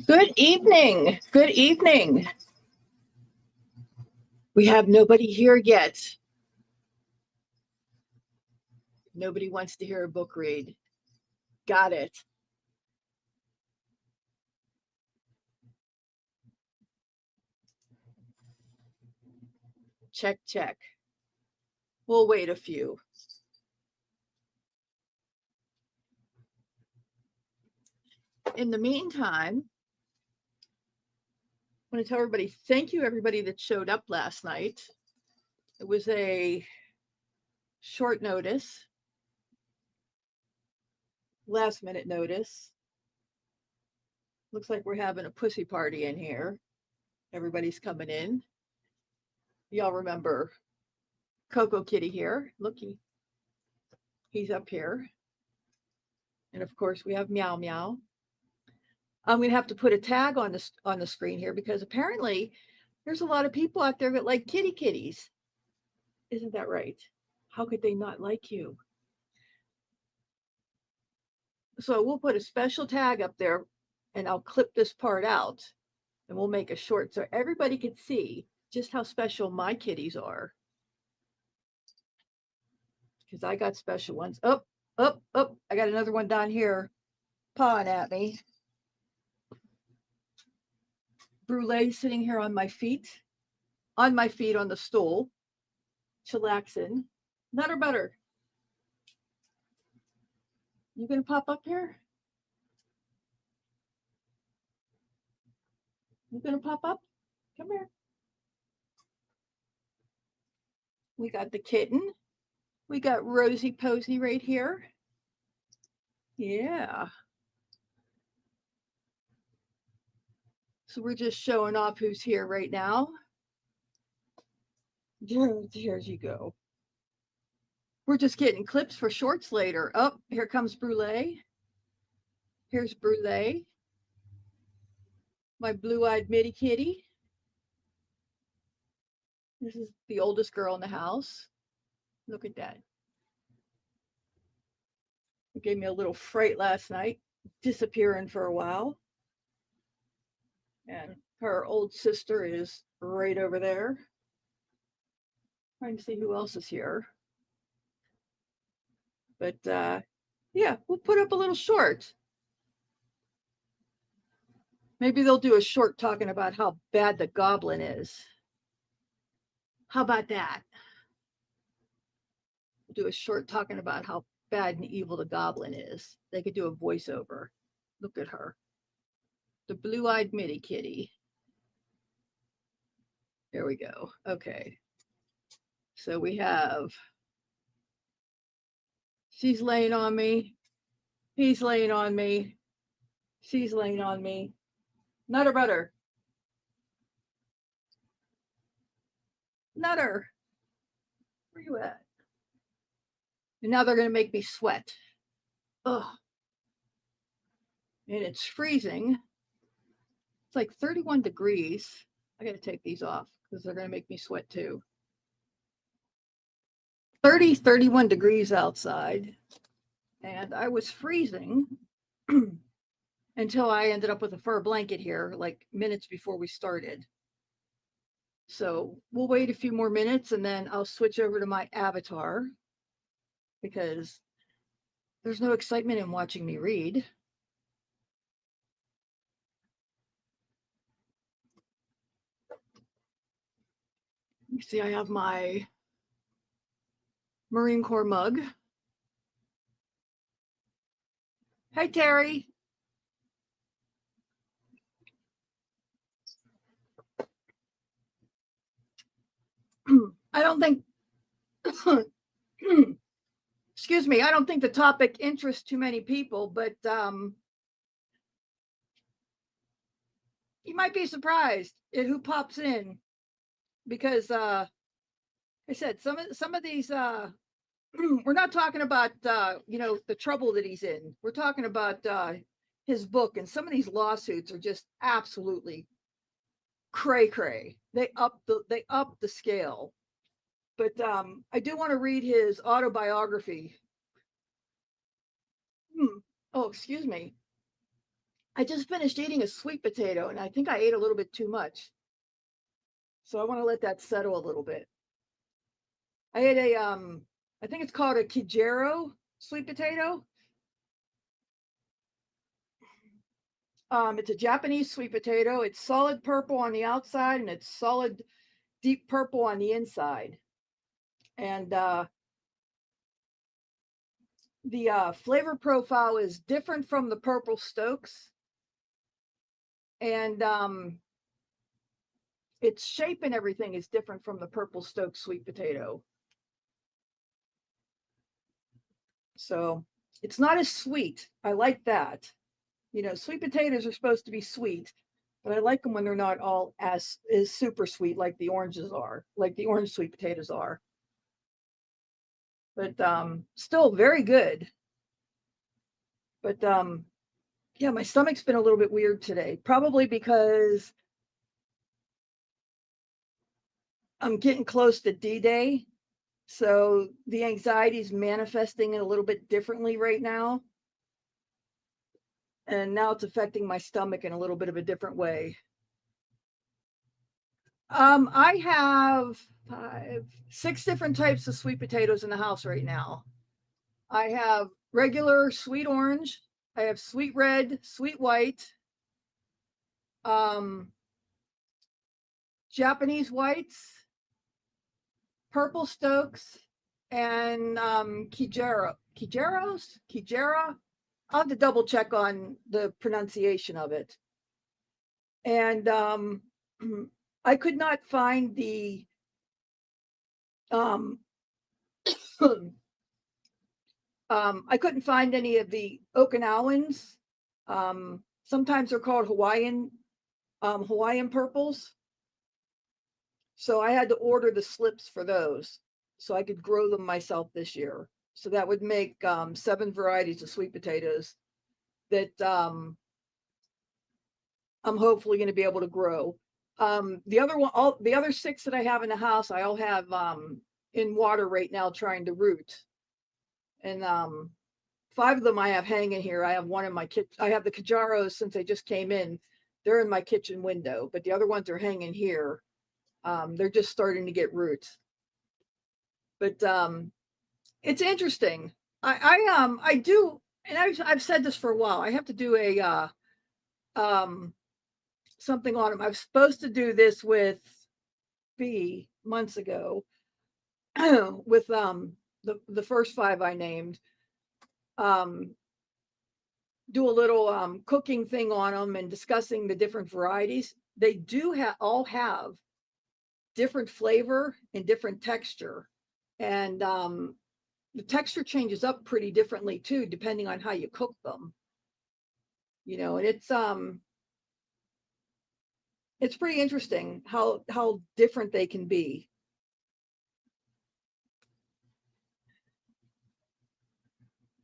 Good evening. Good evening. We have nobody here yet. Nobody wants to hear a book read. Got it. Check, check. We'll wait a few. In the meantime, I want to tell everybody, thank you, everybody that showed up last night. It was a short notice, last minute notice. Looks like we're having a pussy party in here. Everybody's coming in. Y'all remember Coco Kitty here. Looky. He's up here. And of course, we have Meow Meow. I'm going to have to put a tag on the screen here because apparently there's a lot of people out there that like kitties. Isn't that right? How could they not like you? So we'll put a special tag up there and I'll clip this part out and we'll make a short so everybody can see just how special my kitties are. Because I got special ones. Oh, I got another one down here pawing at me. Brulee sitting here on my feet on the stool, chillaxing. Nutter butter. You gonna pop up here? You gonna pop up? Come here. We got the kitten. We got Rosie Posey right here. Yeah. So we're just showing off who's here right now. Here you go. We're just getting clips for shorts later. Oh, here comes Brulee. Here's Brulee. My blue-eyed Mitty kitty. This is the oldest girl in the house. Look at that. It gave me a little fright last night, disappearing for a while. And her old sister is right over there. Trying to see who else is here. But yeah, we'll put up a little short. Maybe they'll do a short talking about how bad the goblin is. How about that? We'll do a short talking about how bad and evil the goblin is. They could do a voiceover. Look at her. The blue-eyed Mitty kitty. There we go. Okay. So we have, she's laying on me. He's laying on me. She's laying on me. Nutter butter. Nutter. Where you at? And now they're going to make me sweat. Ugh. And it's freezing. It's like 31 degrees. I got to take these off because they're going to make me sweat too. 31 degrees outside. And I was freezing until I ended up with a fur blanket here, like minutes before we started. So we'll wait a few more minutes and then I'll switch over to my avatar because there's no excitement in watching me read. You see, I have my Marine Corps mug. Hey, Terry. I don't think, excuse me, I don't think the topic interests too many people, but you might be surprised at who pops in because I said some of these we're not talking about the trouble that he's in. We're talking about his book, and some of these lawsuits are just absolutely cray. They up the scale. But I do want to read his autobiography. Oh, excuse me. I just finished eating a sweet potato and I think I ate a little bit too much. So I want to let that settle a little bit. I ate I think it's called a Kijero sweet potato. It's a Japanese sweet potato. It's solid purple on the outside and it's solid deep purple on the inside. And the flavor profile is different from the purple Stokes. And its shape and everything is different from the purple Stokes sweet potato. So it's not as sweet. I like that. You know, sweet potatoes are supposed to be sweet, but I like them when they're not all as is super sweet like the oranges are, like the orange sweet potatoes are. But still very good. But yeah, my stomach's been a little bit weird today, probably because I'm getting close to D-Day. So the anxiety is manifesting a little bit differently right now. And now it's affecting my stomach in a little bit of a different way. I have 6 different types of sweet potatoes in the house right now. I have regular sweet orange, I have sweet red, sweet white, um, Japanese whites, purple Stokes, and Kijera. Kijera. I'll have to double check on the pronunciation of it. And I could not find the um, I couldn't find any of the Okinawans. Sometimes they're called Hawaiian purples. So I had to order the slips for those so I could grow them myself this year. So that would make 7 varieties of sweet potatoes that I'm hopefully going to be able to grow. The other 6 that I have in the house, I all have in water right now trying to root. And 5 of them I have hanging here. I have one in my kitchen. I have the Kajaros since they just came in. They're in my kitchen window, but the other ones are hanging here. They're just starting to get roots. But it's interesting. I do, and I've said this for a while. I have to do a something on them. I was supposed to do this with B months ago with the first 5 I named. Do a little cooking thing on them and discussing the different varieties. They do all have different flavor and different texture, and the texture changes up pretty differently too, depending on how you cook them. You know, and it's pretty interesting how different they can be.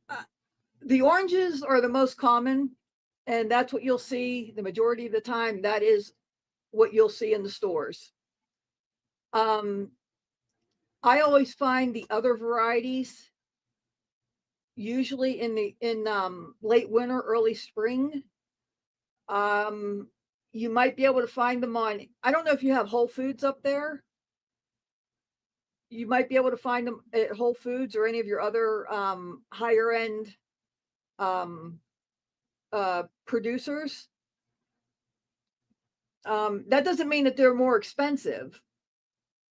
Uh, the oranges are the most common, and that's what you'll see the majority of the time. That is what you'll see in the stores. Um, I always find the other varieties usually in late winter, early spring. Um, you might be able to find them on. I don't know if you have Whole Foods up there. You might be able to find them at Whole Foods or any of your other higher end um, producers. That doesn't mean that they're more expensive.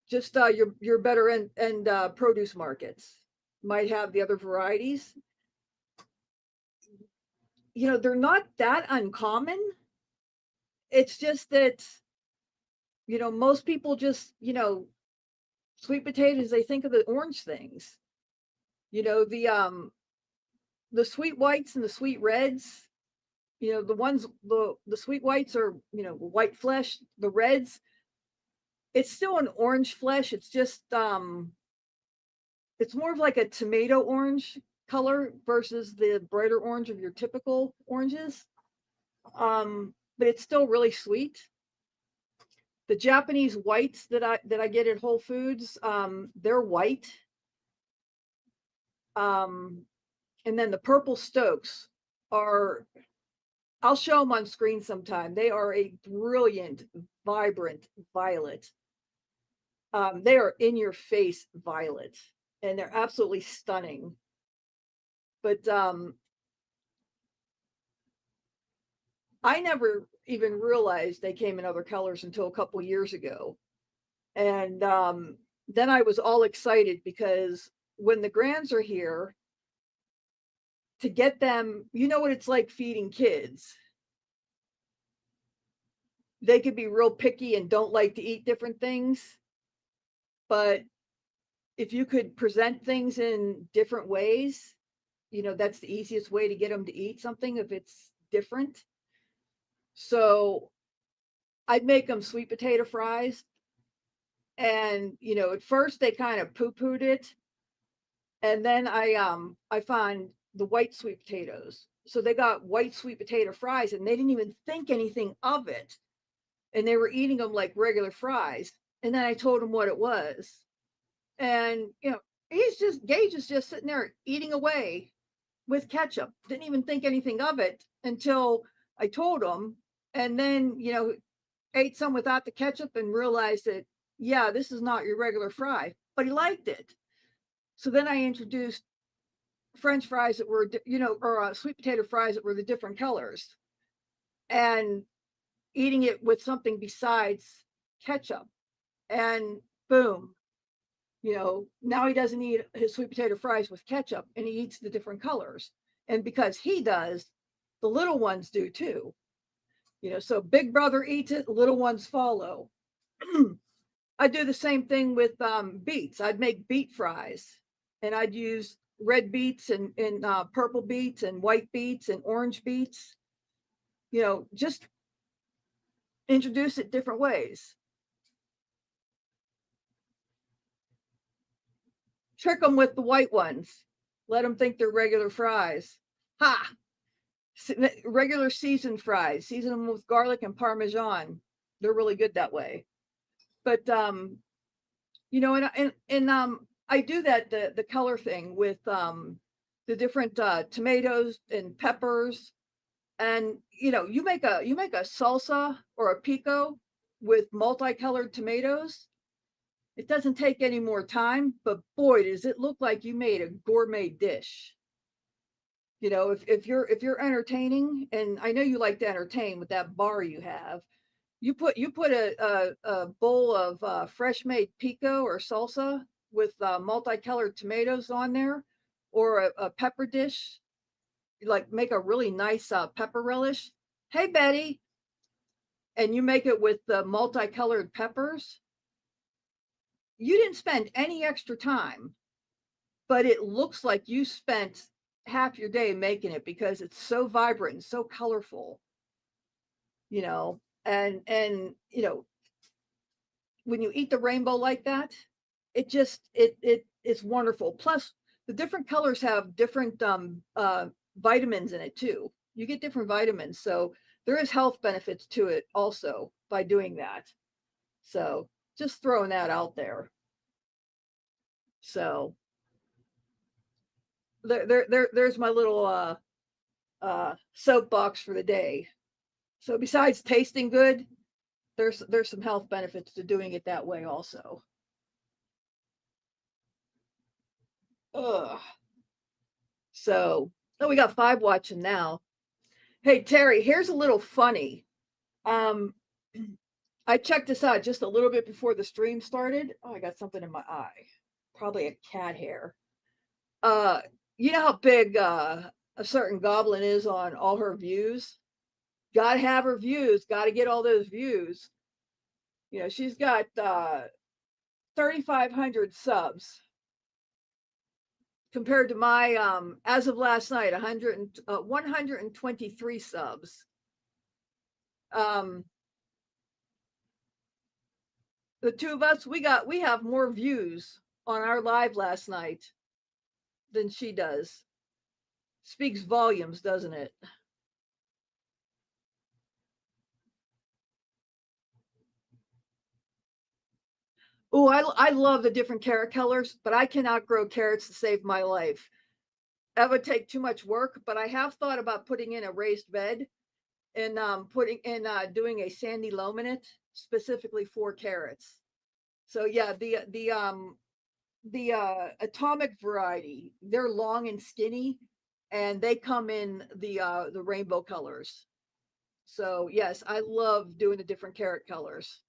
Just your better end produce markets might have the other varieties. You know, they're not that uncommon. It's just that, you know, most people just, you know, sweet potatoes, they think of the orange things. You know, the sweet whites and the sweet reds, you know, the sweet whites are, you know, white flesh, the reds, it's still an orange flesh. It's just it's more of like a tomato orange color versus the brighter orange of your typical oranges. But it's still really sweet. The Japanese whites that I get at Whole Foods, they're white. And then the purple Stokes are, I'll show them on screen sometime. They are a brilliant, vibrant violet. They are in your face violet, and they're absolutely stunning. But I never even realized they came in other colors until a couple years ago. And then I was all excited because when the grands are here, to get them, you know what it's like feeding kids. They could be real picky and don't like to eat different things. But if you could present things in different ways, that's the easiest way to get them to eat something if it's different. So I'd make them sweet potato fries. And, at first they kind of poo-pooed it. And then I found the white sweet potatoes. So they got white sweet potato fries and they didn't even think anything of it. And they were eating them like regular fries. And then I told them what it was. And, Gage is just sitting there eating away with ketchup. Didn't even think anything of it until I told him. And then, ate some without the ketchup and realized that, yeah, this is not your regular fry, but he liked it. So then I introduced French fries that were, or sweet potato fries that were the different colors, and eating it with something besides ketchup. And boom, now he doesn't eat his sweet potato fries with ketchup, and he eats the different colors. And because he does, the little ones do too. So big brother eats it, little ones follow. I do the same thing with beets. I'd make beet fries, and I'd use red beets and purple beets and white beets and orange beets. Just introduce it different ways. Trick them with the white ones. Let them think they're regular fries. Ha! Regular seasoned fries. Season them with garlic and Parmesan. They're really good that way. But I do that the color thing with the different tomatoes and peppers, and you make a salsa or a pico with multicolored tomatoes. It doesn't take any more time, but boy, does it look like you made a gourmet dish. If you're entertaining, and I know you like to entertain with that bar you have, you put a bowl of fresh made pico or salsa with multicolored tomatoes on there, or a pepper dish, like make a really nice pepper relish. Hey Betty, and you make it with the multicolored peppers. You didn't spend any extra time, but it looks like you spent half your day making it because it's so vibrant and so colorful. You know, and when you eat the rainbow like that, it just it's wonderful. Plus, the different colors have different vitamins in it too. You get different vitamins, so there is health benefits to it also by doing that. So just throwing that out there. So there's my little soapbox for the day. So besides tasting good, there's some health benefits to doing it that way also. Ugh. So, oh, we got 5 watching now. Hey Terry, here's a little funny. Um, I checked this out just a little bit before the stream started. Oh, I got something in my eye. Probably a cat hair. Uh, you know how big a certain goblin is on all her views? Gotta have her views, gotta get all those views. She's got 3,500 subs compared to my as of last night 123 subs. um the two of us, we have more views on our live last night than she does. Speaks volumes, doesn't it? Oh, I love the different carrot colors, but I cannot grow carrots to save my life. that would take too much work, but I have thought about putting in a raised bed and putting in doing a sandy loam in it specifically for carrots. So yeah, the atomic variety, they're long and skinny, and they come in the rainbow colors. So yes, I love doing the different carrot colors.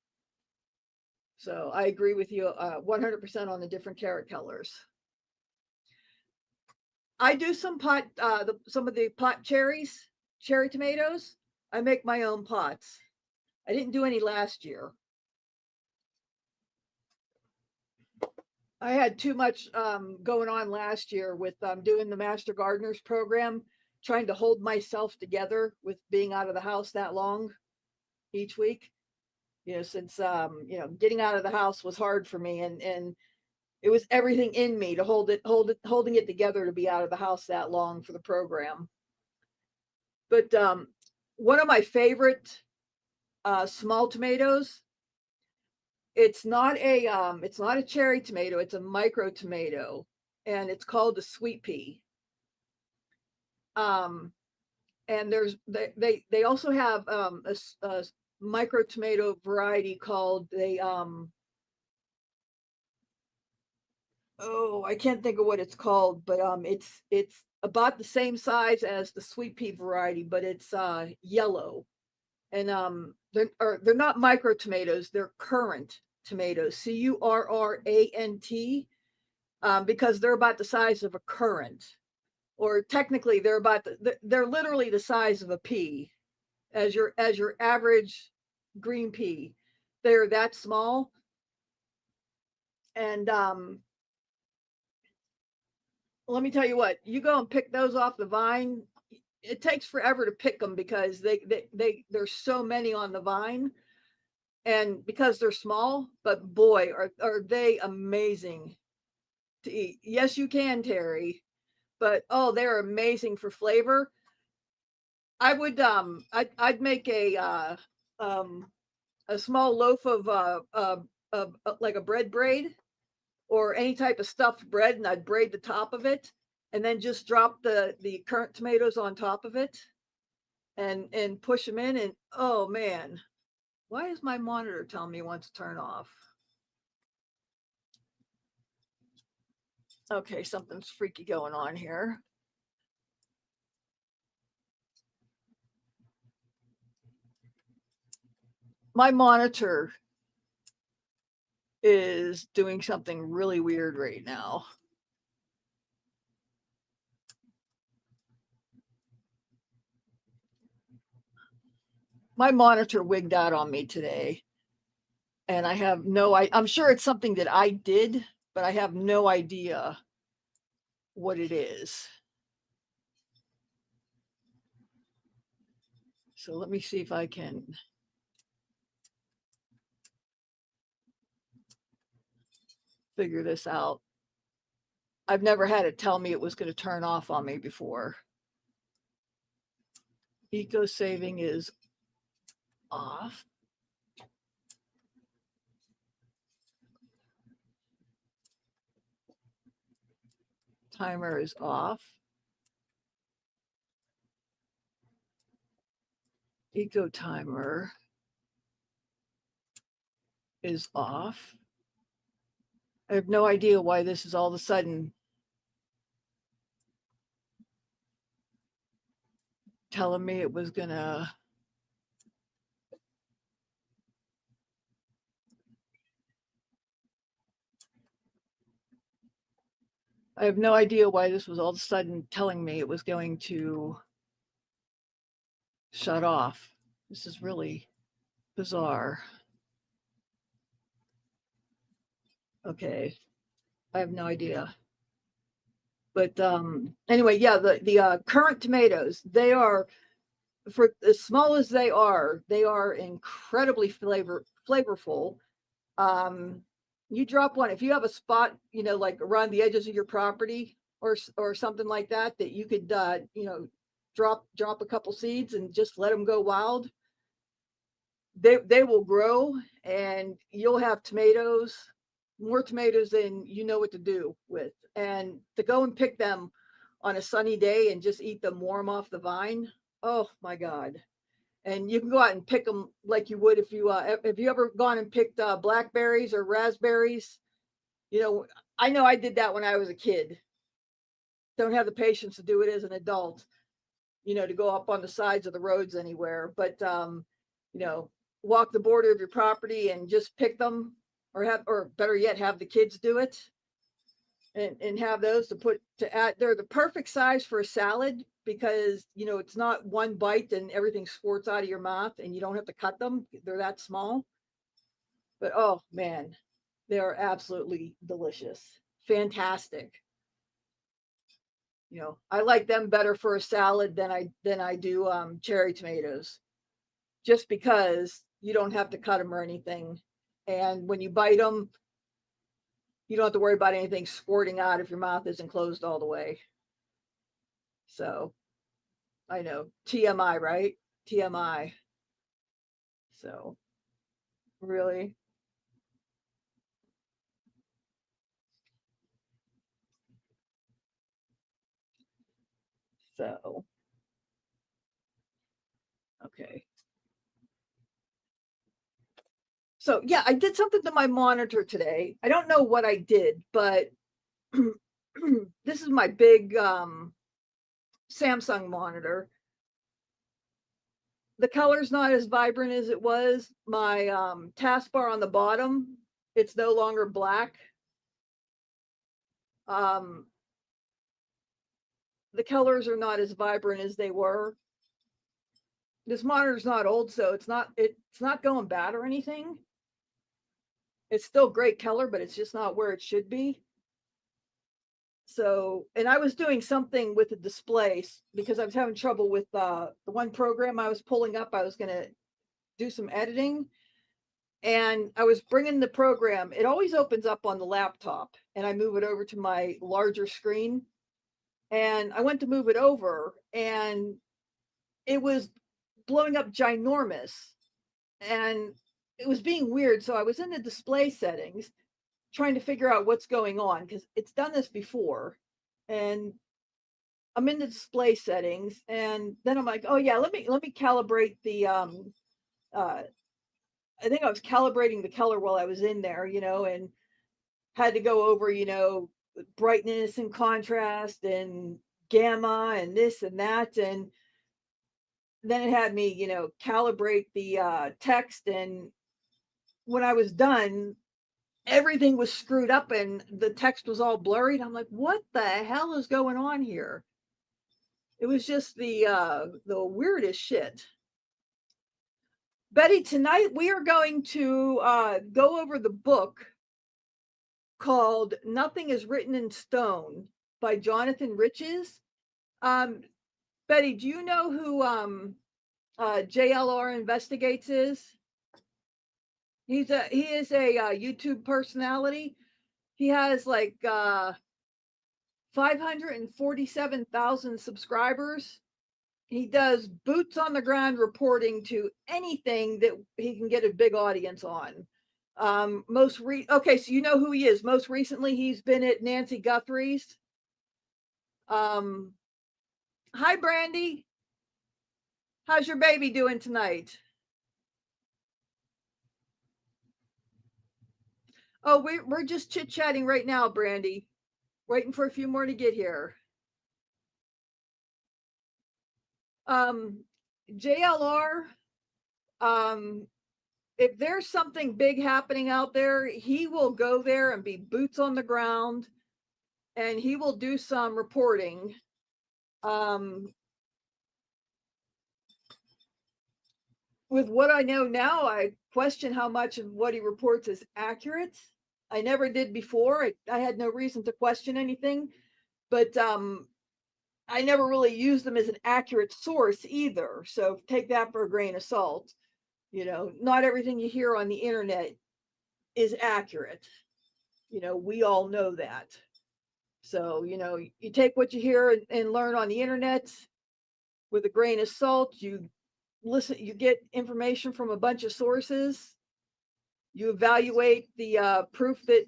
So I agree with you 100% on the different carrot colors. I do some some of the pot cherries, cherry tomatoes. I make my own pots. I didn't do any last year. I had too much going on last year with doing the Master Gardeners program, trying to hold myself together with being out of the house that long each week. You know, since getting out of the house was hard for me, and it was everything in me to holding it together to be out of the house that long for the program. But one of my favorite small tomatoes, it's not a cherry tomato, it's a micro tomato, and it's called a sweet pea. Um, and they also have a micro tomato variety called oh, I can't think of what it's called, but it's about the same size as the sweet pea variety, but it's yellow. And they're not micro tomatoes, they're currant tomatoes, currant, because they're about the size of a currant, or technically they're literally the size of a pea, as your average green pea. They're that small, and let me tell you what, you go and pick those off the vine. It takes forever to pick them because there's so many on the vine, and because they're small, but boy, are they amazing to eat. Yes, you can, Terry, but oh, they're amazing for flavor. I'd make um a small loaf of like a bread braid or any type of stuffed bread, and I'd braid the top of it, and then just drop the currant tomatoes on top of it, and push them in, and oh man, why is my monitor telling me it wants to turn off? Okay, something's freaky going on here. My monitor is doing something really weird right now. My monitor wigged out on me today, and I have I'm sure it's something that I did, but I have no idea what it is. So let me see if I can figure this out. I've never had it tell me it was going to turn off on me before. Eco saving is off. Timer is off. Eco timer is off. I have no idea why this is all of a sudden telling me it was gonna. I have no idea why this was all of a sudden telling me it was going to shut off. This is really bizarre. Okay, I have no idea. But anyway, yeah, the currant tomatoes, they are, for as small as they are incredibly flavorful. Um, you drop one if you have a spot, like around the edges of your property or something like that, that you could drop a couple seeds and just let them go wild. They will grow, and you'll have more tomatoes than you know what to do with. And to go and pick them on a sunny day and just eat them warm off the vine. Oh my God. And you can go out and pick them like you would if you ever gone and picked blackberries or raspberries. You know I did that when I was a kid. Don't have the patience to do it as an adult, to go up on the sides of the roads anywhere. But you know, walk the border of your property and just pick them, or better yet, have the kids do it, and have those to add. They're the perfect size for a salad because it's not one bite and everything squirts out of your mouth, and you don't have to cut them. They're that small. But oh man, they are absolutely delicious, fantastic. I like them better for a salad than I do cherry tomatoes, just because you don't have to cut them or anything. And when you bite them, you don't have to worry about anything squirting out if your mouth isn't closed all the way. So I know, TMI, right? TMI. So really. So okay. So yeah, I did something to my monitor today. I don't know what I did, but this is my big Samsung monitor. The color's not as vibrant as it was. My taskbar on the bottom, it's no longer black. Um, the colors are not as vibrant as they were. This monitor's not old, so it's not going bad or anything. It's still great color, but it's just not where it should be. So, and I was doing something with the displays because I was having trouble with the one program I was pulling up. I was going to do some editing, and I was bringing the program. It always opens up on the laptop, and I move it over to my larger screen. And I went to move it over, and it was blowing up ginormous, and it was being weird. So I was in the display settings trying to figure out what's going on because it's done this before. And I'm in the display settings, and then I'm like, oh yeah, let me calibrate the uh I think I was calibrating the color while I was in there, and had to go over, brightness and contrast and gamma and this and that. And then it had me, calibrate the text. And when I was done, everything was screwed up and the text was all blurry. I'm like, what the hell is going on here? It was just the weirdest shit. Betty, tonight we are going to go over the book called Nothing is Written in Stone by Jonathan Riches. Um, Betty, do you know who JLR Investigates is? He is a YouTube personality. He has like 547,000 subscribers. He does boots on the ground reporting to anything that he can get a big audience on. Okay, so you know who he is. Most recently, he's been at Nancy Guthrie's. Um, Hi, Brandy. How's your baby doing tonight? Oh, we're just chit chatting right now, Brandy. Waiting for a few more to get here. Um, JLR. Um, if there's something big happening out there, he will go there and be boots on the ground, and he will do some reporting. Um, with what I know now, I question how much of what he reports is accurate. I never did before. I had no reason to question anything, but I never really used them as an accurate source either. So take that for a grain of salt. Not everything you hear on the internet is accurate. We all know that. So, you take what you hear and learn on the internet with a grain of salt. You get information from a bunch of sources. You evaluate the proof that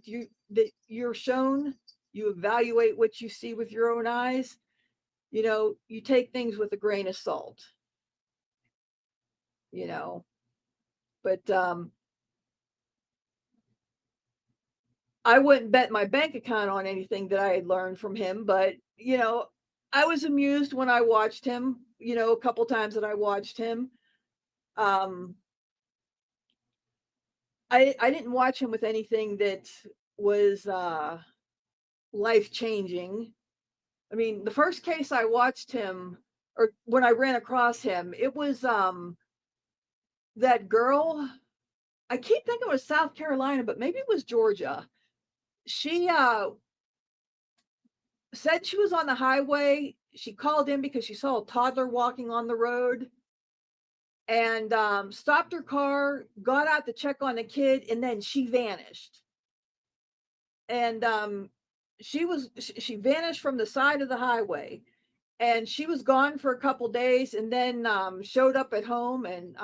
you're shown. You evaluate what you see with your own eyes, you know, you take things with a grain of salt, you know. But I wouldn't bet my bank account on anything that I had learned from him, but you know, I was amused when I watched him, you know, a couple times that I watched him. Um, I didn't watch him with anything that was life changing. I mean, the first case I watched him, or when I ran across him, it was that girl. I keep thinking it was South Carolina, but maybe it was Georgia. She said she was on the highway. She called in because she saw a toddler walking on the road, and stopped her car, got out to check on the kid, and then she vanished. And she vanished from the side of the highway, and she was gone for a couple days, and then showed up at home. And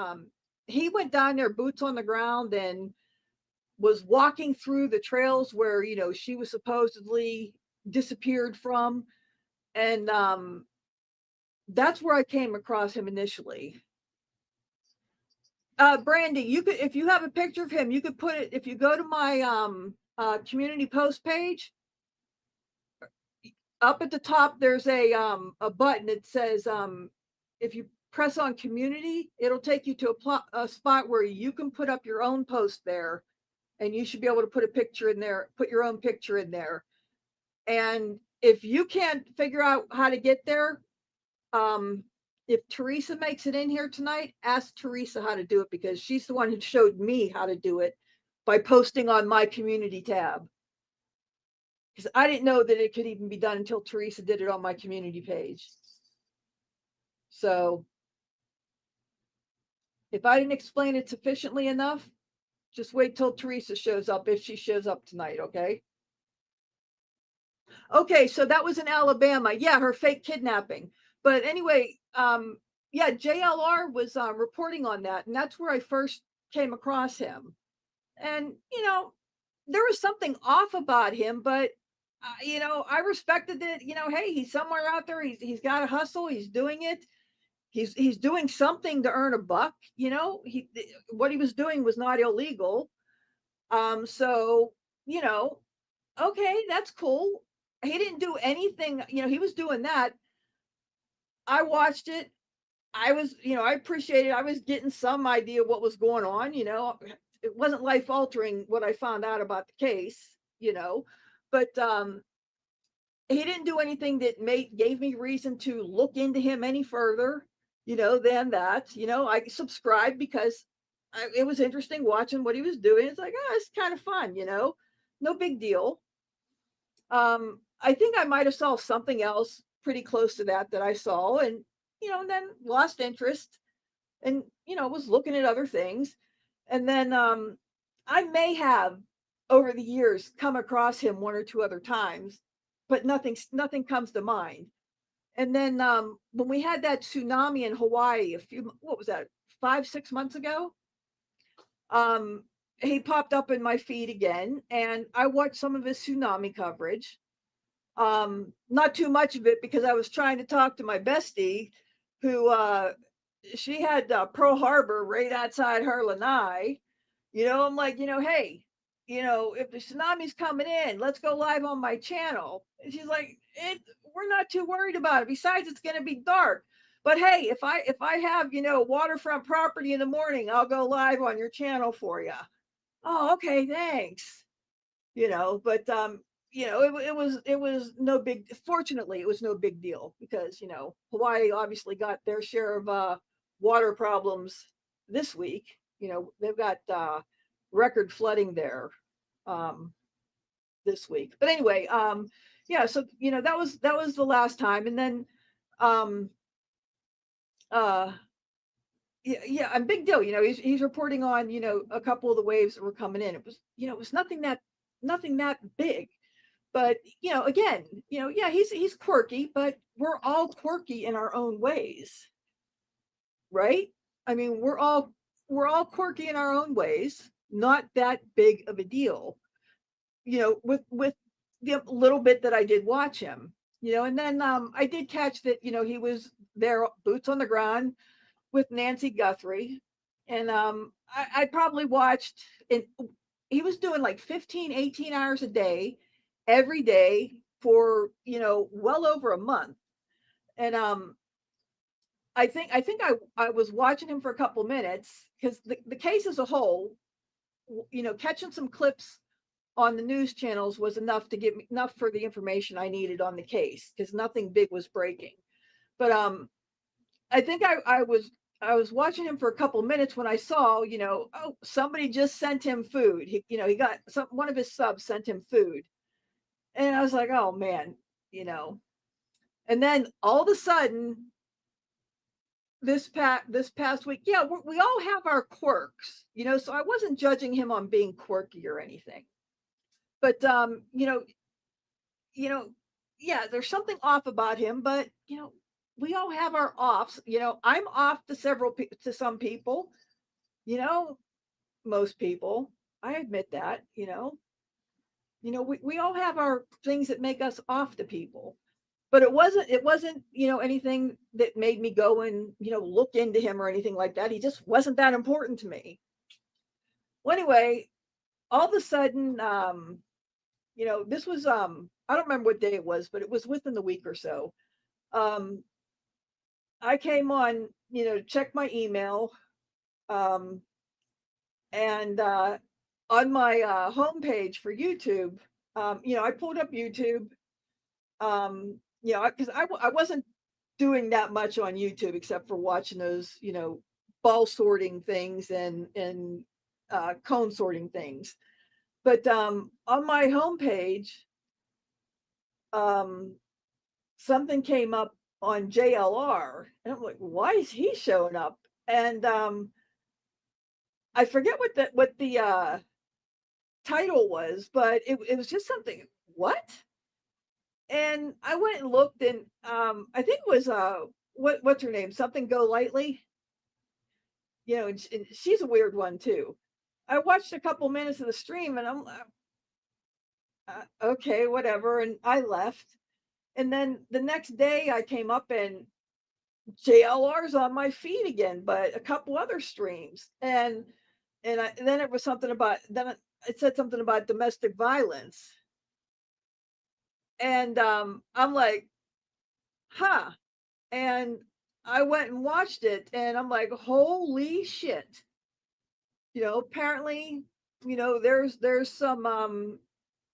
he went down there, boots on the ground, and was walking through the trails where, you know, she was supposedly disappeared from. And that's where I came across him initially. Brandy, you could, if you have a picture of him, you could put it, if you go to my community post page, up at the top there's a button that says if you press on community, it'll take you to a spot where you can put up your own post there, and you should be able to put a picture in there, put your own picture in there. And if you can't figure out how to get there, um, if Teresa makes it in here tonight, ask Teresa how to do it, because she's the one who showed me how to do it by posting on my community tab. Because I didn't know that it could even be done until Teresa did it on my community page. So if I didn't explain it sufficiently enough, just wait till Teresa shows up, if she shows up tonight, okay? Okay, so that was in Alabama. Yeah, her fake kidnapping. But anyway, yeah, JLR was reporting on that, and that's where I first came across him. And you know, there was something off about him, but you know, I respected it. You know, hey, he's somewhere out there. He's got a hustle. He's doing it. He's doing something to earn a buck. You know, what he was doing was not illegal. So you know, okay, that's cool. He didn't do anything. You know, he was doing that. I watched it. I was, you know, I appreciated. I was getting some idea what was going on. You know, it wasn't life altering what I found out about the case. You know, but he didn't do anything that gave me reason to look into him any further. You know, than that. You know, I subscribed because it was interesting watching what he was doing. It's like, oh, it's kind of fun. You know, no big deal. I think I might have saw something else pretty close to that I saw, and you know, and then lost interest, and you know, was looking at other things. And then I may have over the years come across him one or two other times, but nothing comes to mind. And then when we had that tsunami in Hawaii, what was that, 5 6 months ago, um he popped up in my feed again, and I watched some of his tsunami coverage. Not too much of it, because I was trying to talk to my bestie, who she had Pearl Harbor right outside her lanai. You know, I'm like, you know, hey, you know, if the tsunami's coming in, let's go live on my channel. And she's like, we're not too worried about it. Besides, it's going to be dark. But hey, if I have, you know, waterfront property in the morning, I'll go live on your channel for you. Oh, okay, thanks. You know, but you know, it was no big, fortunately it was no big deal, because you know, Hawaii obviously got their share of water problems this week. You know, they've got record flooding there um this week. But anyway, yeah, so you know, that was the last time. And then um uh yeah, yeah, and big deal. You know, he's reporting on, you know, a couple of the waves that were coming in. It was, you know, it was nothing that big. But you know, again, you know, yeah, he's quirky, but we're all quirky in our own ways, right? I mean, we're all quirky in our own ways, not that big of a deal. You know, with the little bit that I did watch him. And then I did catch that, he was there, boots on the ground with Nancy Guthrie. And I probably watched, and he was doing like 15, 18 hours a day, every day for, well over a month. And I was watching him for a couple minutes because the case as a whole, catching some clips on the news channels was enough to give me enough for the information I needed on the case because nothing big was breaking. But I think I was watching him for a couple minutes when I saw, oh, somebody just sent him food. He got one of his subs sent him food. And I was like, oh man, you know. And then all of a sudden, this past week, yeah, we all have our quirks, so I wasn't judging him on being quirky or anything. But you know, yeah, there's something off about him, but we all have our offs. I'm off to to some people, you know, most people. I admit that, we all have our things that make us off to people. But it wasn't, anything that made me go and, look into him or anything like that. He just wasn't that important to me. Well, anyway, all of a sudden, this was I don't remember what day it was, but it was within the week or so. Um, I came on, check my email, um, and on my homepage for YouTube, I pulled up YouTube, because I wasn't doing that much on YouTube except for watching those, ball sorting things and cone sorting things. But on my homepage, um, something came up on JLR, and I'm like, why is he showing up? And I forget what the title was, but it was just something. What? And I went and looked, and I think it was what's her name? Something Go Lightly. And she's a weird one too. I watched a couple minutes of the stream, and I'm okay, whatever, and I left. And then the next day, I came up and JLR's on my feed again, but a couple other streams, and then it was something about it said something about domestic violence, and I'm like, huh, and I went and watched it, and I'm like, holy shit, apparently, there's some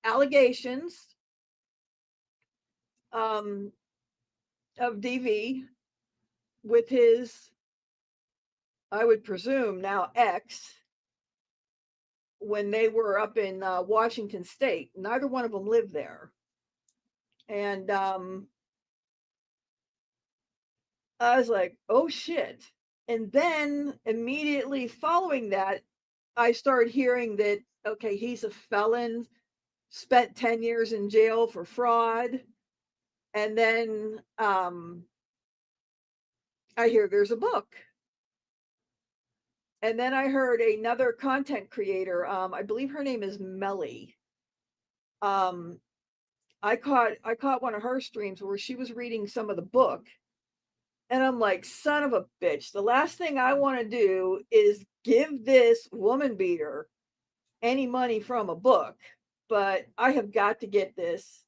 allegations um of DV with his, I would presume now ex, when they were up in Washington State. Neither one of them lived there. And I was like, oh shit. And then immediately following that, I started hearing that, okay, he's a felon, spent 10 years in jail for fraud. And then I hear there's a book. And then I heard another content creator, I believe her name is Melly. Um, I caught one of her streams where she was reading some of the book, and I'm like, son of a bitch, the last thing I want to do is give this woman beater any money from a book, but I have got to get this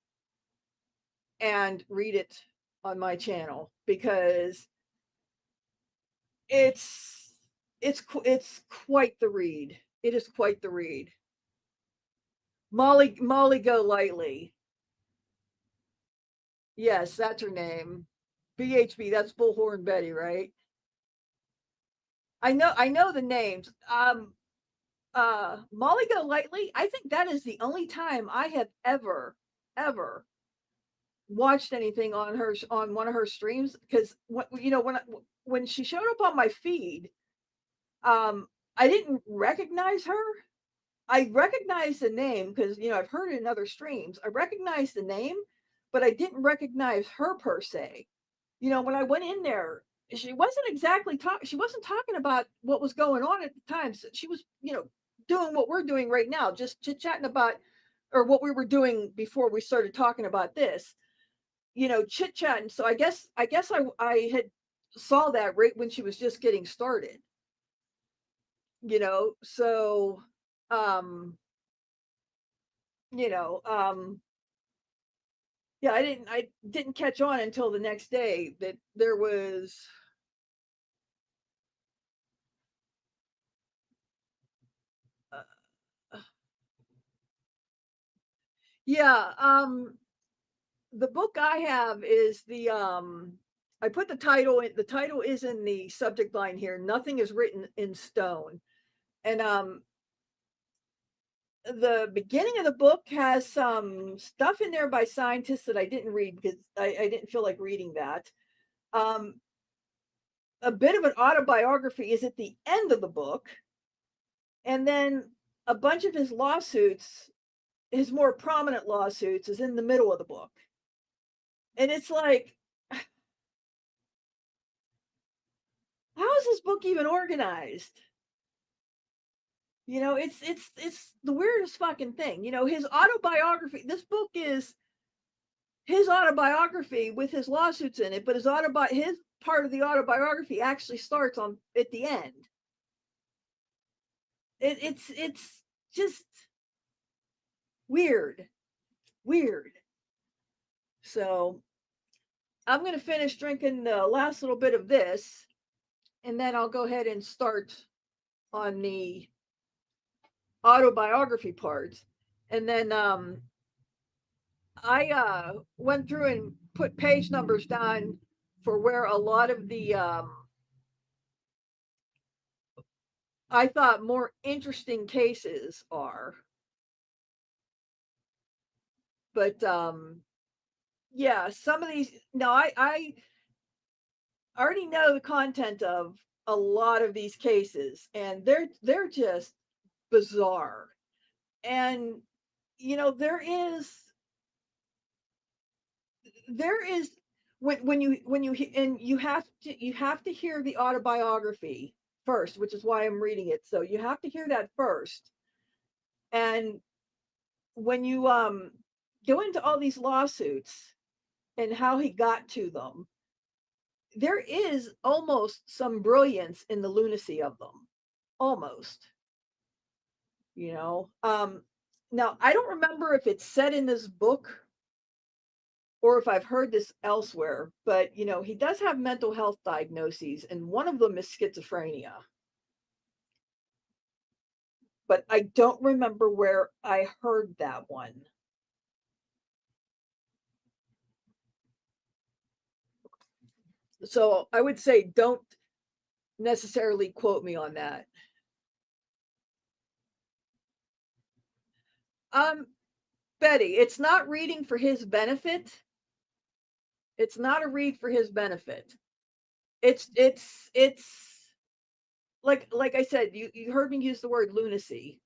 and read it on my channel because it's it's quite the read. It is quite the read. Molly Go Lightly. Yes, that's her name. BHB, that's Bullhorn Betty, right? I know the names. Molly Go Lightly, I think that is the only time I have ever watched anything on one of her streams, because when she showed up on my feed, I didn't recognize her. I recognized the name because I've heard it in other streams. I recognized the name, but I didn't recognize her per se. When I went in there, she wasn't talking about what was going on at the time. So she was, doing what we're doing right now, just chit chatting about, or what we were doing before we started talking about this. chit chatting. So I had saw that right when she was just getting started. So um, you know, yeah, I didn't catch on until the next day that there was uh, yeah, the book I have is I put the title is in the subject line here. Nothing is written in stone. And the beginning of the book has some stuff in there by scientists that I didn't read because I didn't feel like reading that. Um, a bit of an autobiography is at the end of the book, and then a bunch of his lawsuits, his more prominent lawsuits, is in the middle of the book. And it's like, how is this book even organized? It's the weirdest fucking thing. His autobiography. This book is his autobiography with his lawsuits in it, but his part of the autobiography actually starts on at the end. It's just weird, weird. So I'm gonna finish drinking the last little bit of this, and then I'll go ahead and start on the autobiography part. And then I went through and put page numbers down for where a lot of the I thought more interesting cases are. But yeah, some of these now I already know the content of a lot of these cases, and they're just bizarre. And there is when you and you have to hear the autobiography first, which is why I'm reading it. So you have to hear that first. And when you go into all these lawsuits and how he got to them, there is almost some brilliance in the lunacy of them. Almost, you know. Now I don't remember if it's said in this book or if I've heard this elsewhere, but he does have mental health diagnoses, and one of them is schizophrenia. But I don't remember where I heard that one. So I would say don't necessarily quote me on that. Um, Betty, it's not reading for his benefit. It's not a read for his benefit. It's like I said, you heard me use the word lunacy.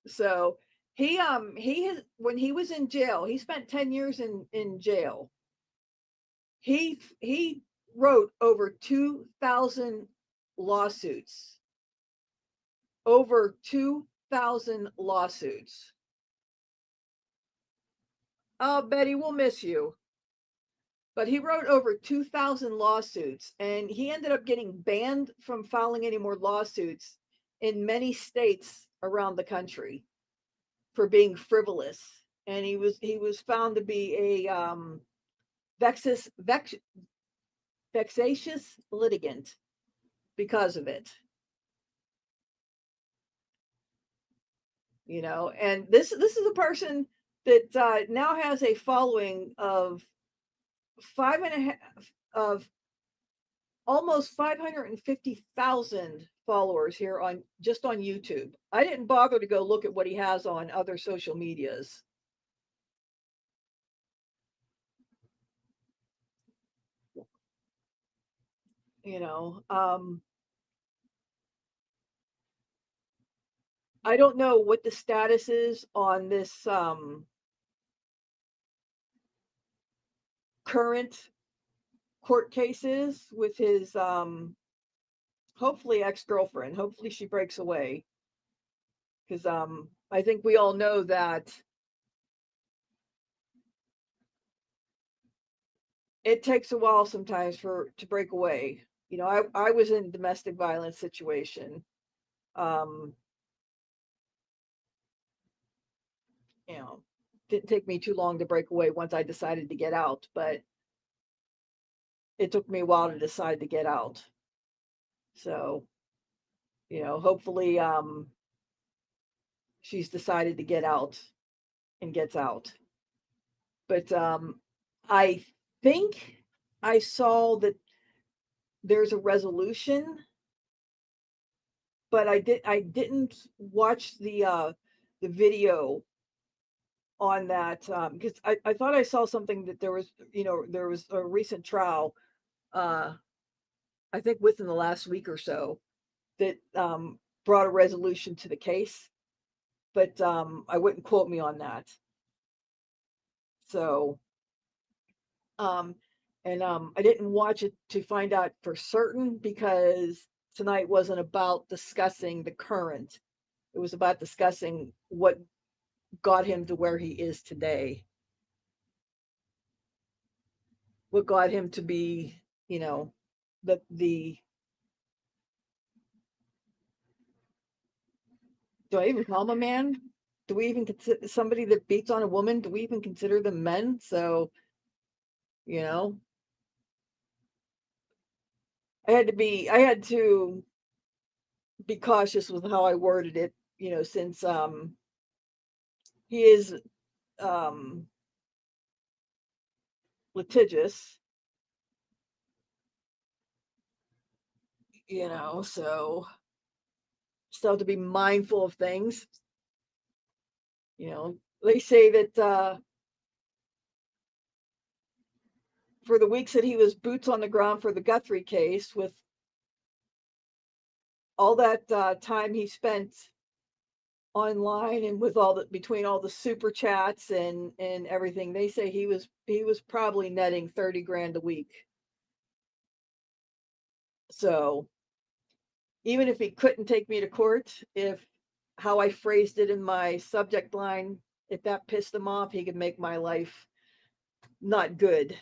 So he has when he was in jail, he spent 10 years in jail. He wrote over 2,000 lawsuits. Over 2,000 lawsuits. Oh, Betty, we'll miss you. But he wrote over 2,000 lawsuits, and he ended up getting banned from filing any more lawsuits in many states around the country for being frivolous. And he was found to be a vexus, vex, vexatious litigant because of it. And this is a person that now has a following of five and a half of almost 550,000 followers here on just on YouTube. I didn't bother to go look at what he has on other social medias. You know, I don't know what the status is on this current court case is with his hopefully ex-girlfriend. Hopefully she breaks away, because I think we all know that it takes a while sometimes to break away. You know, I was in a domestic violence situation. Um, you know, didn't take me too long to break away once I decided to get out, but it took me a while to decide to get out. So, you know, hopefully she's decided to get out and gets out. But I think I saw that there's a resolution, but I didn't watch the video on that because I thought I saw something that there was, you know, there was a recent trial, uh, I think within the last week or so, that brought a resolution to the case, but I wouldn't quote me on that. So, um, and I didn't watch it to find out for certain because tonight wasn't about discussing the current. It was about discussing what got him to where he is today, what got him to be, you know, the do I even call him a man? Do we even consider somebody that beats on a woman? Do we even consider them men? So, you know, I had to be cautious with how I worded it, you know, since he is um litigious, you know, so still have to be mindful of things. You know, they say that for the weeks that he was boots on the ground for the Guthrie case, with all that time he spent online and with all the between all the super chats and everything, they say he was probably netting 30 grand a week. So even if he couldn't take me to court, if how I phrased it in my subject line, if that pissed him off, he could make my life not good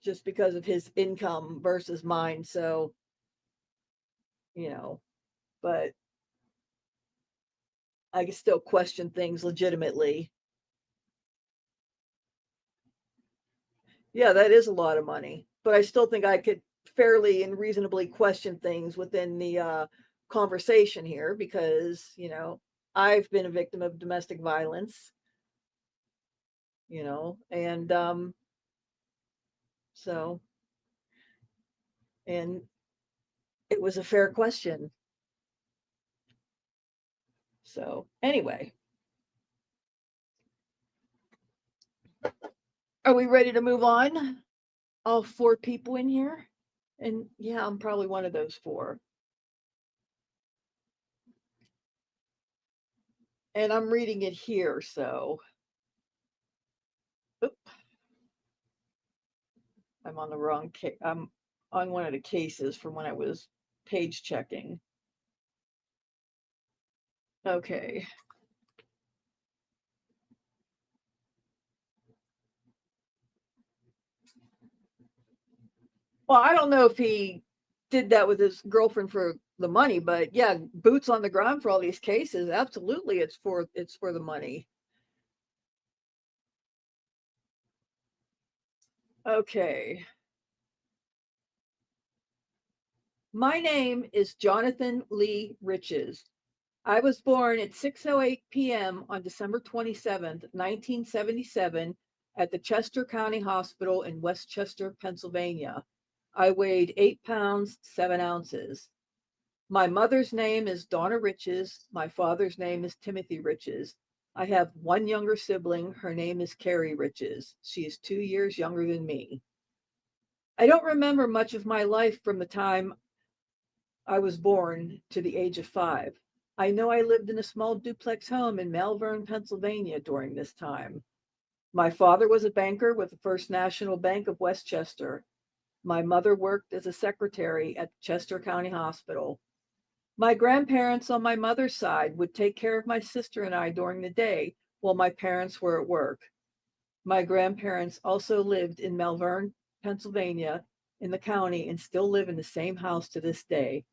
just because of his income versus mine. So, you know, but I can still question things legitimately. Yeah, that is a lot of money, but I still think I could fairly and reasonably question things within the conversation here because, you know, I've been a victim of domestic violence, you know, and so, and it was a fair question. So, anyway, are we ready to move on? All four people in here? And yeah, I'm probably one of those four. And I'm reading it here, so oop, I'm on the wrong case. I'm on one of the cases from when I was page checking. Okay. Well, I don't know if he did that with his girlfriend for the money, but yeah, boots on the ground for all these cases. Absolutely, it's for the money. Okay. My name is Jonathan Lee Riches. I was born at 6:08 p.m. on December 27th, 1977, at the Chester County Hospital in Westchester, Pennsylvania. I weighed 8 pounds, 7 ounces. My mother's name is Donna Riches. My father's name is Timothy Riches. I have one younger sibling. Her name is Carrie Riches. She is 2 years younger than me. I don't remember much of my life from the time I was born to the age of 5. I know I lived in a small duplex home in Malvern, Pennsylvania during this time. My father was a banker with the First National Bank of Westchester. My mother worked as a secretary at Chester County Hospital. My grandparents on my mother's side would take care of my sister and I during the day while my parents were at work. My grandparents also lived in Malvern, Pennsylvania, in the county, and still live in the same house to this day.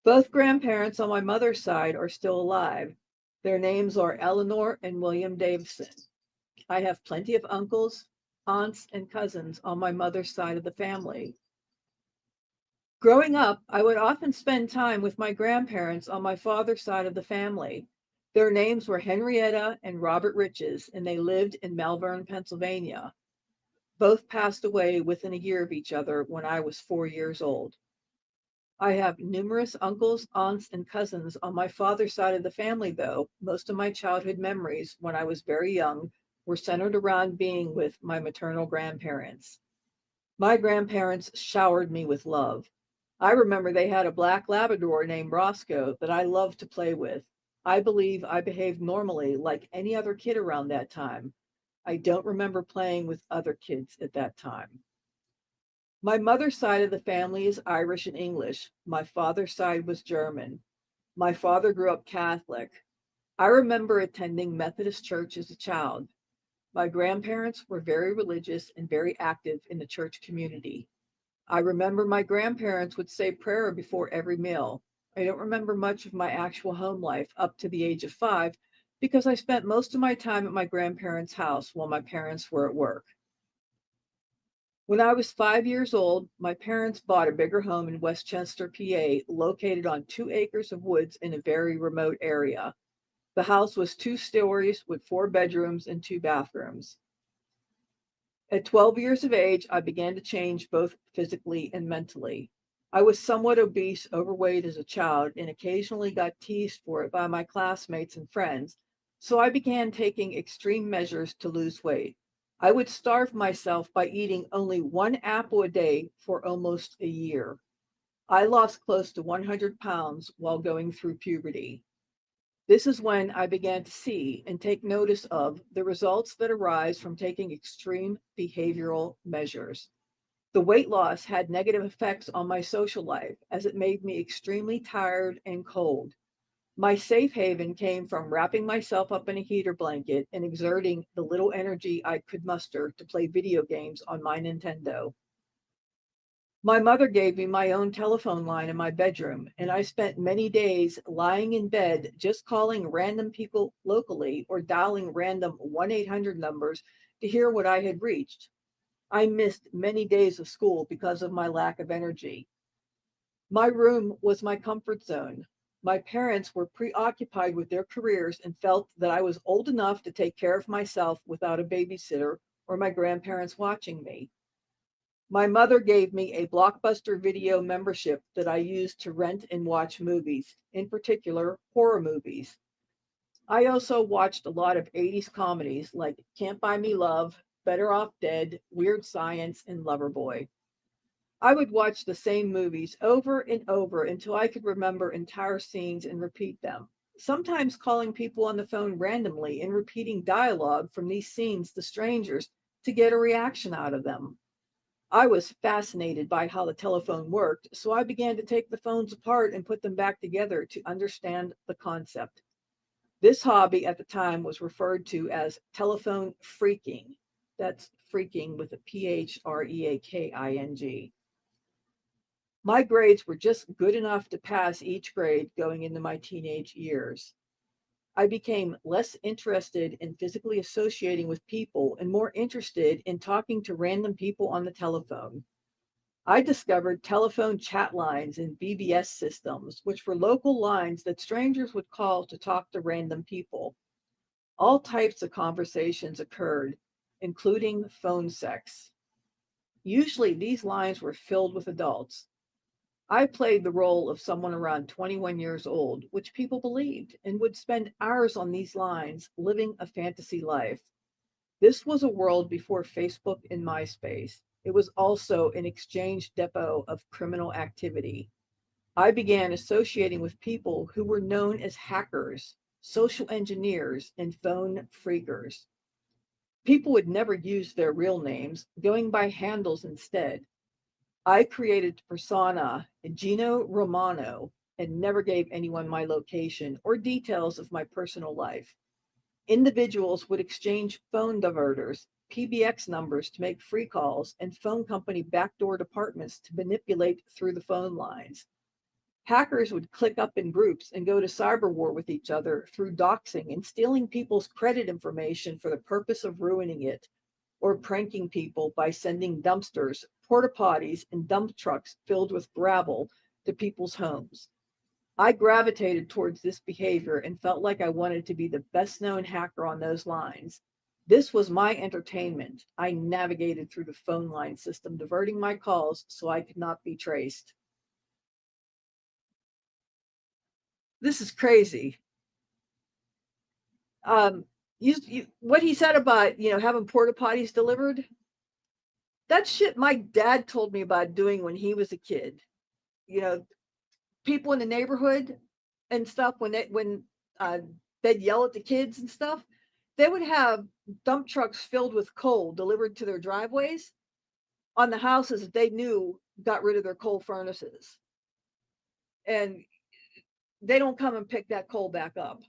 Both grandparents on my mother's side are still alive. Their names are Eleanor and William Davison. I have plenty of uncles, aunts, and cousins on my mother's side of the family. Growing up, I would often spend time with my grandparents on my father's side of the family. Their names were Henrietta and Robert Riches, and they lived in Malvern, Pennsylvania. Both passed away within a year of each other when I was 4 years old. I have numerous uncles, aunts, and cousins on my father's side of the family, though. Most of my childhood memories when I was very young were centered around being with my maternal grandparents. My grandparents showered me with love. I remember they had a black Labrador named Roscoe that I loved to play with. I believe I behaved normally like any other kid around that time. I don't remember playing with other kids at that time. My mother's side of the family is Irish and English. My father's side was German. My father grew up Catholic. I remember attending Methodist church as a child. My grandparents were very religious and very active in the church community. I remember my grandparents would say prayer before every meal. I don't remember much of my actual home life up to the age of 5 because I spent most of my time at my grandparents' house while my parents were at work. When I was 5 years old, my parents bought a bigger home in Westchester, PA, located on 2 acres of woods in a very remote area. The house was 2 stories with 4 bedrooms and 2 bathrooms. At 12 years of age, I began to change both physically and mentally. I was somewhat obese, overweight as a child, and occasionally got teased for it by my classmates and friends, so I began taking extreme measures to lose weight. I would starve myself by eating only one apple a day for almost a year. I lost close to 100 pounds while going through puberty. This is when I began to see and take notice of the results that arise from taking extreme behavioral measures. The weight loss had negative effects on my social life as it made me extremely tired and cold. My safe haven came from wrapping myself up in a heater blanket and exerting the little energy I could muster to play video games on my Nintendo. My mother gave me my own telephone line in my bedroom, and I spent many days lying in bed just calling random people locally or dialing random 1-800 numbers to hear what I had reached. I missed many days of school because of my lack of energy. My room was my comfort zone. My parents were preoccupied with their careers and felt that I was old enough to take care of myself without a babysitter or my grandparents watching me. My mother gave me a Blockbuster video membership that I used to rent and watch movies, in particular horror movies. I also watched a lot of 80s comedies like Can't Buy Me Love, Better Off Dead, Weird Science, and Loverboy. I would watch the same movies over and over until I could remember entire scenes and repeat them, sometimes calling people on the phone randomly and repeating dialogue from these scenes to strangers to get a reaction out of them. I was fascinated by how the telephone worked, so I began to take the phones apart and put them back together to understand the concept. This hobby at the time was referred to as telephone freaking. That's freaking with a PHREAKING. My grades were just good enough to pass each grade going into my teenage years. I became less interested in physically associating with people and more interested in talking to random people on the telephone. I discovered telephone chat lines and BBS systems, which were local lines that strangers would call to talk to random people. All types of conversations occurred, including phone sex. Usually, these lines were filled with adults. I played the role of someone around 21 years old, which people believed, and would spend hours on these lines living a fantasy life. This was a world before Facebook and MySpace. It was also an exchange depot of criminal activity. I began associating with people who were known as hackers, social engineers, and phone freakers. People would never use their real names, going by handles instead. I created the persona Gino Romano and never gave anyone my location or details of my personal life. Individuals would exchange phone diverters, PBX numbers to make free calls, and phone company backdoor departments to manipulate through the phone lines. Hackers would click up in groups and go to cyber war with each other through doxing and stealing people's credit information for the purpose of ruining it, or pranking people by sending dumpsters, porta potties, and dump trucks filled with gravel to people's homes. I gravitated towards this behavior and felt like I wanted to be the best known hacker on those lines. This was my entertainment. I navigated through the phone line system, diverting my calls so I could not be traced. This is crazy. What he said about having porta potties delivered, that shit my dad told me about doing when he was a kid. You know, people in the neighborhood and stuff, uh, they'd yell at the kids and stuff, they would have dump trucks filled with coal delivered to their driveways on the houses that they knew got rid of their coal furnaces, and they don't come and pick that coal back up.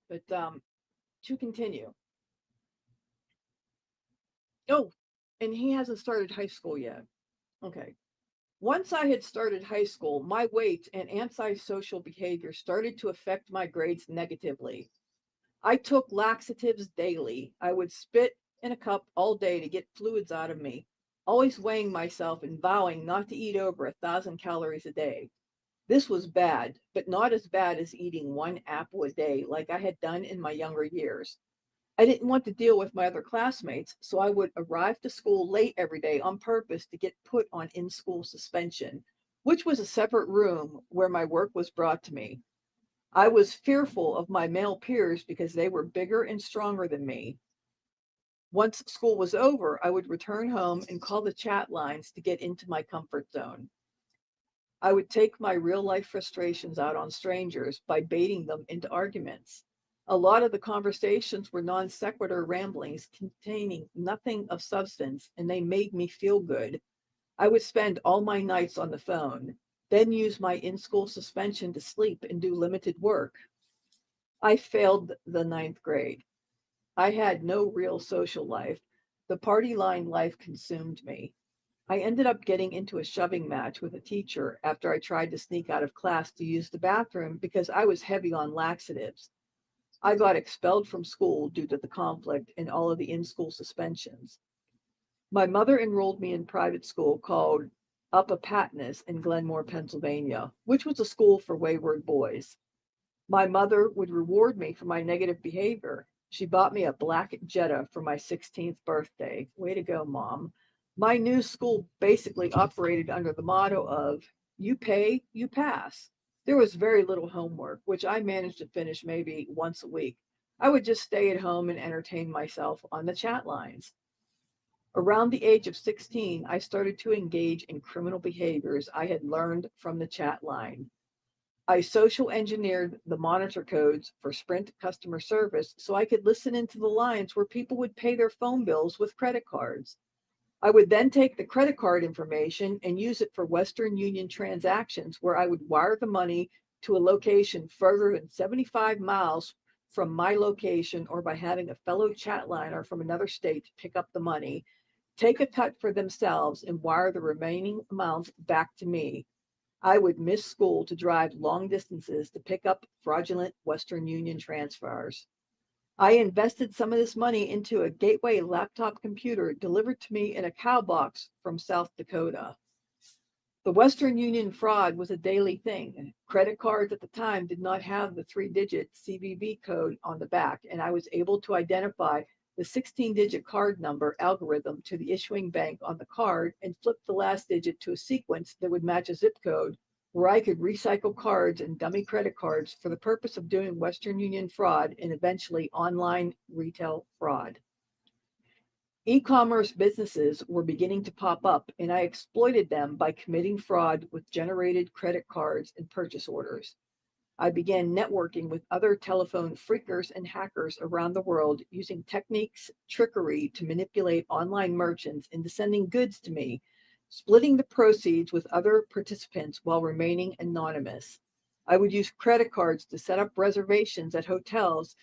But to continue. Oh, and he hasn't started high school yet. Okay. Once I had started high school, my weight and antisocial behavior started to affect my grades negatively. I took laxatives daily. I would spit in a cup all day to get fluids out of me, always weighing myself and vowing not to eat over 1,000 calories a day. This was bad, but not as bad as eating one apple a day like I had done in my younger years. I didn't want to deal with my other classmates, so I would arrive to school late every day on purpose to get put on in school suspension, which was a separate room where my work was brought to me. I was fearful of my male peers because they were bigger and stronger than me. Once school was over, I would return home and call the chat lines to get into my comfort zone. I would take my real life frustrations out on strangers by baiting them into arguments. A lot of the conversations were non sequitur ramblings containing nothing of substance, and they made me feel good. I would spend all my nights on the phone, then use my in school suspension to sleep and do limited work. I failed the ninth grade. I had no real social life. The party line life consumed me. I ended up getting into a shoving match with a teacher after I tried to sneak out of class to use the bathroom because I was heavy on laxatives. I got expelled from school due to the conflict and all of the in school suspensions. My mother enrolled me in private school called Uppapatinus in Glenmore, Pennsylvania, which was a school for wayward boys. My mother would reward me for my negative behavior. She bought me a black Jetta for my 16th birthday. Way to go, Mom. My new school basically operated under the motto of you pay, you pass. There was very little homework, which I managed to finish maybe once a week. I would just stay at home and entertain myself on the chat lines. Around the age of 16, I started to engage in criminal behaviors I had learned from the chat line. I social engineered the monitor codes for Sprint customer service so I could listen into the lines where people would pay their phone bills with credit cards. I would then take the credit card information and use it for Western Union transactions where I would wire the money to a location further than 75 miles from my location, or by having a fellow chatliner from another state to pick up the money, take a cut for themselves, and wire the remaining amount back to me. I would miss school to drive long distances to pick up fraudulent Western Union transfers. I invested some of this money into a gateway laptop computer delivered to me in a cow box from South Dakota. The Western Union fraud was a daily thing. Credit cards at the time did not have the 3-digit CVV code on the back, and I was able to identify the 16-digit card number algorithm to the issuing bank on the card and flip the last digit to a sequence that would match a zip code, where I could recycle cards and dummy credit cards for the purpose of doing Western Union fraud and eventually online retail fraud. E-commerce businesses were beginning to pop up, and I exploited them by committing fraud with generated credit cards and purchase orders. I began networking with other telephone freakers and hackers around the world using techniques, trickery to manipulate online merchants into sending goods to me, splitting the proceeds with other participants while remaining anonymous. I would use credit cards to set up reservations at hotels,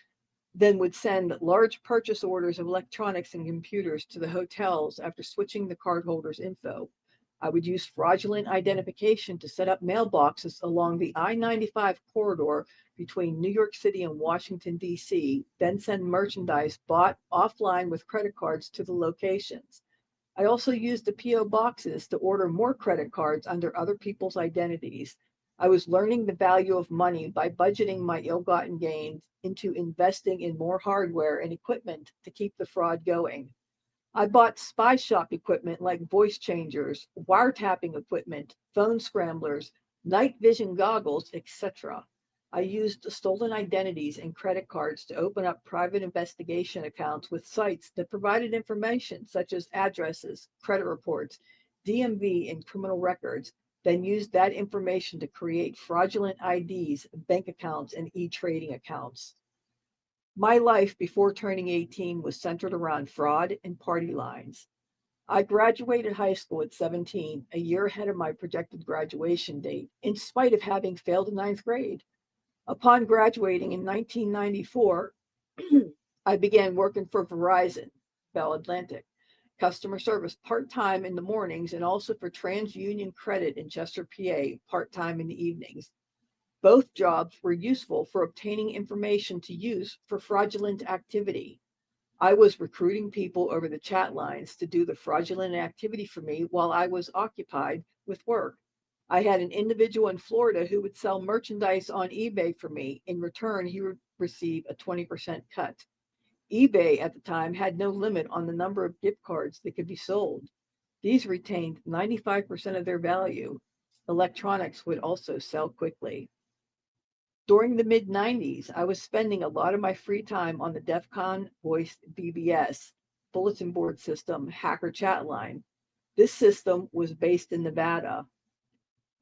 then would send large purchase orders of electronics and computers to the hotels after switching the cardholder's info. I would use fraudulent identification to set up mailboxes along the I-95 corridor between New York City and Washington, D.C., then send merchandise bought offline with credit cards to the locations. I also used the P.O. boxes to order more credit cards under other people's identities. I was learning the value of money by budgeting my ill-gotten gains into investing in more hardware and equipment to keep the fraud going. I bought spy shop equipment like voice changers, wiretapping equipment, phone scramblers, night vision goggles, etc. I used stolen identities and credit cards to open up private investigation accounts with sites that provided information such as addresses, credit reports, DMV, and criminal records, then used that information to create fraudulent IDs, bank accounts, and e-trading accounts. My life before turning 18 was centered around fraud and party lines. I graduated high school at 17, a year ahead of my projected graduation date, in spite of having failed in ninth grade. Upon graduating in 1994, I began working for Verizon, Bell Atlantic, customer service part-time in the mornings and also for TransUnion Credit in Chester, PA, part-time in the evenings. Both jobs were useful for obtaining information to use for fraudulent activity. I was recruiting people over the chat lines to do the fraudulent activity for me while I was occupied with work. I had an individual in Florida who would sell merchandise on eBay for me. In return, he would receive a 20% cut. eBay at the time had no limit on the number of gift cards that could be sold. These retained 95% of their value. Electronics would also sell quickly. During the mid-90s, I was spending a lot of my free time on the DEF CON voice BBS, bulletin board system, hacker chat line. This system was based in Nevada.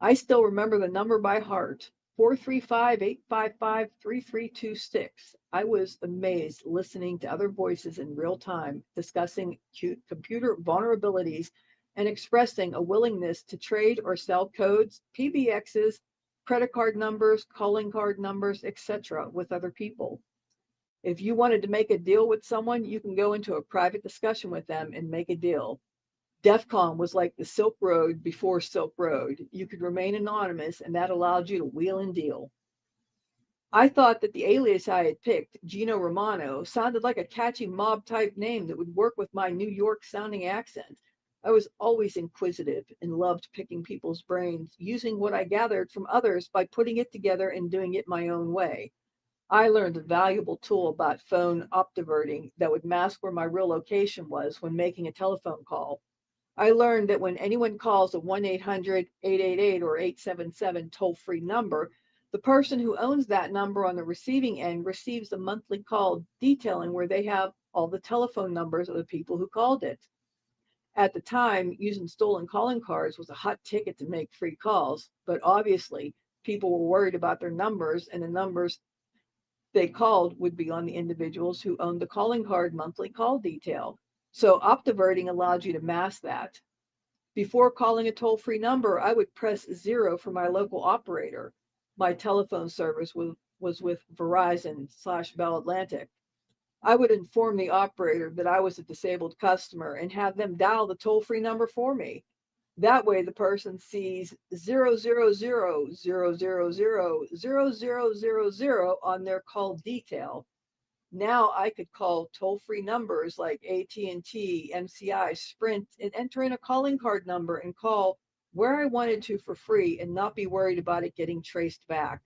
I still remember the number by heart, 435-855-3326. I was amazed listening to other voices in real time, discussing computer vulnerabilities and expressing a willingness to trade or sell codes, PBXs, credit card numbers, calling card numbers, etc. with other people. If you wanted to make a deal with someone, you can go into a private discussion with them and make a deal. DEF CON was like the Silk Road before Silk Road. You could remain anonymous, and that allowed you to wheel and deal. I thought that the alias I had picked, Gino Romano, sounded like a catchy mob-type name that would work with my New York-sounding accent. I was always inquisitive and loved picking people's brains, using what I gathered from others by putting it together and doing it my own way. I learned a valuable tool about phone optiverting that would mask where my real location was when making a telephone call. I learned that when anyone calls a 1-800-888 or 877 toll-free number, the person who owns that number on the receiving end receives a monthly call detailing where they have all the telephone numbers of the people who called it. At the time, using stolen calling cards was a hot ticket to make free calls, but obviously people were worried about their numbers, and the numbers they called would be on the individuals who owned the calling card monthly call detail. So optiverting allowed you to mask that. Before calling a toll-free number, I would press 0 for my local operator. My telephone service was with Verizon/Bell Atlantic. I would inform the operator that I was a disabled customer and have them dial the toll-free number for me. That way the person sees 000-000-0000 on their call detail. Now I could call toll-free numbers like AT&T, MCI, Sprint, and enter in a calling card number and call where I wanted to for free and not be worried about it getting traced back.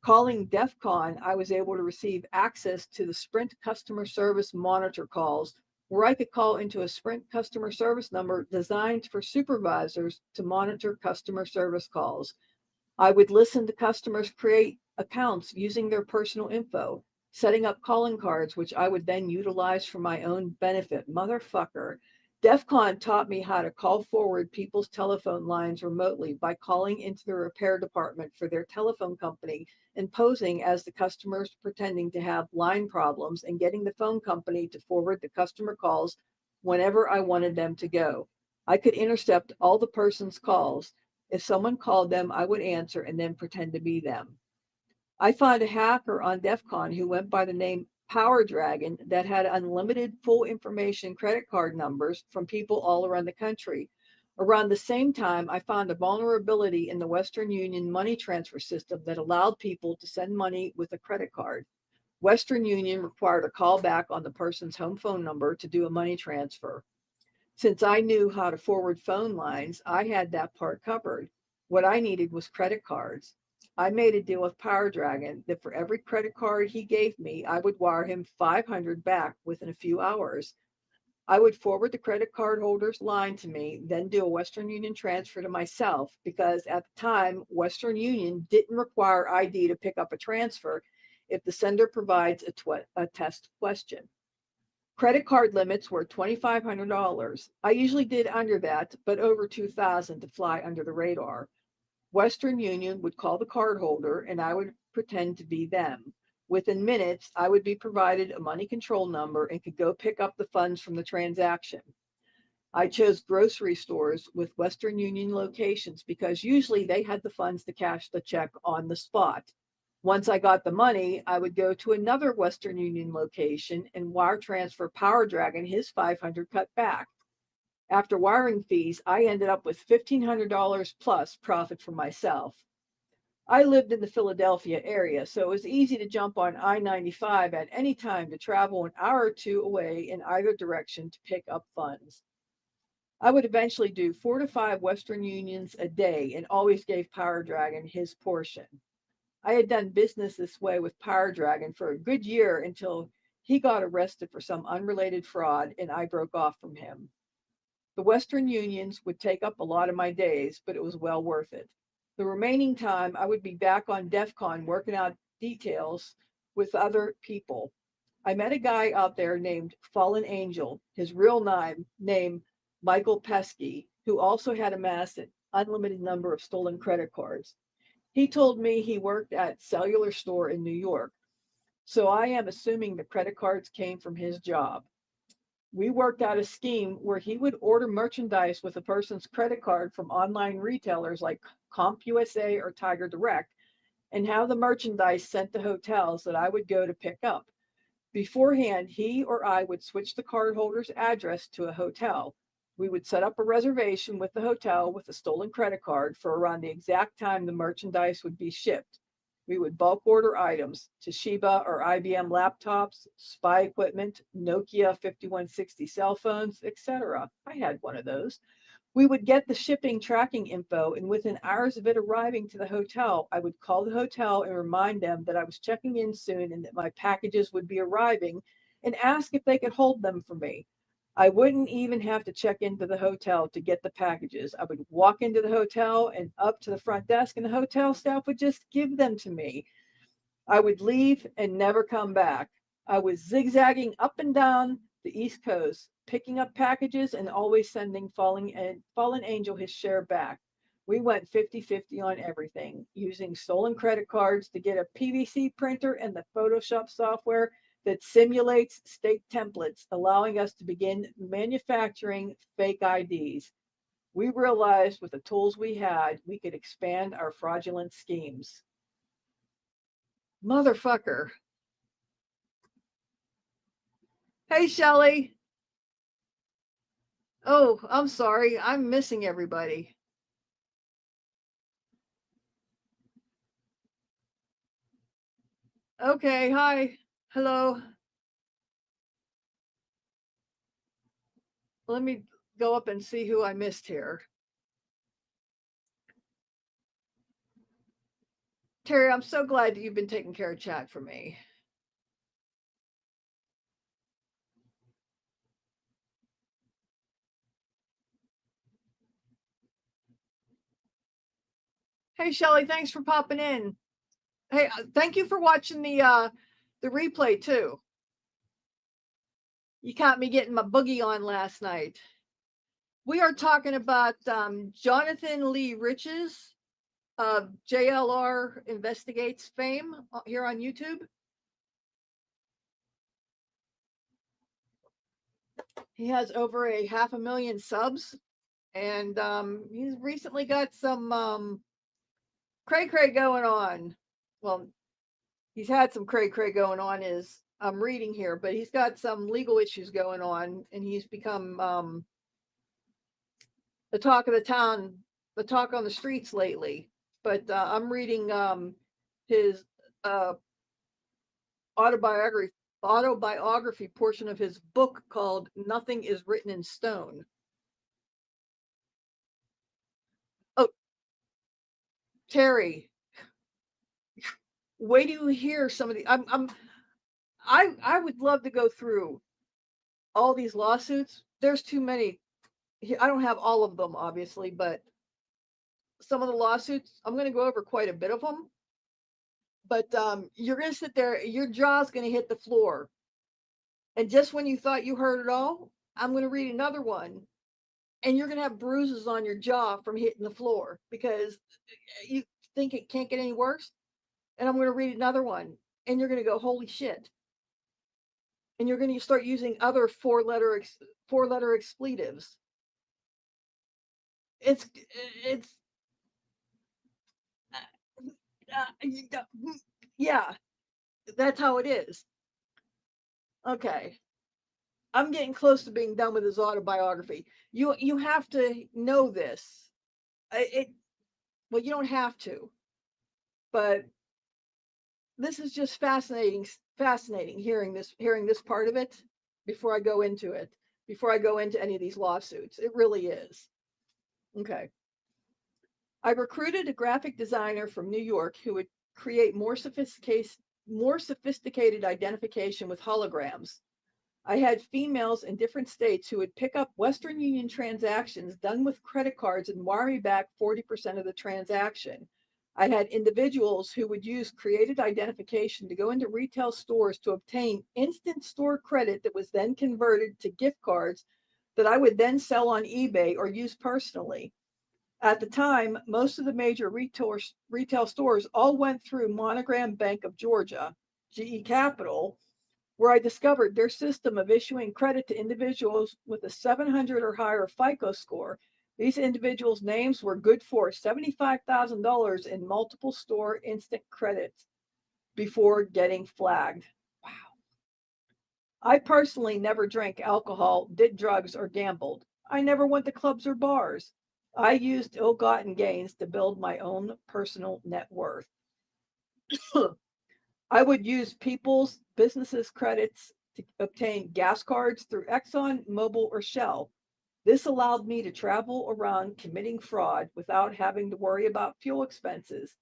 Calling DEF CON, I was able to receive access to the Sprint customer service monitor calls, where I could call into a Sprint customer service number designed for supervisors to monitor customer service calls. I would listen to customers create accounts using their personal info, setting up calling cards, which I would then utilize for my own benefit. Motherfucker. DEF CON taught me how to call forward people's telephone lines remotely by calling into the repair department for their telephone company and posing as the customers pretending to have line problems and getting the phone company to forward the customer calls whenever I wanted them to go. I could intercept all the person's calls. If someone called them, I would answer and then pretend to be them. I found a hacker on DEF CON who went by the name Power Dragon that had unlimited full information credit card numbers from people all around the country. Around the same time, I found a vulnerability in the Western Union money transfer system that allowed people to send money with a credit card. Western Union required a call back on the person's home phone number to do a money transfer. Since I knew how to forward phone lines, I had that part covered. What I needed was credit cards. I made a deal with Power Dragon that for every credit card he gave me, I would wire him 500 back within a few hours. I would forward the credit card holder's line to me, then do a Western Union transfer to myself because at the time, Western Union didn't require ID to pick up a transfer if the sender provides a test question. Credit card limits were $2,500. I usually did under that, but over $2,000 to fly under the radar. Western Union would call the cardholder and I would pretend to be them. Within minutes, I would be provided a money control number and could go pick up the funds from the transaction. I chose grocery stores with Western Union locations because usually they had the funds to cash the check on the spot. Once I got the money, I would go to another Western Union location and wire transfer Power Dragon his 500 cut back. After wiring fees, I ended up with $1,500 plus profit for myself. I lived in the Philadelphia area, so it was easy to jump on I-95 at any time to travel an hour or two away in either direction to pick up funds. I would eventually do 4 to 5 Western Unions a day and always gave Power Dragon his portion. I had done business this way with Power Dragon for a good year until he got arrested for some unrelated fraud and I broke off from him. The Western Unions would take up a lot of my days, but it was well worth it. The remaining time, I would be back on DEF CON working out details with other people. I met a guy out there named Fallen Angel, his real name Michael Pesky, who also had amassed an unlimited number of stolen credit cards. He told me he worked at cellular store in New York, so I am assuming the credit cards came from his job. We worked out a scheme where he would order merchandise with a person's credit card from online retailers like CompUSA or Tiger Direct and have the merchandise sent to hotels that I would go to pick up. Beforehand, he or I would switch the cardholder's address to a hotel. We would set up a reservation with the hotel with a stolen credit card for around the exact time the merchandise would be shipped. We would bulk order items, Toshiba or IBM laptops, spy equipment, Nokia 5160 cell phones, etc. I had one of those. We would get the shipping tracking info, and within hours of it arriving to the hotel, I would call the hotel and remind them that I was checking in soon and that my packages would be arriving and ask if they could hold them for me. I wouldn't even have to check into the hotel to get the packages. I would walk into the hotel and up to the front desk, and the hotel staff would just give them to me. I would leave and never come back. I was zigzagging up and down the East Coast, picking up packages and always sending Fallen Angel his share back. We went 50-50 on everything, using stolen credit cards to get a PVC printer and the Photoshop software that simulates state templates, allowing us to begin manufacturing fake IDs. We realized with the tools we had, we could expand our fraudulent schemes. Motherfucker. Hey, Shelley. Oh, I'm sorry. I'm missing everybody. Okay, hi. Hello. Let me go up and see who I missed here. Terry, I'm so glad that you've been taking care of chat for me. Hey, Shelley, thanks for popping in. Hey, thank you for watching the replay too. You caught me getting my boogie on last night. We are talking about Jonathan Lee Riches of JLR Investigates fame here on YouTube. He has over a 500,000 subs. And he's recently got some cray cray going on. Well, he's had some cray cray going on, is I'm reading here, but he's got some legal issues going on, and he's become the talk of the town, the talk on the streets lately. But I'm reading his uh, autobiography autobiography portion of his book called "Nothing Is Written in Stone." Oh, Terry, wait do you hear some of the I would love to go through all these lawsuits. There's too many. I don't have all of them, obviously, but some of the lawsuits, I'm going to go over quite a bit of them. But you're going to sit there, your jaw's going to hit the floor. And just when you thought you heard it all, I'm going to read another one. And you're going to have bruises on your jaw from hitting the floor because you think it can't get any worse. And I'm going to read another one. And you're going to go, holy shit. And you're going to start using other four letter expletives. It's yeah, that's how it is. Okay, I'm getting close to being done with his autobiography. You have to know this. It well, you don't have to, but this is just fascinating hearing this part of it before I go into it. Before I go into any of these lawsuits, it really is. Okay. I recruited a graphic designer from New York who would create more sophisticated identification with holograms. I had females in different states who would pick up Western Union transactions done with credit cards and wire me back 40% of the transaction. I had individuals who would use created identification to go into retail stores to obtain instant store credit that was then converted to gift cards that I would then sell on eBay or use personally. At the time, most of the major retail stores all went through Monogram Bank of Georgia, GE Capital, where I discovered their system of issuing credit to individuals with a 700 or higher FICO score. These individuals' names were good for $75,000 in multiple store instant credits before getting flagged. Wow. I personally never drank alcohol, did drugs, or gambled. I never went to clubs or bars. I used ill gotten gains to build my own personal net worth. I would use people's businesses' credits to obtain gas cards through Exxon, Mobil, or Shell. This allowed me to travel around committing fraud without having to worry about fuel expenses.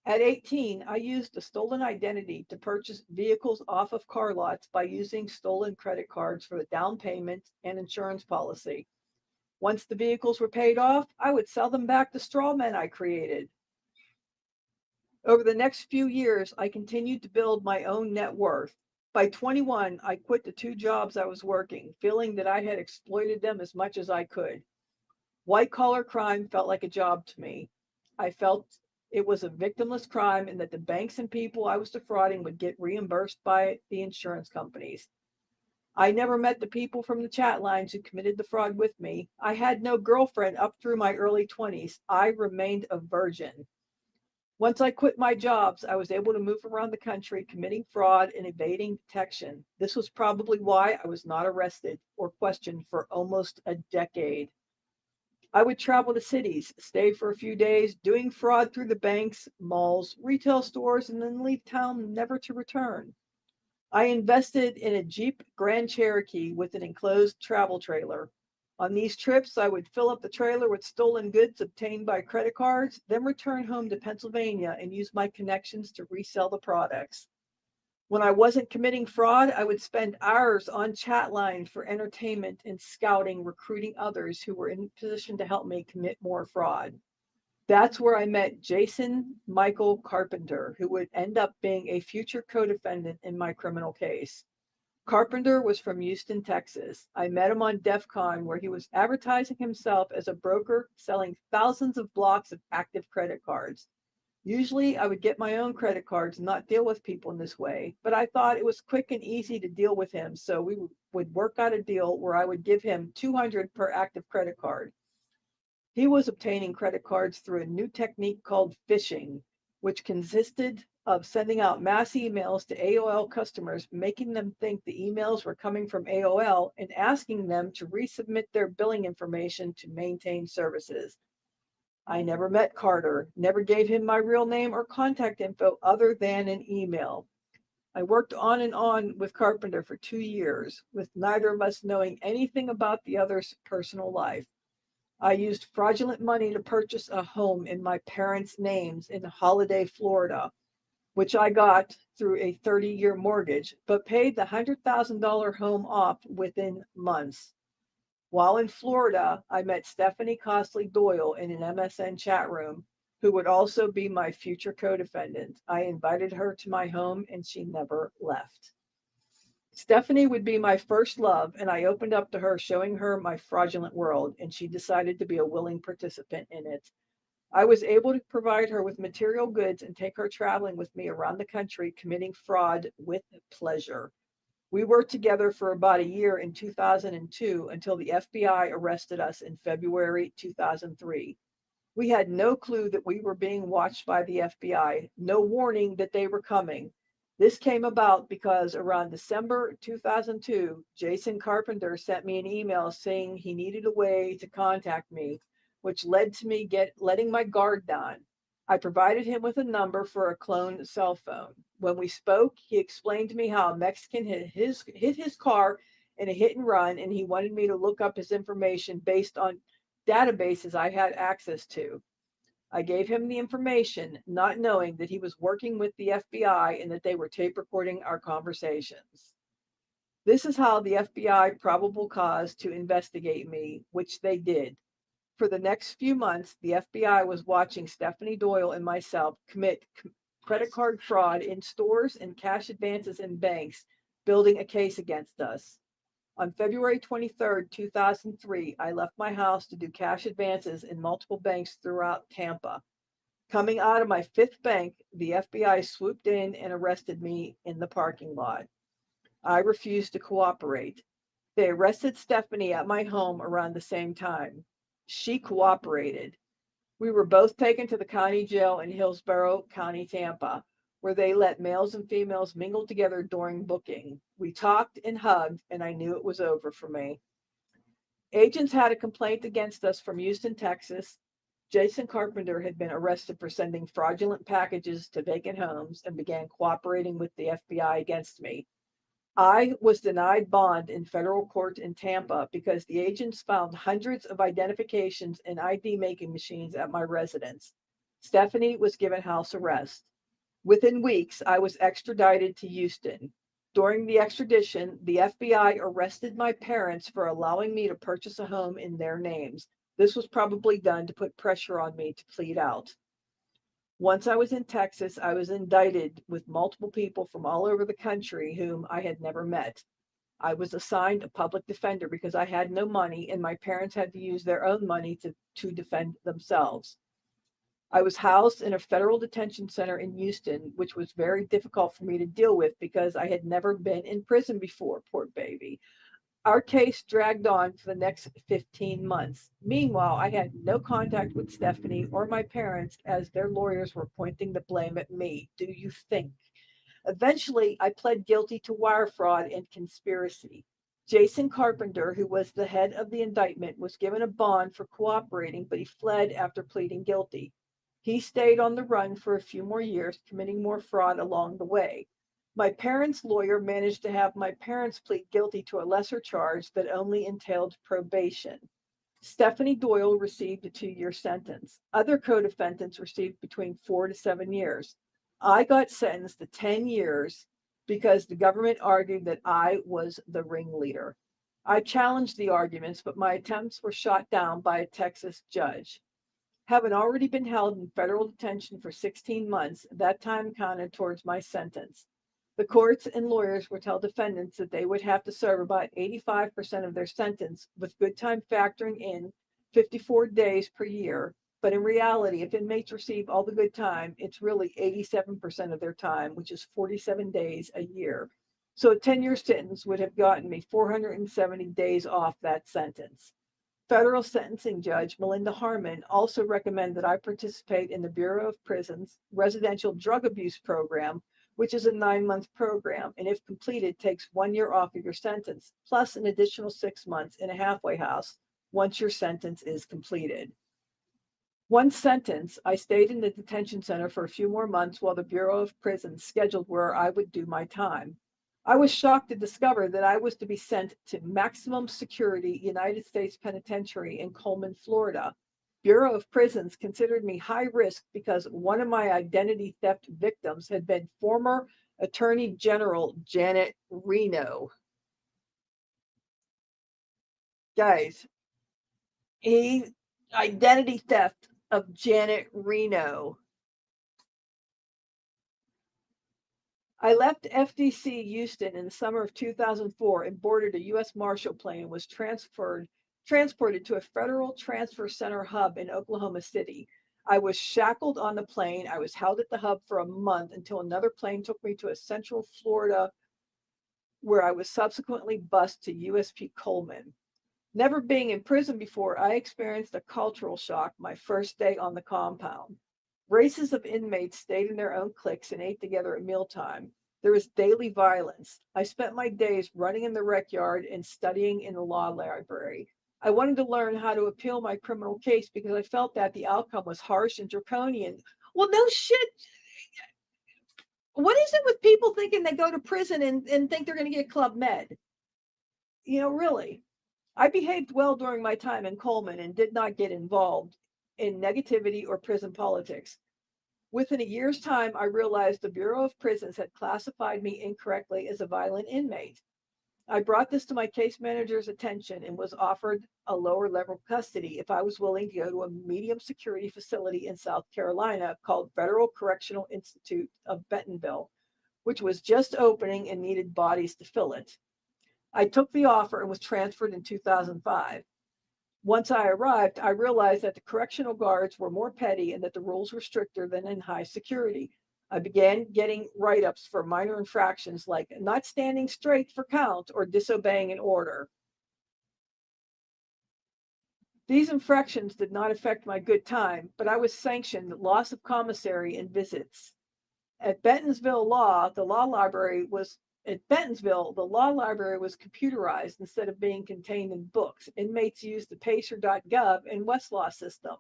At 18, I used a stolen identity to purchase vehicles off of car lots by using stolen credit cards for the down payment and insurance policy. Once the vehicles were paid off, I would sell them back to straw men I created. Over the next few years, I continued to build my own net worth. By 21, I quit the two jobs I was working, feeling that I had exploited them as much as I could. White collar crime felt like a job to me. I felt it was a victimless crime and that the banks and people I was defrauding would get reimbursed by the insurance companies. I never met the people from the chat lines who committed the fraud with me. I had no girlfriend up through my early 20s. I remained a virgin. Once I quit my jobs, I was able to move around the country committing fraud and evading detection. This was probably why I was not arrested or questioned for almost a decade. I would travel to cities, stay for a few days, doing fraud through the banks, malls, retail stores, and then leave town never to return. I invested in a Jeep Grand Cherokee with an enclosed travel trailer. On these trips, I would fill up the trailer with stolen goods obtained by credit cards, then return home to Pennsylvania and use my connections to resell the products. When I wasn't committing fraud, I would spend hours on chat lines for entertainment and scouting, recruiting others who were in position to help me commit more fraud. That's where I met Jason Michael Carpenter, who would end up being a future co-defendant in my criminal case. Carpenter was from Houston, Texas. I met him on DEF CON, where he was advertising himself as a broker selling thousands of blocks of active credit cards. Usually, I would get my own credit cards and not deal with people in this way, but I thought it was quick and easy to deal with him, so we would work out a deal where I would give him 200 per active credit card. He was obtaining credit cards through a new technique called phishing, which consisted of sending out mass emails to AOL customers, making them think the emails were coming from AOL and asking them to resubmit their billing information to maintain services. I never met Carter, never gave him my real name or contact info other than an email. I worked on and on with Carpenter for 2 years, with neither of us knowing anything about the other's personal life. I used fraudulent money to purchase a home in my parents' names in Holiday, Florida, which I got through a 30-year mortgage, but paid the $100,000 home off within months. While in Florida, I met Stephanie Costley Doyle in an MSN chat room, who would also be my future co-defendant. I invited her to my home and she never left. Stephanie would be my first love, and I opened up to her, showing her my fraudulent world, and she decided to be a willing participant in it. I was able to provide her with material goods and take her traveling with me around the country, committing fraud with pleasure. We worked together for about a year in 2002 until the FBI arrested us in February 2003. We had no clue that we were being watched by the FBI, no warning that they were coming. This came about because around December 2002, Jason Carpenter sent me an email saying he needed a way to contact me, which led to me letting my guard down. I provided him with a number for a cloned cell phone. When we spoke, he explained to me how a Mexican hit his car in a hit and run, and he wanted me to look up his information based on databases I had access to. I gave him the information, not knowing that he was working with the FBI and that they were tape recording our conversations. This is how the FBI probable cause to investigate me, which they did. For the next few months, the FBI was watching Stephanie Doyle and myself commit credit card fraud in stores and cash advances in banks, building a case against us. On February 23rd, 2003, I left my house to do cash advances in multiple banks throughout Tampa. Coming out of my fifth bank, the FBI swooped in and arrested me in the parking lot. I refused to cooperate. They arrested Stephanie at my home around the same time. She cooperated. We were both taken to the county jail in Hillsborough County, Tampa, where they let males and females mingle together during booking. We talked and hugged, and I knew it was over for me. Agents had a complaint against us from Houston, Texas. Jason Carpenter had been arrested for sending fraudulent packages to vacant homes and began cooperating with the FBI against me. I was denied bond in federal court in Tampa because the agents found hundreds of identifications and ID making machines at my residence. Stephanie was given house arrest. Within weeks, I was extradited to Houston. During the extradition, the FBI arrested my parents for allowing me to purchase a home in their names. This was probably done to put pressure on me to plead out. Once I was in Texas, I was indicted with multiple people from all over the country whom I had never met. I was assigned a public defender because I had no money and my parents had to use their own money to defend themselves. I was housed in a federal detention center in Houston, which was very difficult for me to deal with because I had never been in prison before, poor baby. Our case dragged on for the next 15 months. Meanwhile, I had no contact with Stephanie or my parents as their lawyers were pointing the blame at me. Do you think? Eventually, I pled guilty to wire fraud and conspiracy. Jason Carpenter, who was the head of the indictment, was given a bond for cooperating, but he fled after pleading guilty. He stayed on the run for a few more years, committing more fraud along the way. My parents' lawyer managed to have my parents plead guilty to a lesser charge that only entailed probation. Stephanie Doyle received a 2-year sentence. Other co-defendants received between 4 to 7 years. I got sentenced to 10 years because the government argued that I was the ringleader. I challenged the arguments, but my attempts were shot down by a Texas judge. Having already been held in federal detention for 16 months, that time counted towards my sentence. The courts and lawyers would tell defendants that they would have to serve about 85% of their sentence, with good time factoring in 54 days per year. But in reality, if inmates receive all the good time, it's really 87% of their time, which is 47 days a year. So a 10-year sentence would have gotten me 470 days off that sentence. Federal sentencing judge Melinda Harmon also recommended that I participate in the Bureau of Prisons residential drug abuse program, which is a 9-month program, and if completed, takes 1 year off of your sentence, plus an additional 6 months in a halfway house once your sentence is completed. Once sentenced, I stayed in the detention center for a few more months while the Bureau of Prisons scheduled where I would do my time. I was shocked to discover that I was to be sent to maximum security United States Penitentiary in Coleman, Florida. Bureau of Prisons considered me high risk because one of my identity theft victims had been former Attorney General Janet Reno. Guys, identity theft of Janet Reno. I left FDC Houston in the summer of 2004 and boarded a U.S. Marshal plane and was transported to a federal transfer center hub in Oklahoma City. I was shackled on the plane. I was held at the hub for a month until another plane took me to a Central Florida where I was subsequently bused to USP Coleman. Never being in prison before, I experienced a cultural shock my first day on the compound. Races of inmates stayed in their own cliques and ate together at mealtime. There was daily violence. I spent my days running in the rec yard and studying in the law library. I wanted to learn how to appeal my criminal case because I felt that the outcome was harsh and draconian. Well, no shit. What is it with people thinking they go to prison and think they're going to get Club Med? Really. I behaved well during my time in Coleman and did not get involved in negativity or prison politics. Within a year's time, I realized the Bureau of Prisons had classified me incorrectly as a violent inmate. I brought this to my case manager's attention and was offered a lower level custody if I was willing to go to a medium security facility in South Carolina called Federal Correctional Institute of Bentonville, which was just opening and needed bodies to fill it. I took the offer and was transferred in 2005. Once I arrived, I realized that the correctional guards were more petty and that the rules were stricter than in high security. I began getting write-ups for minor infractions like not standing straight for count or disobeying an order. These infractions did not affect my good time, but I was sanctioned loss of commissary and visits. At Bentonville, the law library was computerized instead of being contained in books. Inmates used the Pacer.gov and Westlaw system.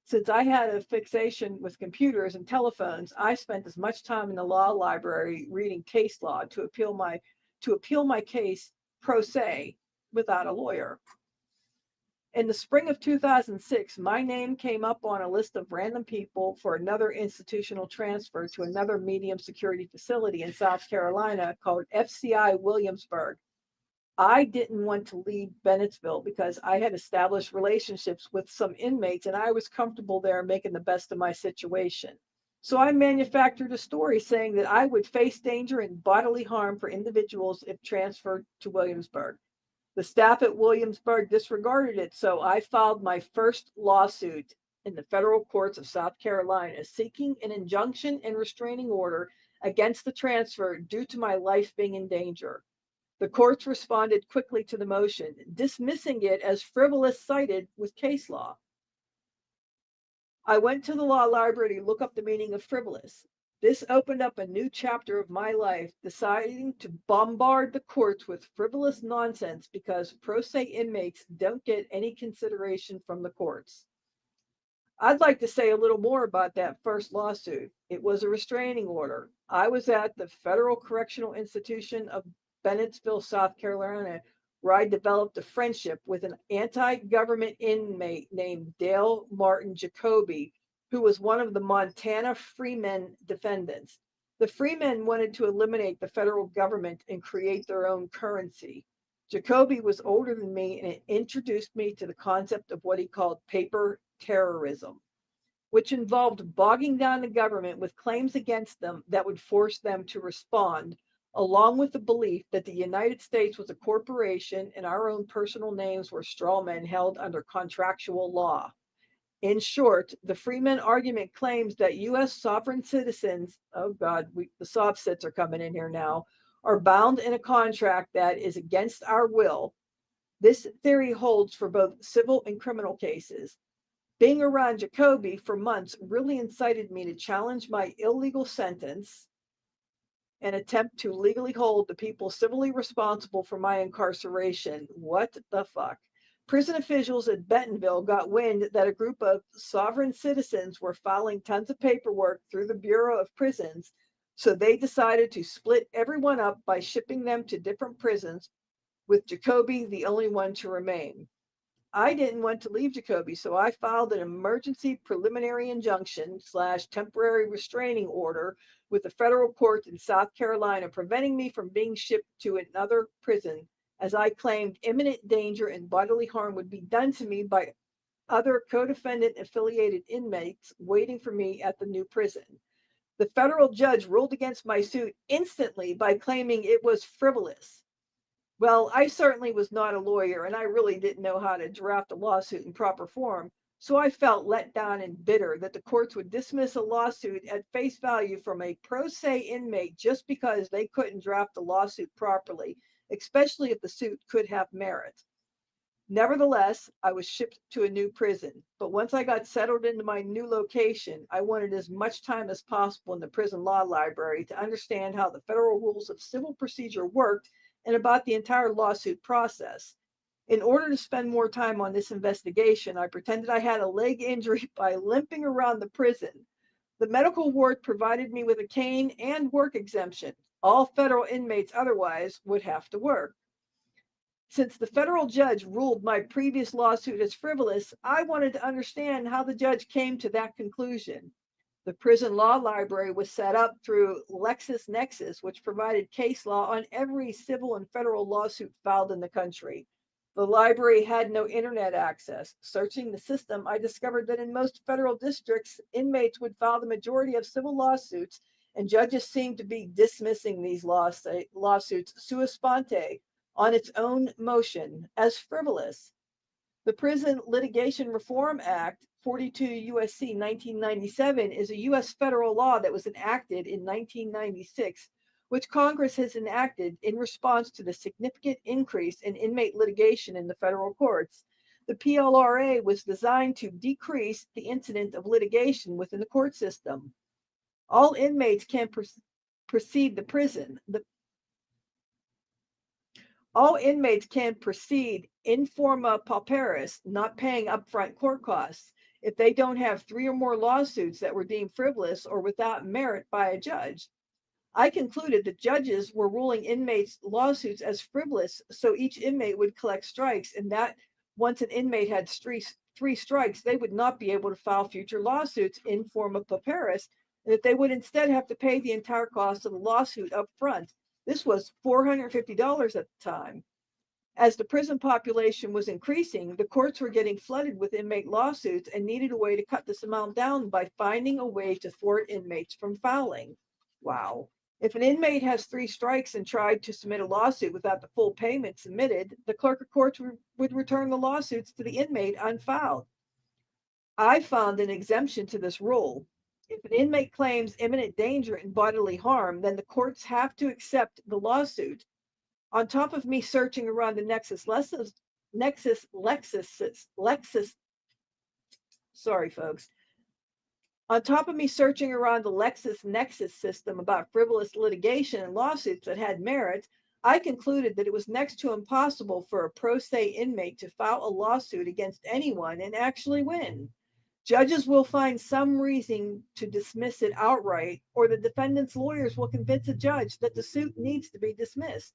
Since I had a fixation with computers and telephones, I spent as much time in the law library reading case law to appeal my case pro se without a lawyer. In the spring of 2006, my name came up on a list of random people for another institutional transfer to another medium security facility in South Carolina called FCI Williamsburg. I didn't want to leave Bennettsville because I had established relationships with some inmates and I was comfortable there making the best of my situation. So I manufactured a story saying that I would face danger and bodily harm for individuals if transferred to Williamsburg. The staff at Williamsburg disregarded it, so I filed my first lawsuit in the federal courts of South Carolina, seeking an injunction and restraining order against the transfer due to my life being in danger. The courts responded quickly to the motion, dismissing it as frivolous cited with case law. I went to the law library to look up the meaning of frivolous. This opened up a new chapter of my life, deciding to bombard the courts with frivolous nonsense because pro se inmates don't get any consideration from the courts. I'd like to say a little more about that first lawsuit. It was a restraining order. I was at the Federal Correctional Institution of Bennettsville, South Carolina, where I developed a friendship with an anti-government inmate named Dale Martin Jacoby, who was one of the Montana Freemen defendants. The Freemen wanted to eliminate the federal government and create their own currency. Jacoby was older than me and it introduced me to the concept of what he called paper terrorism, which involved bogging down the government with claims against them that would force them to respond, along with the belief that the United States was a corporation and our own personal names were straw men held under contractual law. In short, the Freeman argument claims that U.S. sovereign citizens, oh God, the sob sits are coming in here now, are bound in a contract that is against our will. This theory holds for both civil and criminal cases. Being around Jacoby for months really incited me to challenge my illegal sentence and attempt to legally hold the people civilly responsible for my incarceration. What the fuck? Prison officials at Bentonville got wind that a group of sovereign citizens were filing tons of paperwork through the Bureau of Prisons, so they decided to split everyone up by shipping them to different prisons, with Jacoby the only one to remain. I didn't want to leave Jacoby, so I filed an emergency preliminary injunction / temporary restraining order with the federal court in South Carolina, preventing me from being shipped to another prison, as I claimed imminent danger and bodily harm would be done to me by other co-defendant affiliated inmates waiting for me at the new prison. The federal judge ruled against my suit instantly by claiming it was frivolous. Well, I certainly was not a lawyer, and I really didn't know how to draft a lawsuit in proper form, so I felt let down and bitter that the courts would dismiss a lawsuit at face value from a pro se inmate just because they couldn't draft the lawsuit properly, especially if the suit could have merit. Nevertheless, I was shipped to a new prison, but once I got settled into my new location, I wanted as much time as possible in the prison law library to understand how the federal rules of civil procedure worked and about the entire lawsuit process. In order to spend more time on this investigation, I pretended I had a leg injury by limping around the prison. The medical ward provided me with a cane and work exemption. All federal inmates otherwise would have to work. Since the federal judge ruled my previous lawsuit as frivolous, I wanted to understand how the judge came to that conclusion. The prison law library was set up through LexisNexis, which provided case law on every civil and federal lawsuit filed in the country. The library had no internet access. Searching the system, I discovered that in most federal districts, inmates would file the majority of civil lawsuits, and judges seemed to be dismissing these lawsuits sua sponte, on its own motion, as frivolous. The Prison Litigation Reform Act, 42 U.S.C. 1997, is a U.S. federal law that was enacted in 1996, which Congress has enacted in response to the significant increase in inmate litigation in the federal courts. The PLRA was designed to decrease the incidence of litigation within the court system. All inmates can proceed the prison. All inmates can proceed in forma pauperis, not paying upfront court costs, if they don't have 3 or more lawsuits that were deemed frivolous or without merit by a judge. I concluded that judges were ruling inmates' lawsuits as frivolous, so each inmate would collect strikes, and that once an inmate had three strikes, they would not be able to file future lawsuits in forma pauperis, and that they would instead have to pay the entire cost of the lawsuit up front. This was $450 at the time. As the prison population was increasing, the courts were getting flooded with inmate lawsuits and needed a way to cut this amount down by finding a way to thwart inmates from filing. Wow. If an inmate has 3 strikes and tried to submit a lawsuit without the full payment submitted, the clerk of courts would return the lawsuits to the inmate unfiled. I found an exemption to this rule. If an inmate claims imminent danger and bodily harm, then the courts have to accept the lawsuit. On top of me searching around the sorry folks. On top of me searching around the LexisNexis system about frivolous litigation and lawsuits that had merit, I concluded that it was next to impossible for a pro se inmate to file a lawsuit against anyone and actually win. Judges will find some reason to dismiss it outright, or the defendant's lawyers will convince a judge that the suit needs to be dismissed.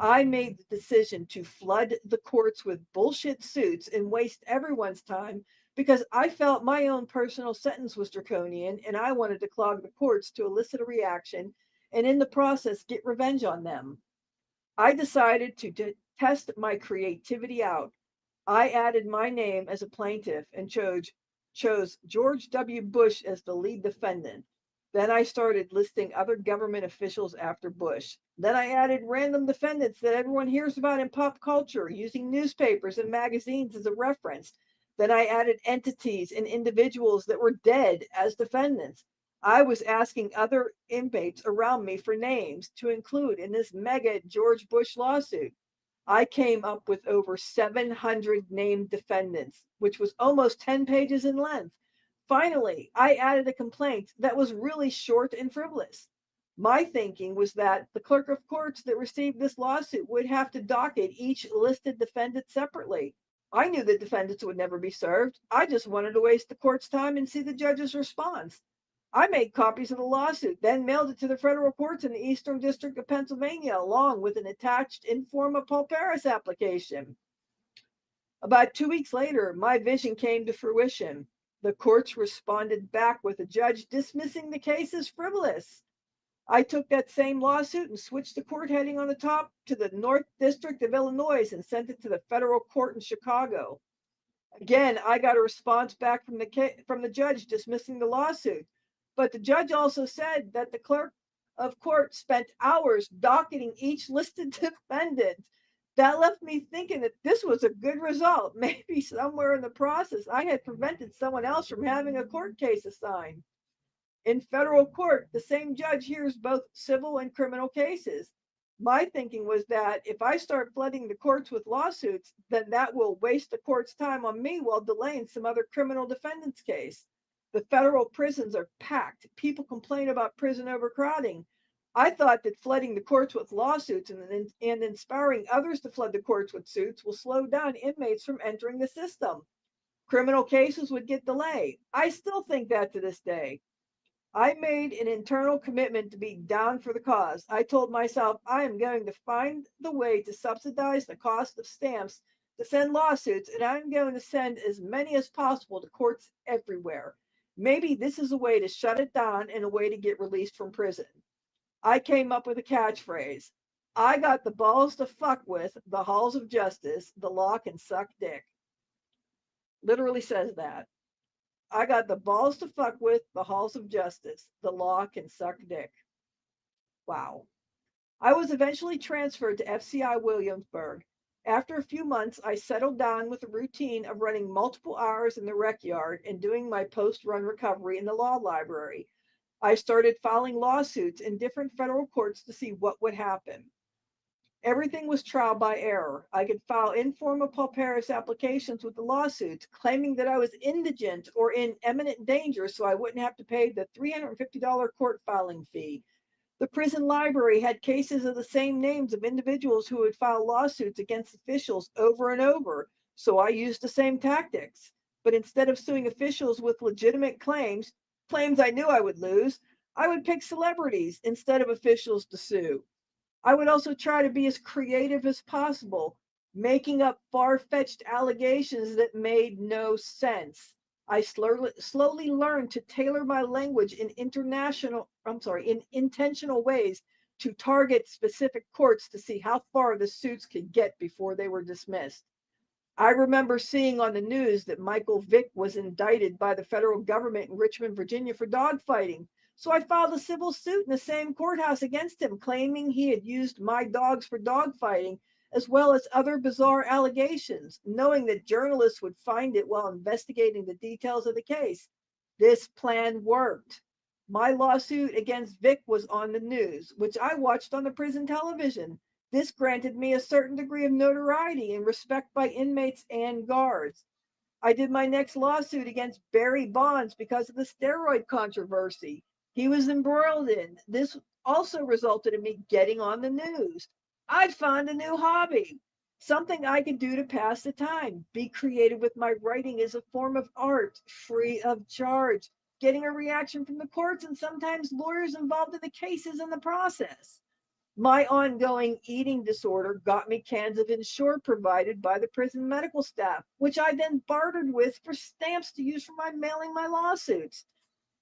I made the decision to flood the courts with bullshit suits and waste everyone's time because I felt my own personal sentence was draconian and I wanted to clog the courts to elicit a reaction and in the process get revenge on them. I decided to test my creativity out. I added my name as a plaintiff and chose George W. Bush as the lead defendant. Then I started listing other government officials after Bush. Then I added random defendants that everyone hears about in pop culture, using newspapers and magazines as a reference. Then I added entities and individuals that were dead as defendants. I was asking other inmates around me for names to include in this mega George Bush lawsuit. I came up with over 700 named defendants, which was almost 10 pages in length. Finally, I added a complaint that was really short and frivolous. My thinking was that the clerk of courts that received this lawsuit would have to docket each listed defendant separately. I knew the defendants would never be served. I just wanted to waste the court's time and see the judge's response. I made copies of the lawsuit, then mailed it to the federal courts in the Eastern District of Pennsylvania, along with an attached informa pauperis application. About 2 weeks later, my vision came to fruition. The courts responded back with a judge dismissing the case as frivolous. I took that same lawsuit and switched the court heading on the top to the North District of Illinois and sent it to the federal court in Chicago. Again, I got a response back from the judge dismissing the lawsuit. But the judge also said that the clerk of court spent hours docketing each listed defendant. That left me thinking that this was a good result. Maybe somewhere in the process, I had prevented someone else from having a court case assigned. In federal court, the same judge hears both civil and criminal cases. My thinking was that if I start flooding the courts with lawsuits, then that will waste the court's time on me while delaying some other criminal defendant's case. The federal prisons are packed. People complain about prison overcrowding. I thought that flooding the courts with lawsuits and inspiring others to flood the courts with suits will slow down inmates from entering the system. Criminal cases would get delayed. I still think that to this day. I made an internal commitment to be down for the cause. I told myself I am going to find the way to subsidize the cost of stamps to send lawsuits, and I'm going to send as many as possible to courts everywhere. Maybe this is a way to shut it down and a way to get released from prison. I came up with a catchphrase. I got the balls to fuck with the halls of justice. The law can suck dick. Literally says that. I got the balls to fuck with the halls of justice. The law can suck dick. Wow. I was eventually transferred to FCI Williamsburg. After a few months, I settled down with a routine of running multiple hours in the rec yard and doing my post-run recovery in the law library. I started filing lawsuits in different federal courts to see what would happen. Everything was trial by error. I could file informa pauperis applications with the lawsuits, claiming that I was indigent or in imminent danger so I wouldn't have to pay the $350 court filing fee. The prison library had cases of the same names of individuals who would file lawsuits against officials over and over, so I used the same tactics. But instead of suing officials with legitimate claims I knew I would lose, I would pick celebrities instead of officials to sue. I would also try to be as creative as possible, making up far-fetched allegations that made no sense. I slowly learned to tailor my language in intentional ways to target specific courts to see how far the suits could get before they were dismissed. I remember seeing on the news that Michael Vick was indicted by the federal government in Richmond, Virginia for dogfighting. So I filed a civil suit in the same courthouse against him, claiming he had used my dogs for dogfighting, as well as other bizarre allegations, knowing that journalists would find it while investigating the details of the case. This plan worked. My lawsuit against Vick was on the news, which I watched on the prison television. This granted me a certain degree of notoriety and respect by inmates and guards. I did my next lawsuit against Barry Bonds because of the steroid controversy he was embroiled in. This also resulted in me getting on the news. I found a new hobby, something I could do to pass the time. Be creative with my writing as a form of art, free of charge, getting a reaction from the courts and sometimes lawyers involved in the cases in the process. My ongoing eating disorder got me cans of Ensure provided by the prison medical staff, which I then bartered with for stamps to use for my mailing my lawsuits.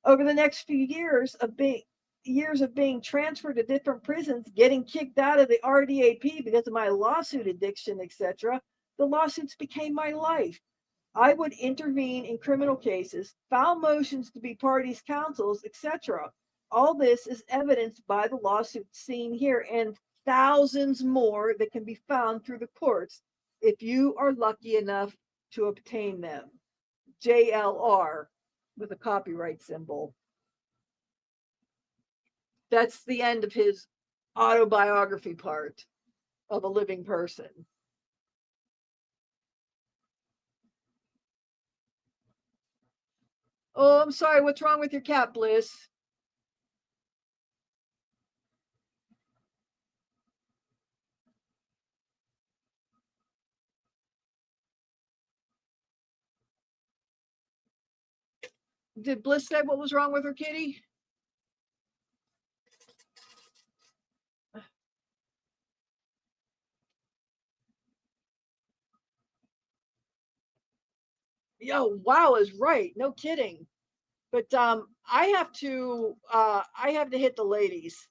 Over the next few years of being transferred to different prisons, getting kicked out of the RDAP because of my lawsuit addiction, etc., the lawsuits became my life. I would intervene in criminal cases, file motions to be parties' counsels, etc. All this is evidenced by the lawsuits seen here and thousands more that can be found through the courts if you are lucky enough to obtain them. JLR with a copyright symbol. That's the end of his autobiography part of a living person. Oh, I'm sorry. What's wrong with your cat, Bliss? Did Bliss say what was wrong with her kitty? Yo, wow is right. No kidding. But I have to hit the ladies.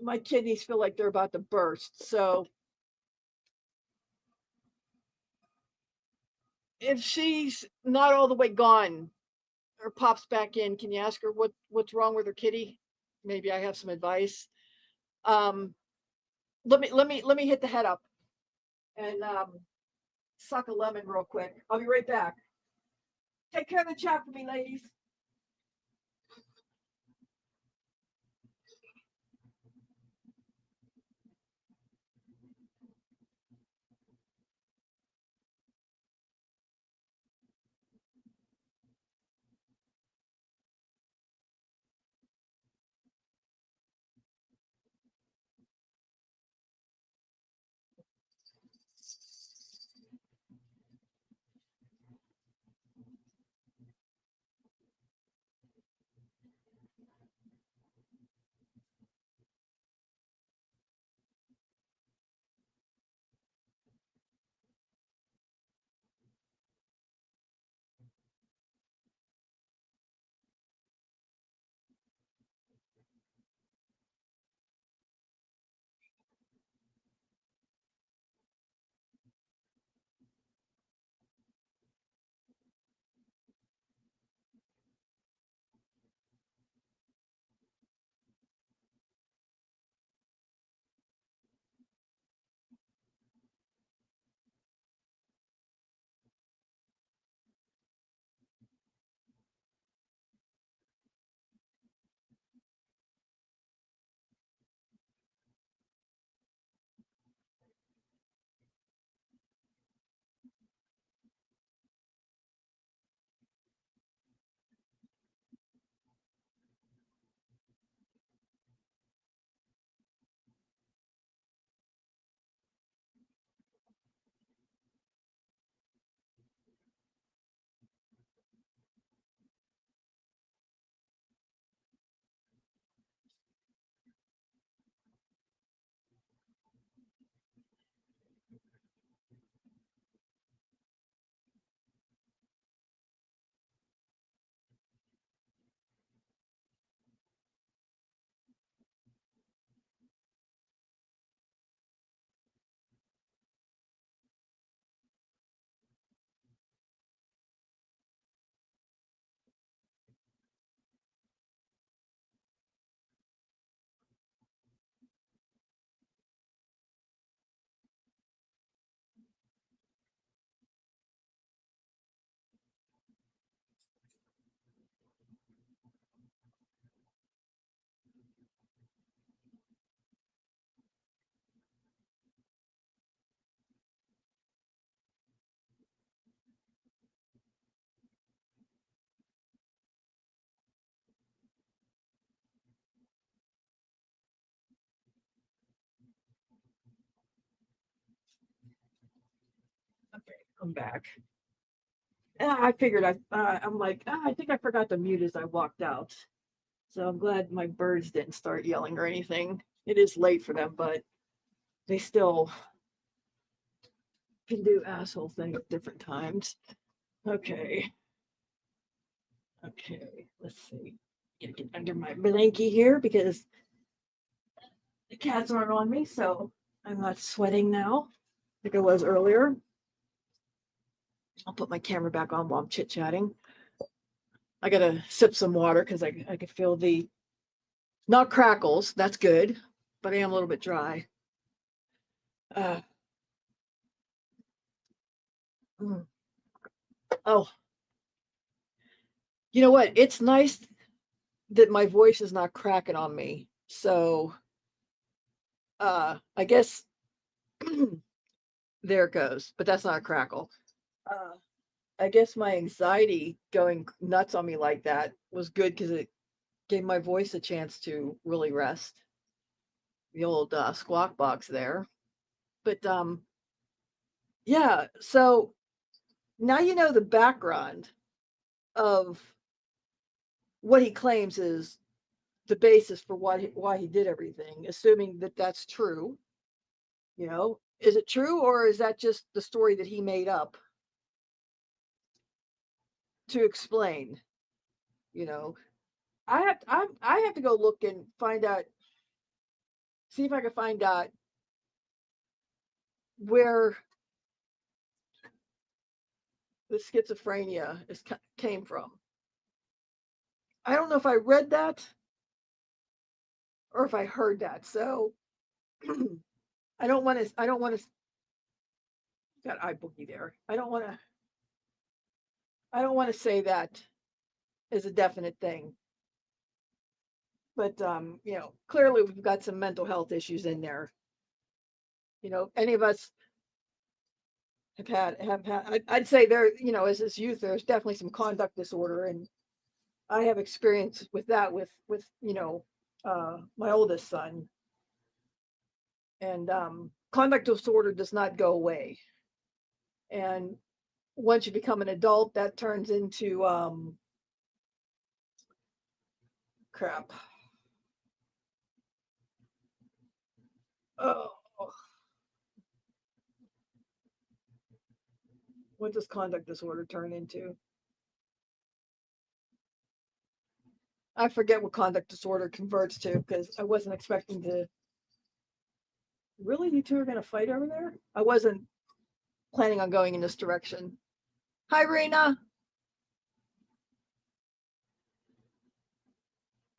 My kidneys feel like they're about to burst. So if she's not all the way gone or pops back in, can you ask her what's wrong with her kitty? Maybe I have some advice. Um, let me hit the head up and suck a lemon real quick. I'll be right back. Take care of the chat for me, ladies. Okay, I'm back. I figured I'm like, I think I forgot to mute as I walked out. So I'm glad my birds didn't start yelling or anything. It is late for them, but they still can do asshole things at different times. Okay. Okay. Let's see. Gotta get under my blankie here because the cats aren't on me, so I'm not sweating now like I was earlier. I'll put my camera back on while I'm chit chatting. I gotta sip some water because I could feel the not crackles. That's good, but I am a little bit dry. Uh, mm. Oh, you know what? It's nice that my voice is not cracking on me. So I guess there it goes, but that's not a crackle. Uh, I guess my anxiety going nuts on me like that was good because it gave my voice a chance to really rest. The old squawk box there. But yeah, so now you know the background of what he claims is the basis for why he did everything, assuming that that's true. You know, is it true or is that just the story that he made up to explain? You know, I have to go look and find out, see if I can find out where the schizophrenia came from. I don't know if I read that or if I heard that. So I don't want to. I don't want to. Got eye boogie there. I don't want to. I don't want to say that is a definite thing. But you know, clearly we've got some mental health issues in there. You know, any of us have had. I'd say there. You know, as this youth, there's definitely some conduct disorder, and I have experience with that with you know my oldest son. And conduct disorder does not go away. And once you become an adult, that turns into crap. Oh, what does conduct disorder turn into? I forget what conduct disorder converts to because I wasn't expecting to. Really, you two are going to fight over there? I wasn't planning on going in this direction. Hi, Rena.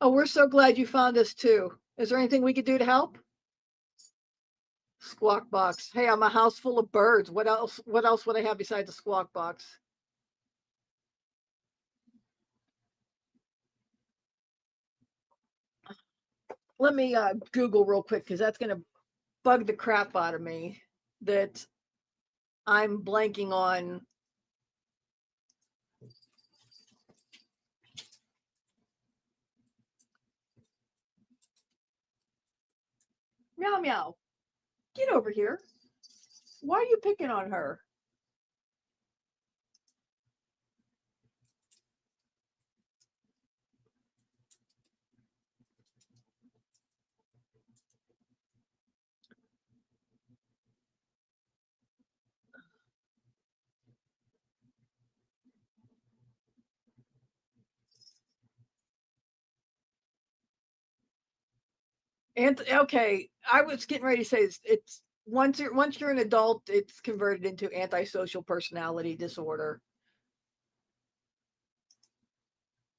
Oh, we're so glad you found us too. Is there anything we could do to help? Squawk box. Hey, I'm a house full of birds. What else? What else would I have besides a squawk box? Let me Google real quick because that's going to bug the crap out of me that I'm blanking on. Meow meow. Get over here. Why are you picking on her? And okay, I was getting ready to say it's once you're an adult, it's converted into antisocial personality disorder.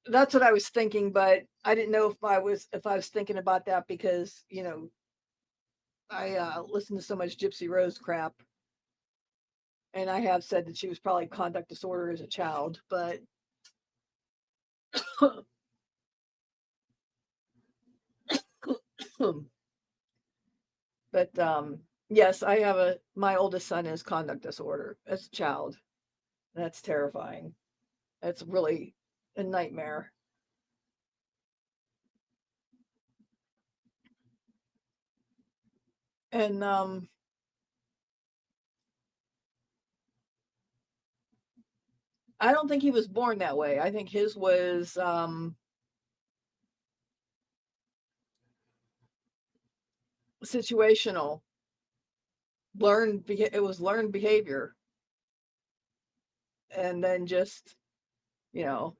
That's what I was thinking, but I didn't know if I was thinking about that because you know I listened to so much Gypsy Rose crap, and I have said that she was probably conduct disorder as a child, but but yes, I have a my oldest son has conduct disorder as a child. That's terrifying. That's really a nightmare. And I don't think he was born that way. I think his was situational. It was learned behavior, and then just you know,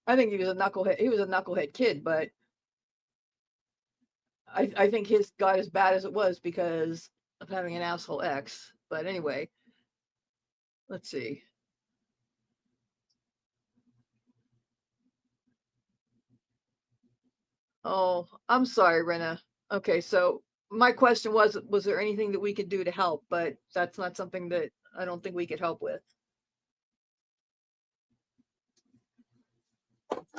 I think he was a knucklehead. He was a knucklehead kid, but I think his got as bad as it was because of having an asshole ex. But anyway, let's see. Oh, I'm sorry, Rena. Okay, so my question was there anything that we could do to help? But that's not something that I don't think we could help with.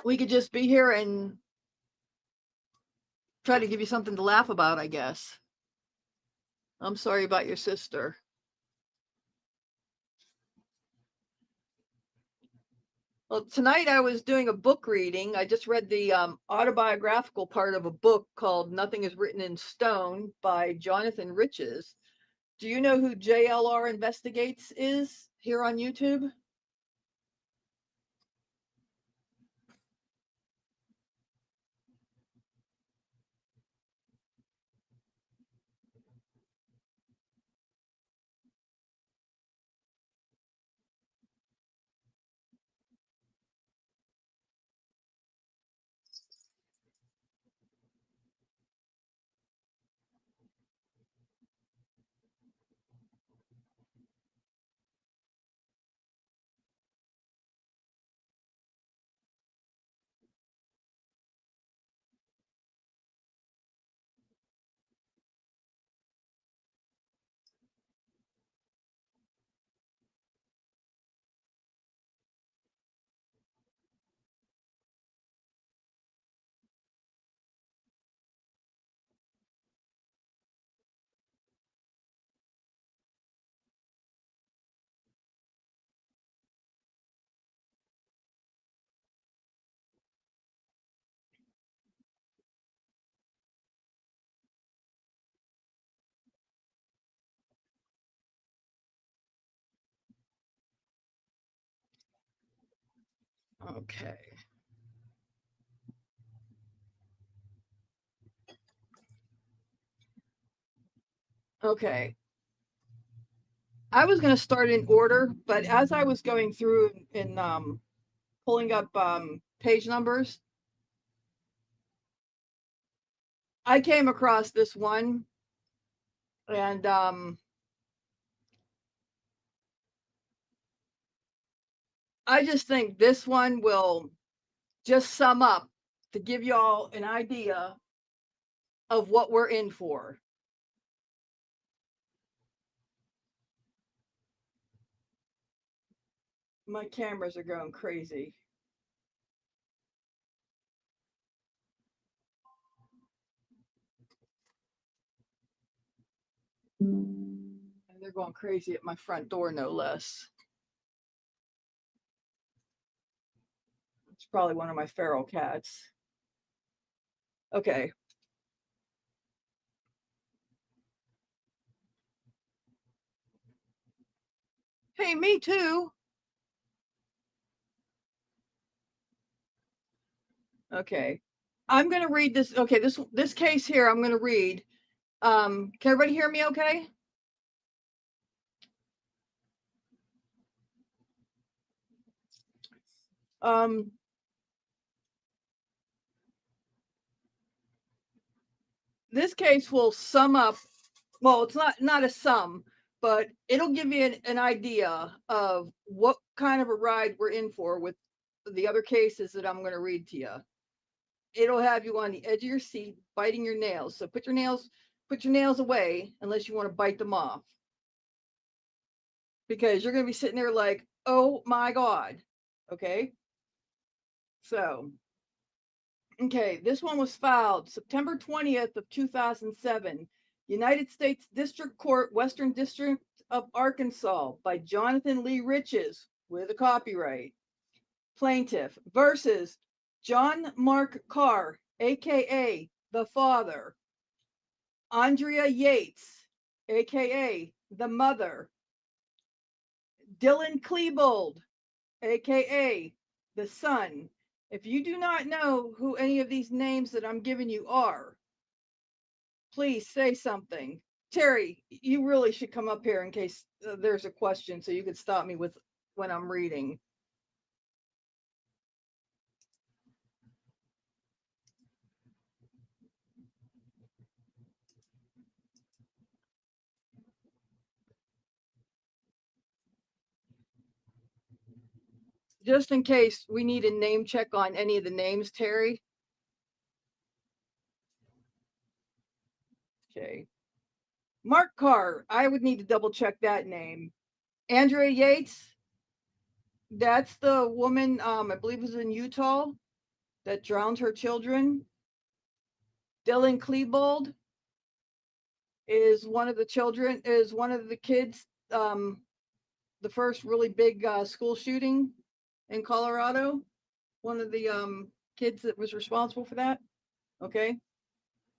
We could just be here and try to give you something to laugh about, I guess. I'm sorry about your sister. Well, tonight I was doing a book reading. I just read the autobiographical part of a book called Nothing is Written in Stone by Jonathan Riches. Do you know who JLR Investigates is here on YouTube? Okay. Okay. I was going to start in order, but as I was going through and pulling up page numbers, I came across this one, and I just think this one will just sum up to give y'all an idea of what we're in for. My cameras are going crazy. And they're going crazy at my front door, no less. It's probably one of my feral cats. Okay. Hey, me too. Okay. I'm going to read this. Okay, this case here I'm going to read. Can everybody hear me okay? Um, this case will sum up, well, it's not a sum, but it'll give you an idea of what kind of a ride we're in for with the other cases that I'm going to read to you. It'll have you on the edge of your seat, biting your nails. So put your nails away unless you want to bite them off, because you're going to be sitting there like, oh my God. Okay. So, okay, this one was filed September 20th of 2007, United States District Court, Western District of Arkansas, by Jonathan Lee Riches with a copyright. Plaintiff versus John Mark Carr, aka the father, Andrea Yates, aka the mother, Dylan Klebold, aka the son. If you do not know who any of these names that I'm giving you are, please say something. Terry, you really should come up here in case there's a question so you could stop me with when I'm reading. Just in case we need a name check on any of the names, Terry. Okay. Mark Carr, I would need to double check that name. Andrea Yates, that's the woman, I believe was in Utah, that drowned her children. Dylan Klebold is one of the children, is one of the kids, the first really big school shooting in Colorado? One of the kids that was responsible for that? Okay.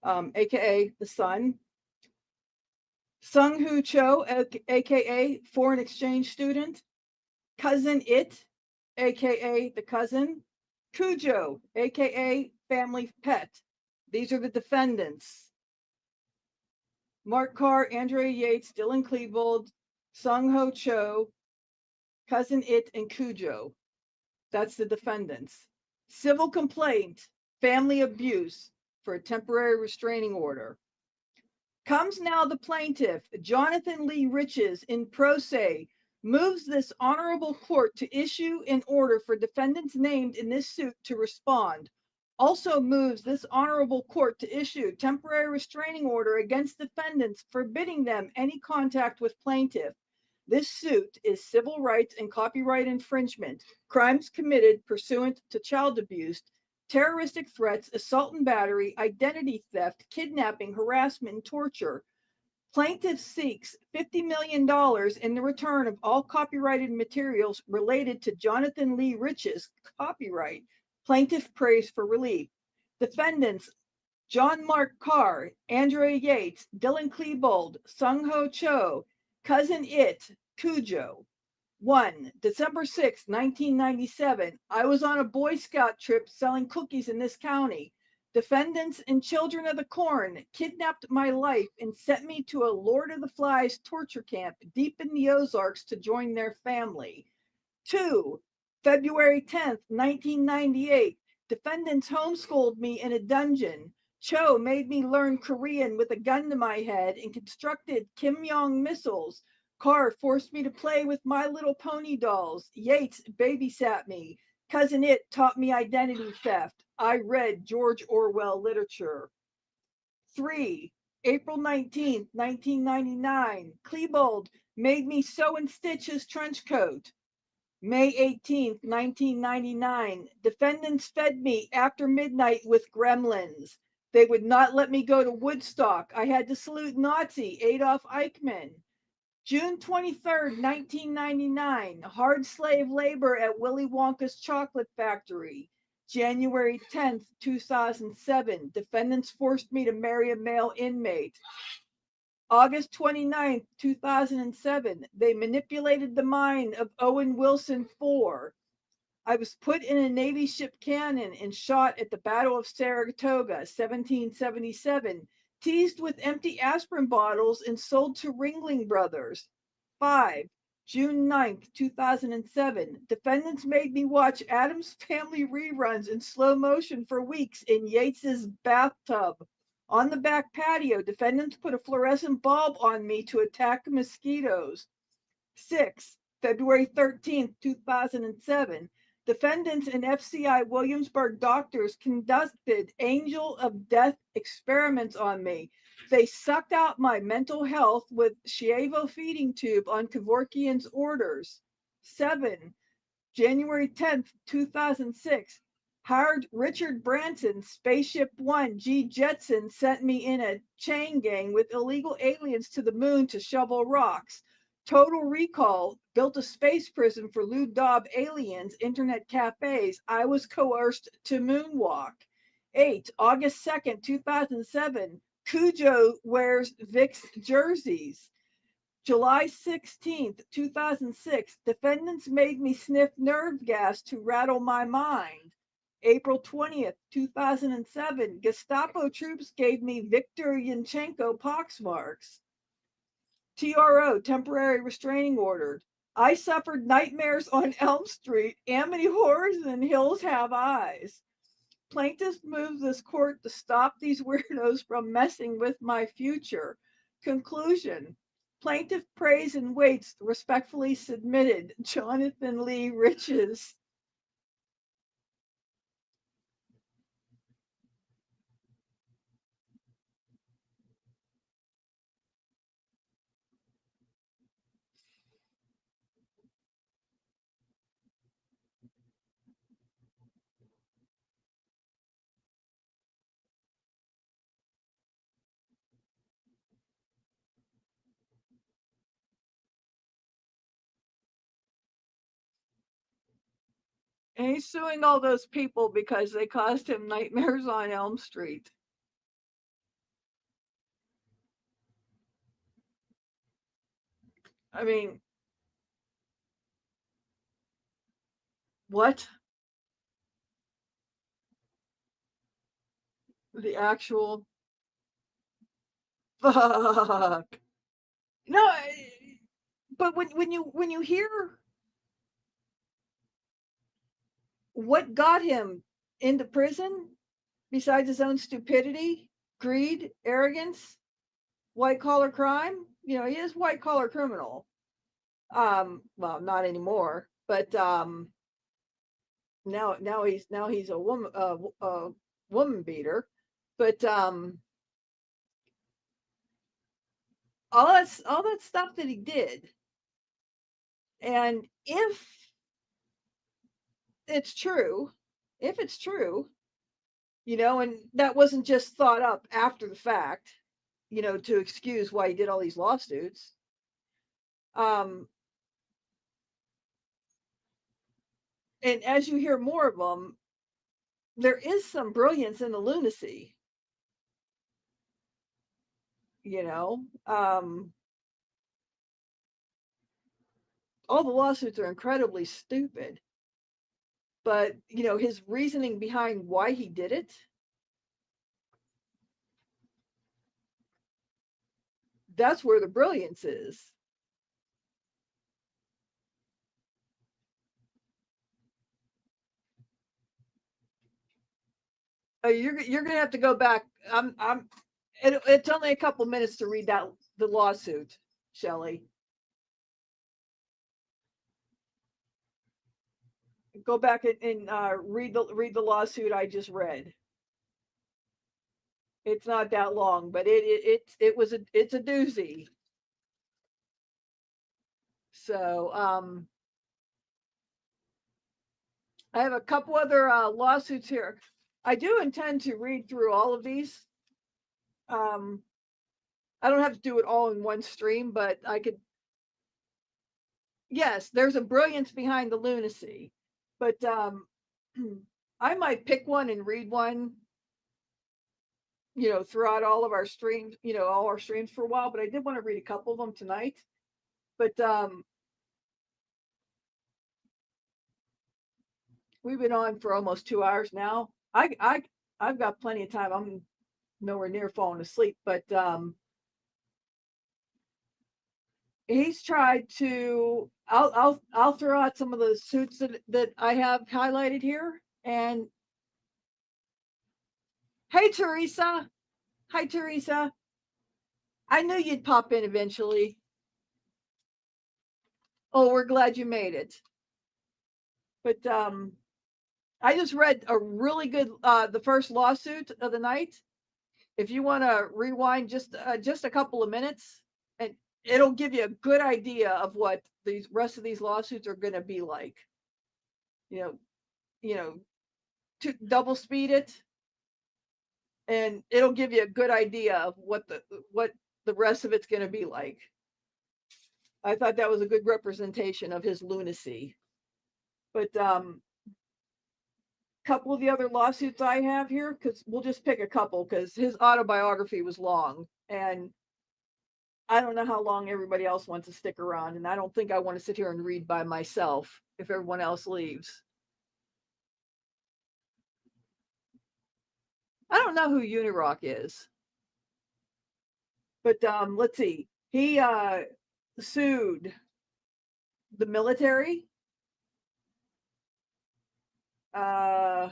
AKA the son. Sung Hu Cho, AKA foreign exchange student. Cousin It, AKA the cousin. Cujo, AKA family pet. These are the defendants. Mark Carr, Andrea Yates, Dylan Klebold, Sung Ho Cho, Cousin It, and Cujo. That's the defendants. Civil complaint, family abuse for a temporary restraining order. Comes now the plaintiff, Jonathan Lee Riches, in pro se, moves this honorable court to issue an order for defendants named in this suit to respond. Also moves this honorable court to issue temporary restraining order against defendants, forbidding them any contact with plaintiff. This suit is civil rights and copyright infringement, crimes committed pursuant to child abuse, terroristic threats, assault and battery, identity theft, kidnapping, harassment, and torture. Plaintiff seeks $50 million in the return of all copyrighted materials related to Jonathan Lee Riches' copyright. Plaintiff prays for relief. Defendants John Mark Carr, Andrea Yates, Dylan Klebold, Sung Ho Cho, Cousin It, Cujo. 1. December 6, 1997. I was on a Boy Scout trip selling cookies in this county. Defendants and Children of the Corn kidnapped my life and sent me to a Lord of the Flies torture camp deep in the Ozarks to join their family. 2. February 10th, 1998. Defendants homeschooled me in a dungeon. Cho made me learn Korean with a gun to my head and constructed Kim Jong missiles. Carr forced me to play with My Little Pony dolls. Yates babysat me. Cousin It taught me identity theft. I read George Orwell literature. 3. April 19th, 1999. Klebold made me sew and stitch his trench coat. May 18th, 1999. Defendants fed me after midnight with gremlins. They would not let me go to Woodstock. I had to salute Nazi Adolf Eichmann. June 23rd, 1999. Hard slave labor at Willy Wonka's chocolate factory. January 10th, 2007. Defendants forced me to marry a male inmate. August 29th, 2007. They manipulated the mind of Owen Wilson IV. I was put in a Navy ship cannon and shot at the Battle of Saratoga, 1777, teased with empty aspirin bottles and sold to Ringling Brothers. 5. June 9th, 2007. Defendants made me watch Addams Family reruns in slow motion for weeks in Yates's bathtub. On the back patio, defendants put a fluorescent bulb on me to attack mosquitoes. 6. February 13th, 2007. Defendants and FCI Williamsburg doctors conducted angel of death experiments on me. They sucked out my mental health with Schiavo feeding tube on Kevorkian's orders. 7. January 10th, 2006. Hired Richard Branson, Spaceship One, G. Jetson sent me in a chain gang with illegal aliens to the moon to shovel rocks. Total Recall built a space prison for Lou Dobb aliens, internet cafes. I was coerced to moonwalk. 8. August 2nd, 2007. Cujo wears Vicks jerseys. July 16th, 2006. Defendants made me sniff nerve gas to rattle my mind. April 20th, 2007. Gestapo troops gave me Viktor Yushchenko poxmarks. TRO, temporary restraining order. I suffered nightmares on Elm Street. Amity Horrors and Hills Have Eyes. Plaintiffs moved this court to stop these weirdos from messing with my future. Conclusion. Plaintiff prays and waits, respectfully submitted. Jonathan Lee Riches. And he's suing all those people because they caused him nightmares on Elm Street. I mean, what? The actual fuck. No, but when you hear what got him into prison, besides his own stupidity, greed, arrogance, white collar crime, he is white collar criminal. Well, not anymore, but now he's a woman beater. But all that stuff that he did, and it's true, if it's true, and that wasn't just thought up after the fact, to excuse why he did all these lawsuits. And as you hear more of them, there is some brilliance in the lunacy. All the lawsuits are incredibly stupid, but his reasoning behind why he did it, that's where the brilliance is. You're gonna have to go back. It's only a couple minutes to read the lawsuit, Shelley. Go back and read the lawsuit I just read. It's not that long, but it's a doozy. So I have a couple other lawsuits here. I do intend to read through all of these. I don't have to do it all in one stream, but I could. Yes, there's a brilliance behind the lunacy, but I might pick one and read one, throughout all of our streams, all our streams for a while. But I did want to read a couple of them tonight. But we've been on for almost 2 hours now. I've got plenty of time. I'm nowhere near falling asleep, but he's tried to. I'll throw out some of the suits that I have highlighted here. And hey, Teresa. Hi, Teresa. I knew you'd pop in eventually. Oh, we're glad you made it. But I just read a really good the first lawsuit of the night. If you want to rewind just a couple of minutes, and it'll give you a good idea of what these rest of these lawsuits are going to be like. To double speed it, and it'll give you a good idea of what the rest of it's going to be like. I thought that was a good representation of his lunacy. But couple of the other lawsuits I have here, because we'll just pick a couple, because his autobiography was long, and I don't know how long everybody else wants to stick around, and I don't think I want to sit here and read by myself if everyone else leaves. I don't know who Unirock is, but let's see. He sued the military, I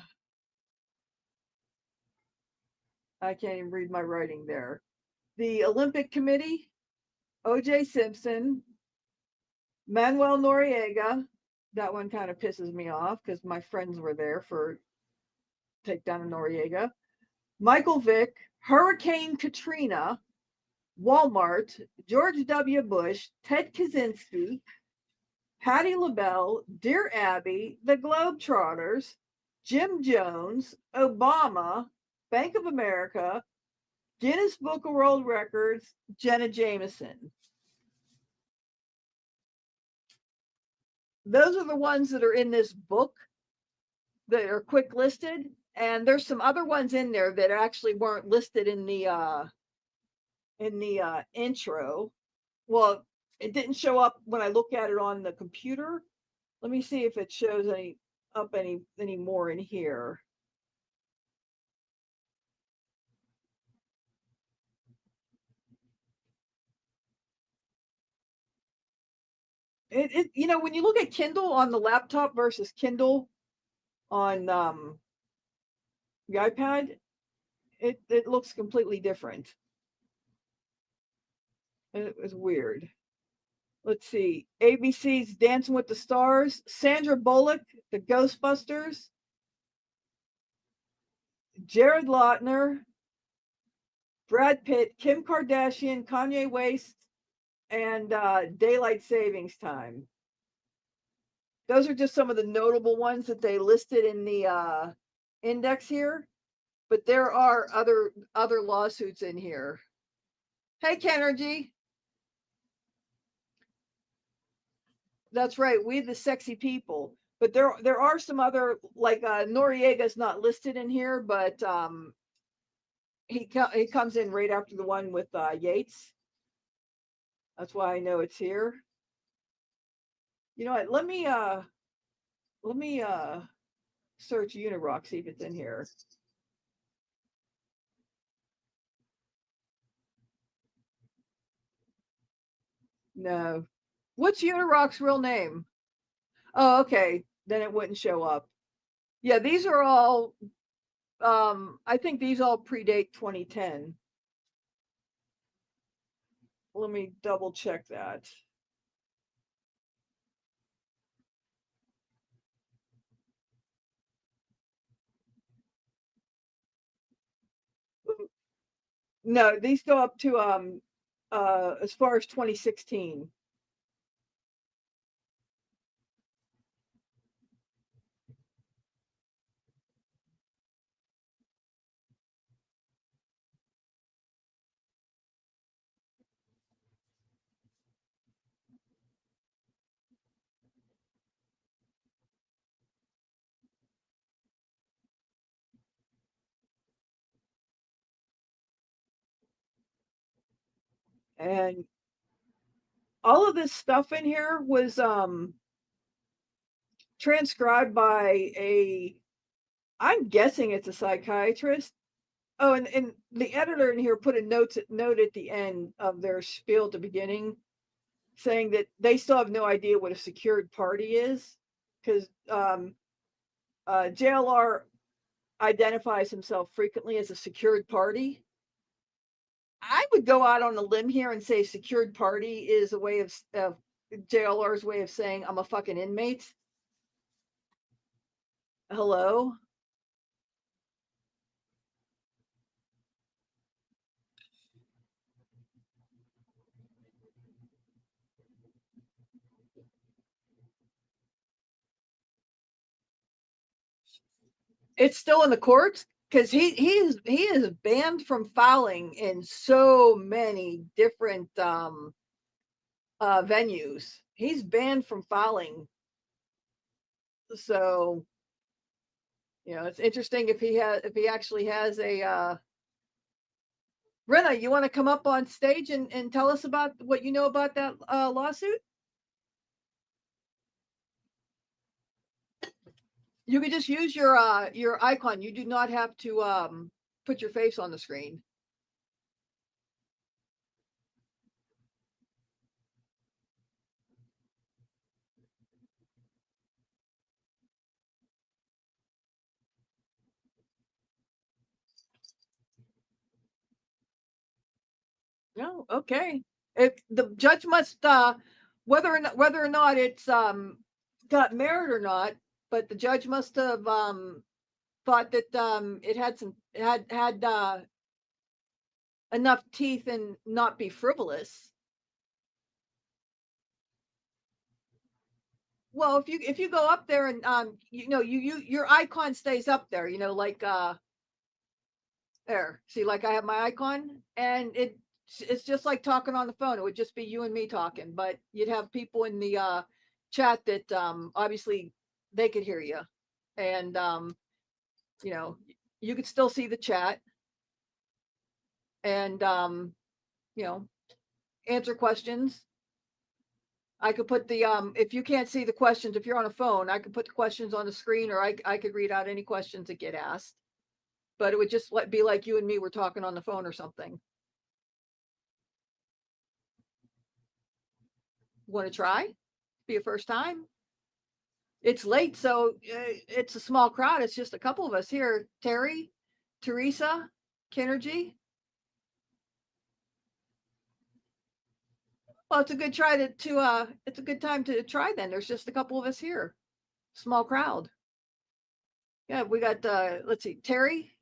can't even read my writing there, the Olympic Committee, O.J. Simpson, Manuel Noriega. That one kind of pisses me off because my friends were there for take down Noriega. Michael Vick, Hurricane Katrina, Walmart, George W. Bush, Ted Kaczynski, Patti LaBelle, Dear Abby, the Globetrotters, Jim Jones, Obama, Bank of America, Guinness Book of World Records, Jenna Jameson. Those are the ones that are in this book. that are quick listed, and there's some other ones in there that actually weren't listed in the intro. Well, it didn't show up when I look at it on the computer. Let me see if it shows any more in here. It when you look at Kindle on the laptop versus Kindle on the iPad, it looks completely different. And it was weird. Let's see. ABC's Dancing with the Stars, Sandra Bullock, The Ghostbusters, Jared Lautner, Brad Pitt, Kim Kardashian, Kanye West, and Daylight Savings Time. Those are just some of the notable ones that they listed in the index here, but there are other lawsuits in here. Hey, Kenergy. That's right. We the sexy people. But there are some other, like Noriega's not listed in here, but he comes in right after the one with Yates. That's why I know it's here. You know what? Let me search Unirock, see if it's in here. No. What's Unirock's real name? Oh, okay. Then it wouldn't show up. Yeah, these are all I think these all predate 2010. Let me double check that. No, these go up to as far as 2016. And all of this stuff in here was transcribed by I'm guessing it's a psychiatrist. Oh, and the editor in here put a note at the end of their spiel at the beginning, saying that they still have no idea what a secured party is, because JLR identifies himself frequently as a secured party. I would go out on a limb here and say secured party is a way of JLR's way of saying I'm a fucking inmate. Hello. It's still in the courts because he is banned from filing in so many different venues. He's banned from filing. So it's interesting if he actually has a Rena, you want to come up on stage and tell us about what you know about that lawsuit? You could just use your icon. You do not have to put your face on the screen. No, okay. If the judge must whether or not it's got merit or not, but the judge must have thought that it had enough teeth and not be frivolous. Well, if you go up there and your icon stays up there, like there. See, like I have my icon, and it's just like talking on the phone. It would just be you and me talking, but you'd have people in the chat that obviously they could hear you. and you know, you could still see the chat, and you know, answer questions. I could put the if you can't see the questions, if you're on a phone, I could put the questions on the screen, or I could read out any questions that get asked. But it would just be like you and me were talking on the phone or something. Want to try? Be a first time. It's late, so it's a small crowd. It's just a couple of us here. Terry, Teresa, Kinergy. Well, it's a good try to it's a good time to try then. There's just a couple of us here. Small crowd. Yeah, we got let's see, Terry,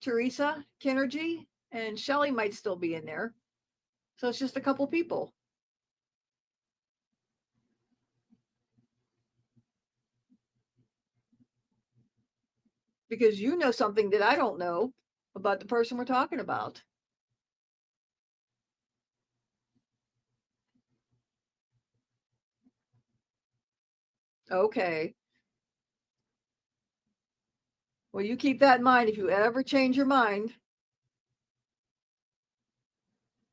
Teresa, Kinergy, and Shelly might still be in there. So it's just a couple people. Because you know something that I don't know about the person we're talking about. Okay. Well, you keep that in mind if you ever change your mind.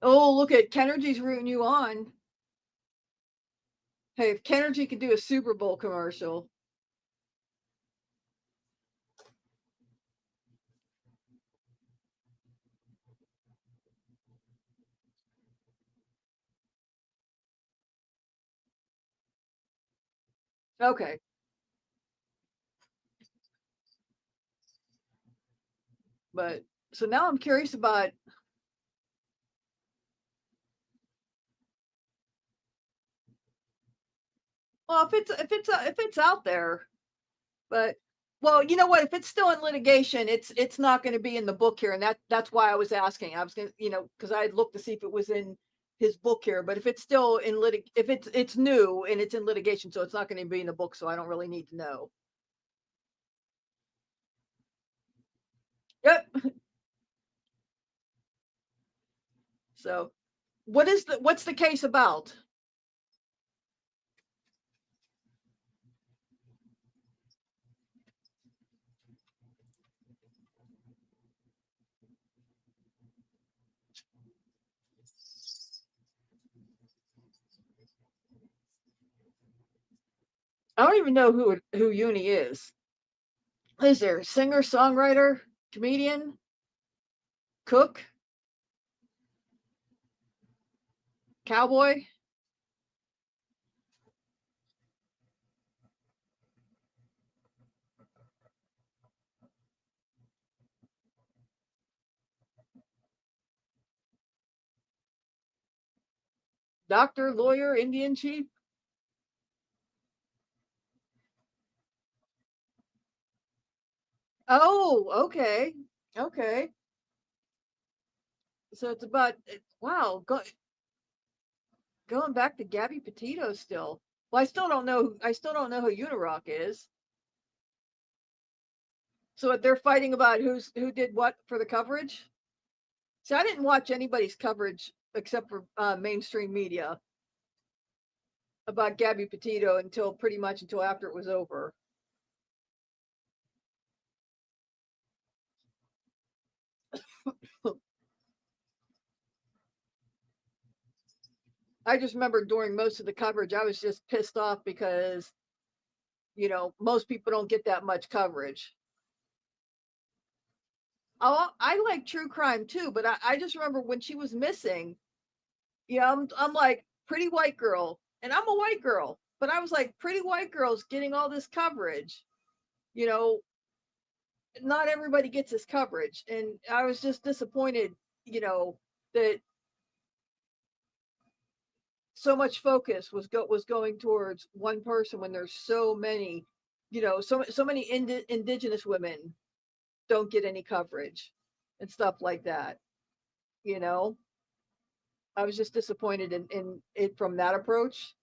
Oh, look at Kenergy's rooting you on. Hey, if Kenergy could do a Super Bowl commercial. Okay. But so now I'm curious about, well, if it's out there, but well, you know what? If it's still in litigation, it's not going to be in the book here, and that's why I was asking. I was going to, you know, because I had looked to see if it was in his book here. But if it's still in if it's new and it's in litigation, so it's not going to be in the book. So I don't really need to know. Yep. So, what's the case about? I don't even know who Uni is. Is there singer, songwriter, comedian, cook, cowboy? Doctor, lawyer, Indian chief? Oh, okay. Okay. So it's about wow, going back to Gabby Petito still. Well, I still don't know who Unirock is. So they're fighting about who did what for the coverage? See, I didn't watch anybody's coverage except for mainstream media about Gabby Petito until pretty much until after it was over. I just remember during most of the coverage, I was just pissed off because, you know, most people don't get that much coverage. Oh, I like true crime too, but I just remember when she was missing, you know, I'm like, pretty white girl, and I'm a white girl, but I was like, pretty white girls getting all this coverage, you know, not everybody gets this coverage. And I was just disappointed, you know, that so much focus was going towards one person when there's so many, you know, so many indigenous women don't get any coverage and stuff like that, you know. I was just disappointed in it from that approach.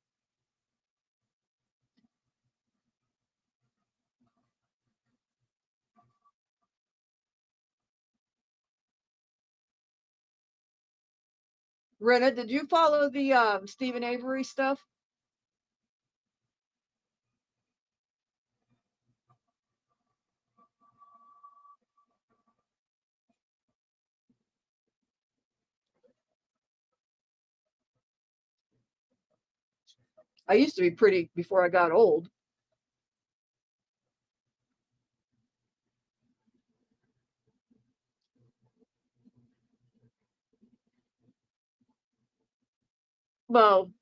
Rena, did you follow the Stephen Avery stuff? I used to be pretty before I got old. Well,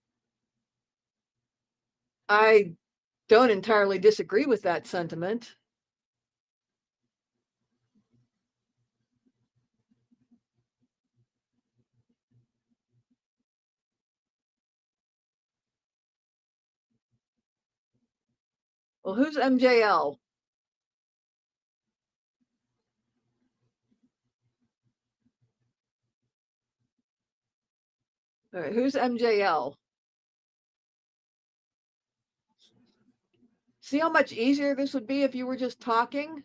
I don't entirely disagree with that sentiment. Well, who's MJL? All right, who's MJL? See how much easier this would be if you were just talking?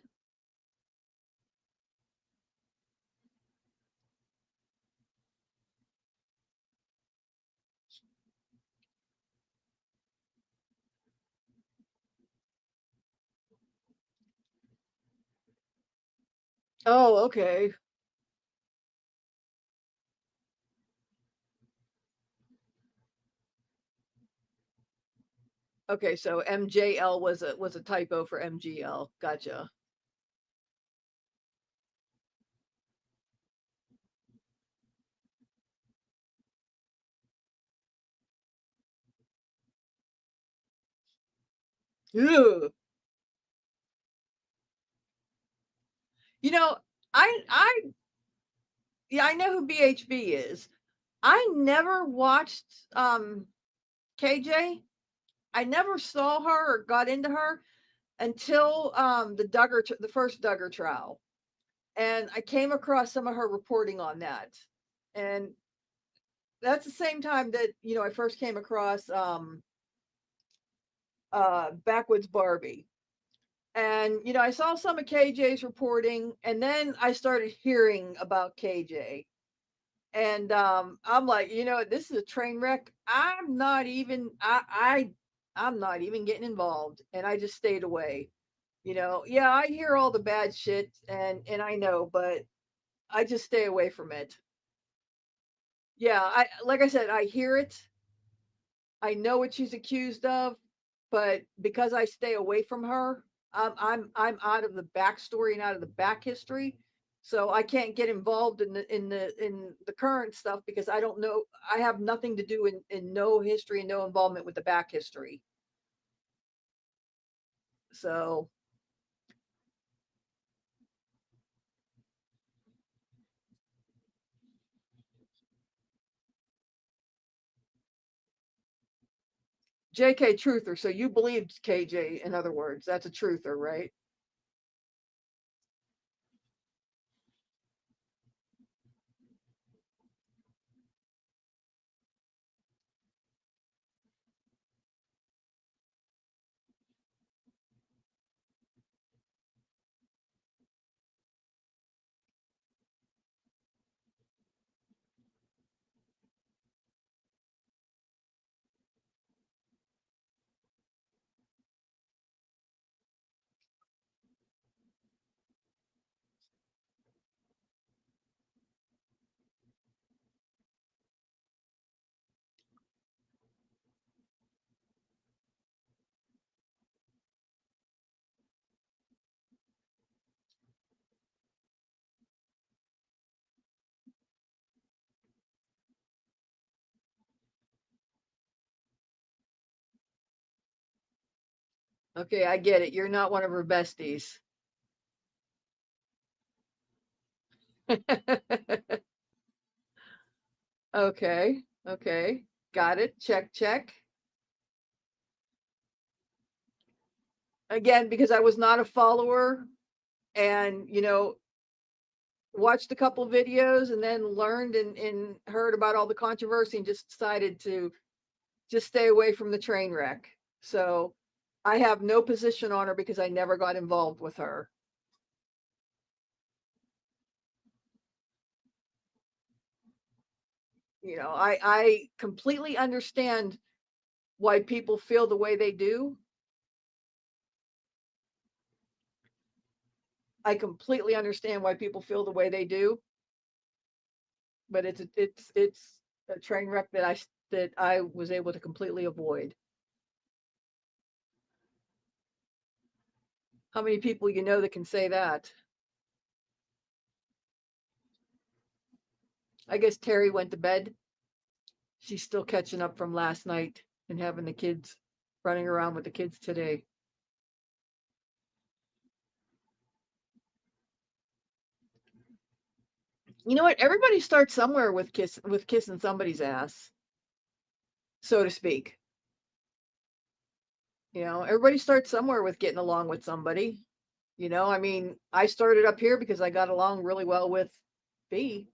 Oh, okay. Okay, so MJL was a typo for MGL. Gotcha. Ew. You know, I yeah, I know who BHB is. I never watched KJ. I never saw her or got into her until the first Duggar trial. And I came across some of her reporting on that. And that's the same time that, I first came across Backwoods Barbie. And, I saw some of KJ's reporting, and then I started hearing about KJ. And I'm like, this is a train wreck. I'm not even getting involved. And I just stayed away. Yeah, I hear all the bad shit and I know, but I just stay away from it. Yeah, I like I said, I hear it. I know what she's accused of, but because I stay away from her, I'm out of the backstory and out of the back history, so I can't get involved in the current stuff because I don't know. I have nothing to do in no history and no involvement with the back history. So JK truther. So you believed KJ, in other words, that's a truther, right? Okay, I get it. You're not one of her besties. Okay, okay, got it. Check, check. Again, because I was not a follower and, watched a couple videos and then learned and heard about all the controversy and just decided to just stay away from the train wreck. So I have no position on her because I never got involved with her. I completely understand why people feel the way they do. I completely understand why people feel the way they do, but it's a train wreck that I was able to completely avoid. How many people you know that can say that? I guess Terry went to bed. She's still catching up from last night and having the kids running around with the kids today. You know what? Everybody starts somewhere with kissing somebody's ass, so to speak. You know, everybody starts somewhere with getting along with somebody. You know, I mean, I started up here because I got along really well with B,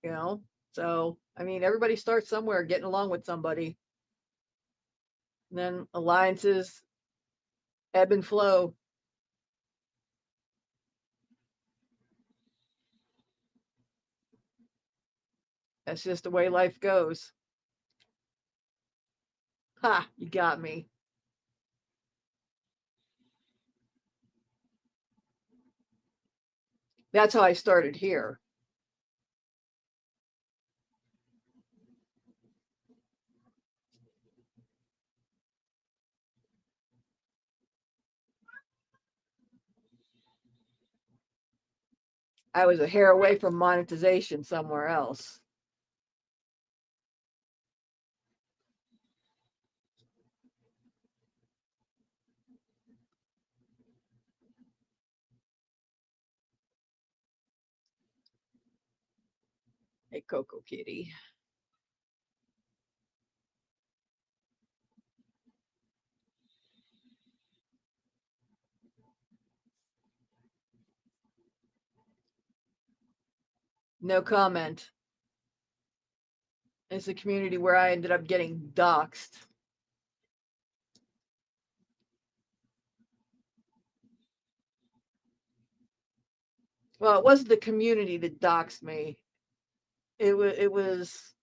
you know. So, I mean, everybody starts somewhere getting along with somebody. And then alliances ebb and flow. That's just the way life goes. Ha, you got me. That's how I started here. I was a hair away from monetization somewhere else. Hey, Coco Kitty. No comment. It's a community where I ended up getting doxxed. Well, it wasn't the community that doxed me. It was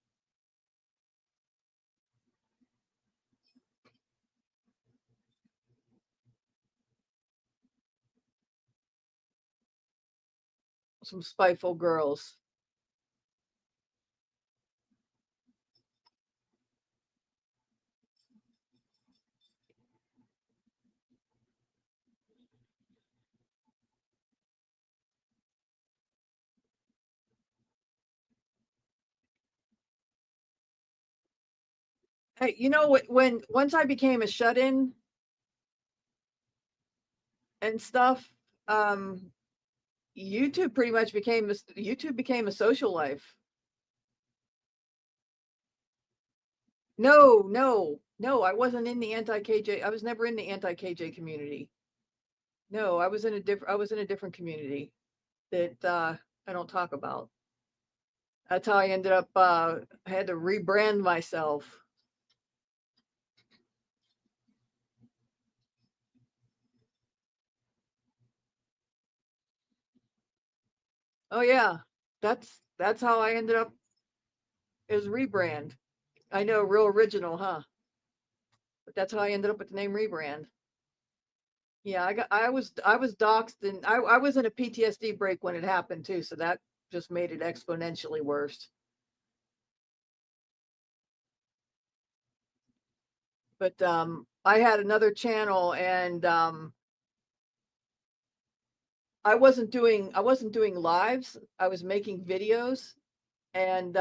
some spiteful girls. Hey, you know what? When once I became a shut-in and stuff, um, YouTube became a social life. No, no, no. I wasn't in the anti KJ. I was never in the anti KJ community. No, I was in a different community that I don't talk about. That's how I ended up. I had to rebrand myself. Oh yeah, that's how I ended up. Is rebrand. I know, real original, huh? But that's how I ended up with the name rebrand. Yeah, I was doxxed, and I was in a PTSD break when it happened too, so that just made it exponentially worse. But I had another channel, and I wasn't doing lives. I was making videos, and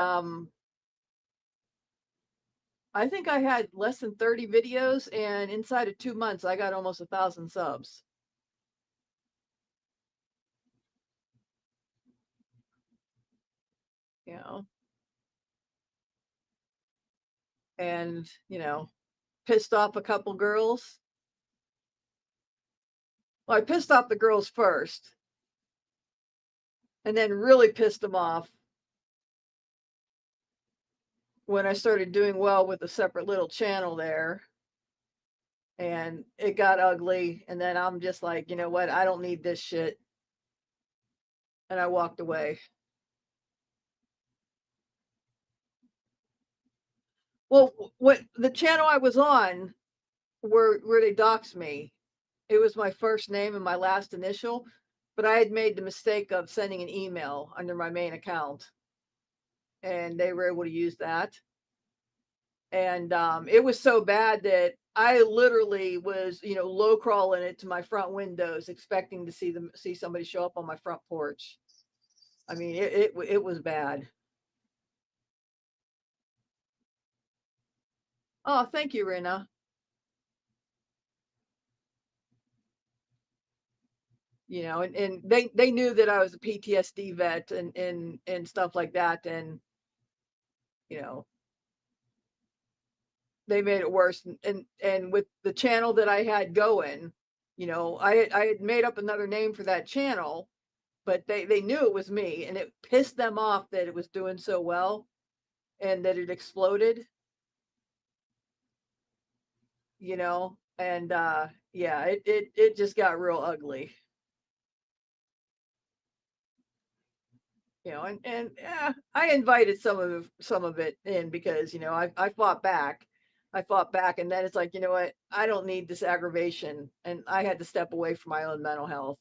I think I had less than 30 videos, and inside of 2 months, I got almost 1,000 subs. You know, and pissed off a couple girls. Well, I pissed off the girls first, and then really pissed them off when I started doing well with a separate little channel there, and it got ugly. And then I'm just like, you know what? I don't need this shit. And I walked away. Well, what the channel I was on where they doxed me, it was my first name and my last initial, but I had made the mistake of sending an email under my main account, and they were able to use that. And it was so bad that I literally was, low crawling it to my front windows, expecting to see somebody show up on my front porch. I mean, it was bad. Oh, thank you, Rena. And they knew that I was a PTSD vet and stuff like that, and you know they made it worse. And with the channel that I had going, I had made up another name for that channel, but they knew it was me, and it pissed them off that it was doing so well and that it exploded, and yeah, it just got real ugly. And yeah, I invited some of it in because I fought back. I fought back, and then it's like, you know what? I don't need this aggravation, and I had to step away from my own mental health.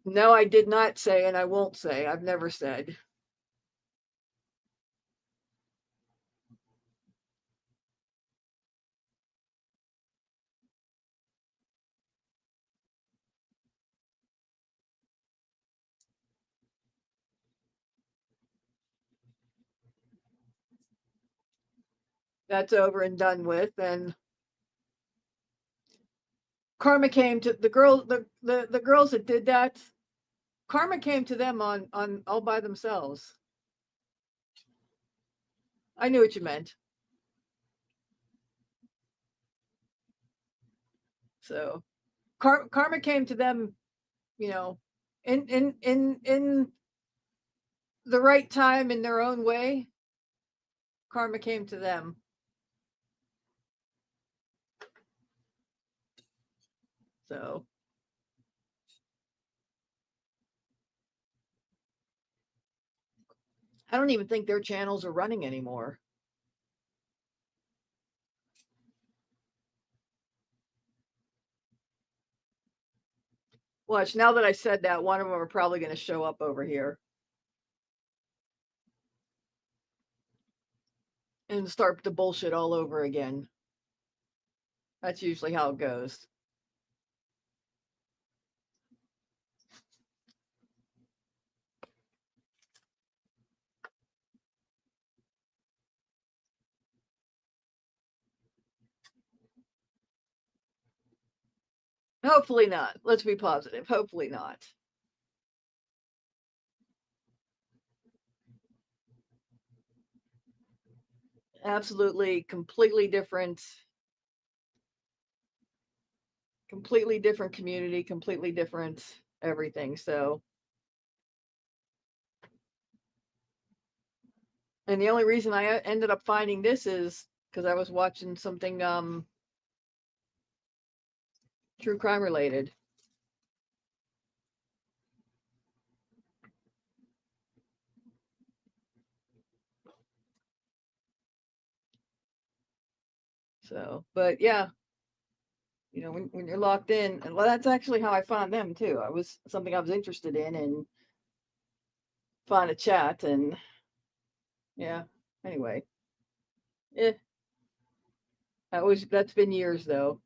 No, I did not say, and I won't say. I've never said. That's over and done with. And karma came to the girls that did that. Karma came to them on all by themselves. I knew what you meant. So karma came to them, you know, in the right time in their own way. Karma came to them. So I don't even think their channels are running anymore. Watch, now that I said that, one of them are probably going to show up over here and start the bullshit all over again. That's usually how it goes. Hopefully not. Let's be positive. Hopefully not. Absolutely, completely different community, completely different everything. So, and the only reason I ended up finding this is because I was watching something true crime related. So, but yeah, when you're locked in, and well, that's actually how I found them too. I was something I was interested in and found a chat, and yeah. Anyway, eh, that's been years though.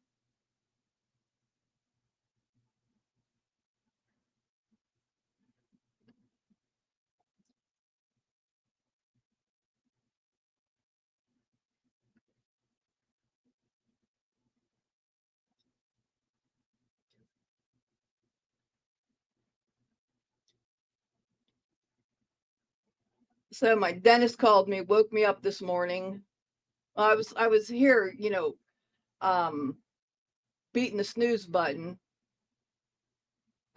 So my dentist called me, woke me up this morning. I was here, um, beating the snooze button.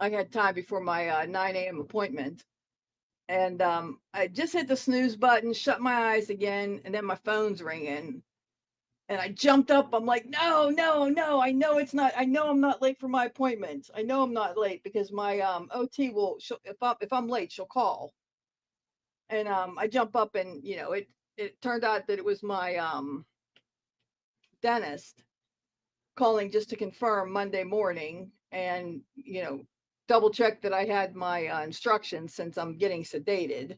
I had time before my 9 a.m. appointment. And I just hit the snooze button, shut my eyes again, and then my phone's ringing. And I jumped up. I'm like, no, no, no. I know it's not. I know I'm not late for my appointment. I know I'm not late because my OT will. If I'm late, she'll call. And I jump up, and it turned out that it was my dentist calling just to confirm Monday morning and, double check that I had my instructions since I'm getting sedated.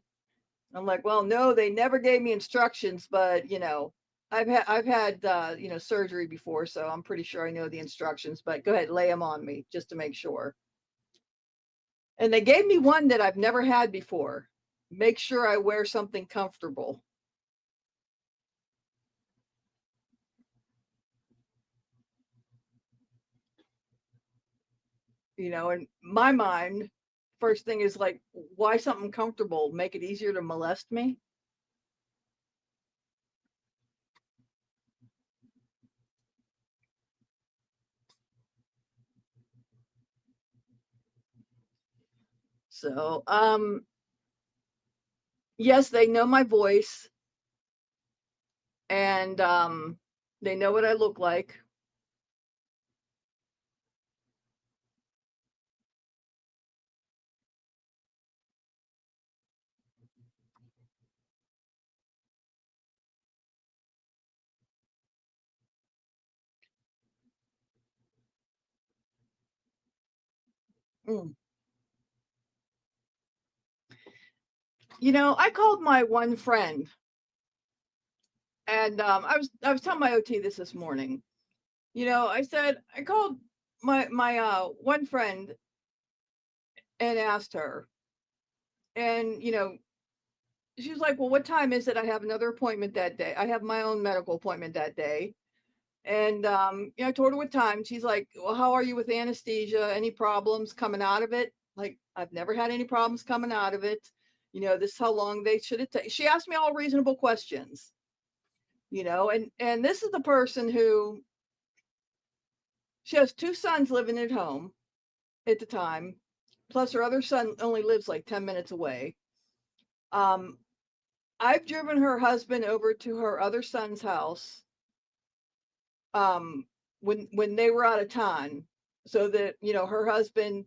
I'm like, well, no, they never gave me instructions, but I've had surgery before, so I'm pretty sure I know the instructions. But go ahead, lay them on me just to make sure. And they gave me one that I've never had before. Make sure I wear something comfortable. In my mind, first thing is like, why something comfortable? Make it easier to molest me? So, yes, they know my voice and they know what I look like. Mm. I called my one friend and I was telling my OT this morning. I said I called my one friend and asked her, and she was like, "Well, what time is it? I have another appointment that day. I have my own medical appointment that day." And I told her what time. She's like, "Well, how are you with anesthesia? Any problems coming out of it?" Like, I've never had any problems coming out of it. This is how long they should have taken. She asked me all reasonable questions. And this is the person who she has two sons living at home at the time, plus her other son only lives like 10 minutes away. Um, I've driven her husband over to her other son's house um, when they were out of town, so that her husband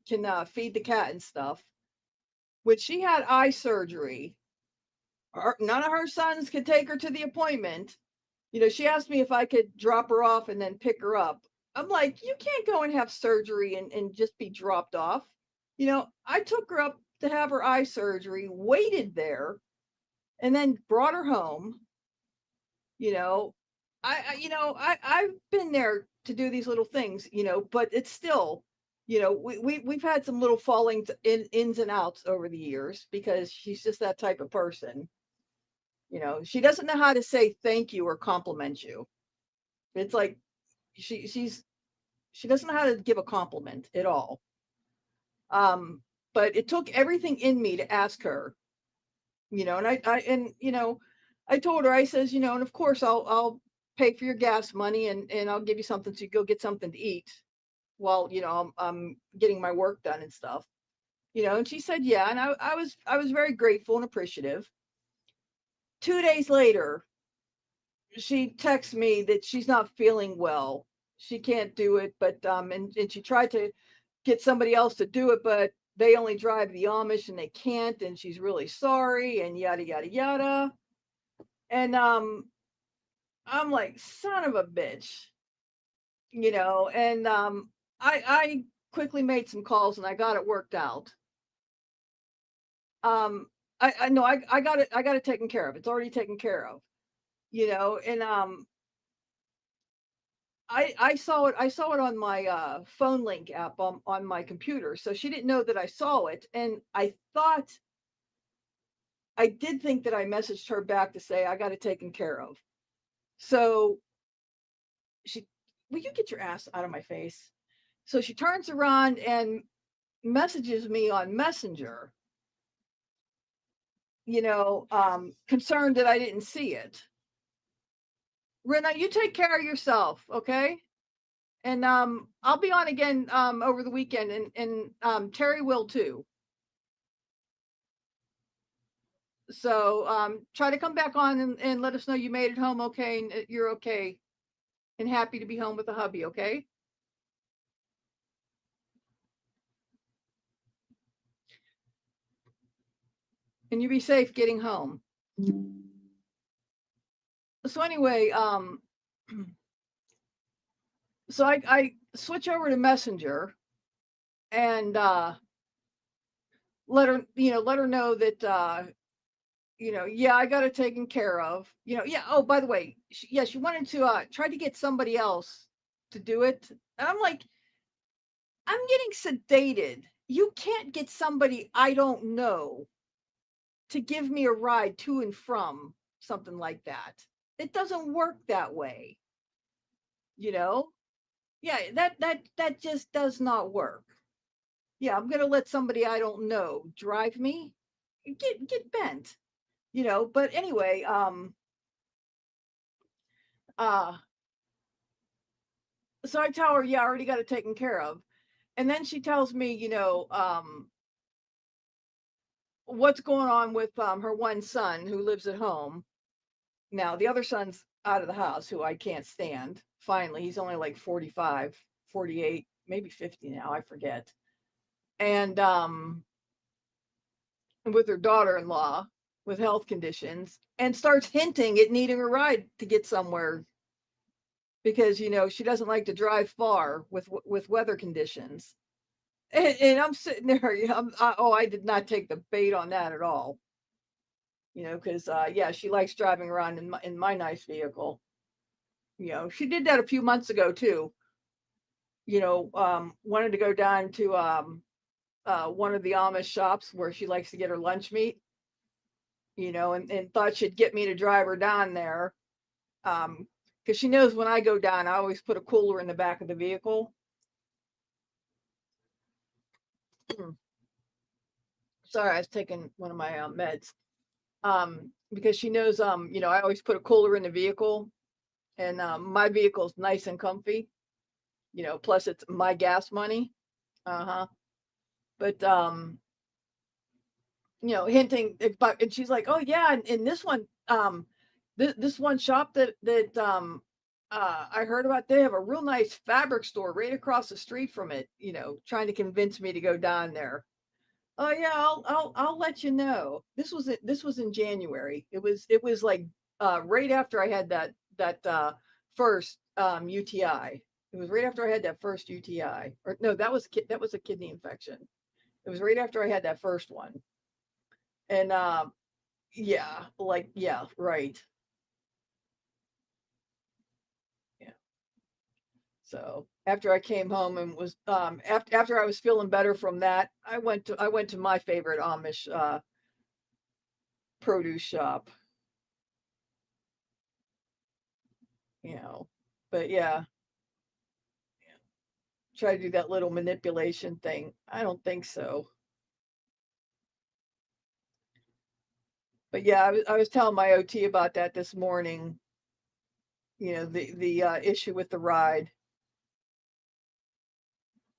can feed the cat and stuff. When she had eye surgery, none of her sons could take her to the appointment. She asked me if I could drop her off and then pick her up. I'm like, you can't go and have surgery and just be dropped off. I took her up to have her eye surgery, waited there, and then brought her home. You know, I've been there to do these little things, but it's still, we've had some little falling ins and outs over the years because she's just that type of person. She doesn't know how to say thank you or compliment you. It's like she doesn't know how to give a compliment at all. But it took everything in me to ask her, and I told her, I says, and of course I'll pay for your gas money and I'll give you something to go get something to eat while I'm getting my work done and stuff. And she said yeah, and I was very grateful and appreciative. 2 days later, she texts me that she's not feeling well. She can't do it, but and she tried to get somebody else to do it, but they only drive the Amish and they can't, and she's really sorry, and yada yada yada. And I'm like, son of a bitch, and I quickly made some calls and I got it worked out. Um I know I got it taken care of. It's already taken care of, and I saw it on my phone link app on my computer. So she didn't know that I saw it. And I did think that I messaged her back to say I got it taken care of. So she, will you get your ass out of my face? So she turns around and messages me on Messenger, concerned that I didn't see it. Rena, you take care of yourself, okay? And I'll be on again over the weekend, and Terry will too. So try to come back on and let us know you made it home okay and you're okay and happy to be home with the hubby, okay? And you be safe getting home. So anyway, so I switch over to Messenger and let her know that yeah, I got it taken care of. Yeah. Oh, by the way, she wanted to try to get somebody else to do it. And I'm like, I'm getting sedated. You can't get somebody I don't know to give me a ride to and from something like that. It doesn't work that way, you know? Yeah, that just does not work. Yeah, I'm gonna let somebody I don't know drive me. Get bent, but anyway, uh so I tell her, yeah, I already got it taken care of. And then she tells me, what's going on with her one son who lives at home. Now, the other son's out of the house, who I can't stand. Finally, he's only like 45, 48, maybe 50 now, I forget. And with her daughter-in-law with health conditions, and starts hinting at needing a ride to get somewhere because she doesn't like to drive far with weather conditions. And I'm sitting there, I did not take the bait on that at all. Because yeah, she likes driving around in my nice vehicle. She did that a few months ago too. Wanted to go down to one of the Amish shops where she likes to get her lunch meat. And thought she'd get me to drive her down there. Because she knows when I go down, I always put a cooler in the back of the vehicle. Sorry, I was taking one of my meds. Because she knows, I always put a cooler in the vehicle, and my vehicle's nice and comfy. Plus it's my gas money. Uh-huh. But hinting about, and she's like, oh yeah, and in this one, this one shop that I heard about, they have a real nice fabric store right across the street from it, trying to convince me to go down there. Oh yeah, I'll let you know. This was in January. It was like right after I had that first UTI. It was right after I had that first UTI. Or no, that was a kidney infection. It was right after I had that first one. And yeah, like yeah, right. Yeah. So after I came home and was after I was feeling better from that, I went to my favorite Amish produce shop. you know. But yeah, try to do that little manipulation thing. I don't think so. But yeah, I was telling my OT about that this morning. The issue with the ride.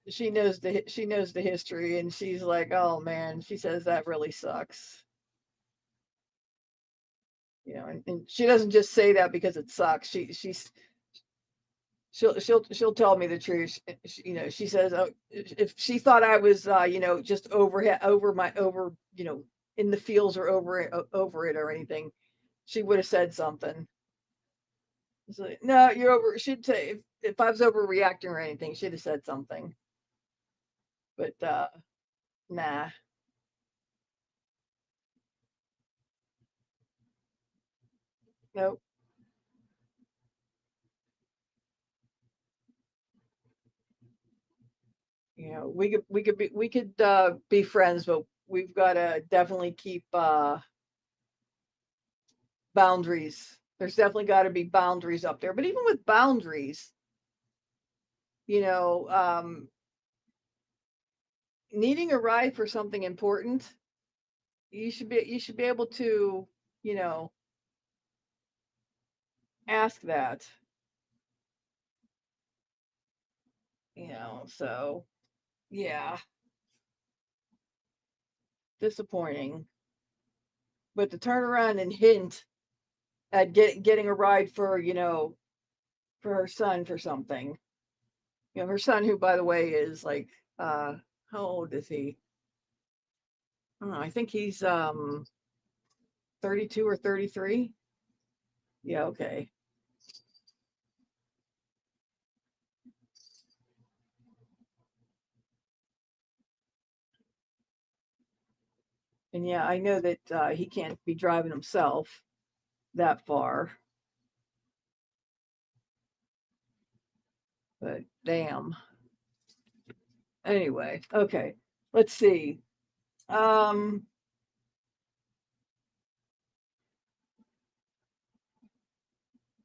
She knows the history, and she's like, "Oh man," she says that really sucks. And she doesn't just say that because it sucks. She'll tell me the truth. She says, oh, if she thought I was just over in the fields or over it or anything, she would have said something. It's like, no, you're over. She'd say, if I was overreacting or anything, she'd have said something. But nah. Nope. We could be friends, but we've got to definitely keep boundaries. There's definitely got to be boundaries up there. But even with boundaries, you know, needing a ride for something important, you should be able to, you know, ask that. So yeah, disappointing. But to turn around and hint at getting a ride for her son for something. Her son, who by the way is like, how old is he? I don't know, I think he's 32 or 33? Yeah, okay. And yeah, I know that he can't be driving himself that far, but damn. Anyway, okay. Let's see. Um,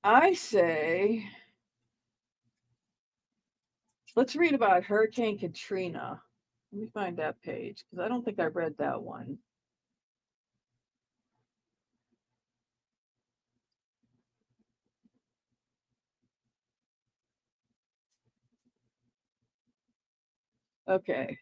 I say let's read about Hurricane Katrina. Let me find that page because I don't think I read that one. Okay.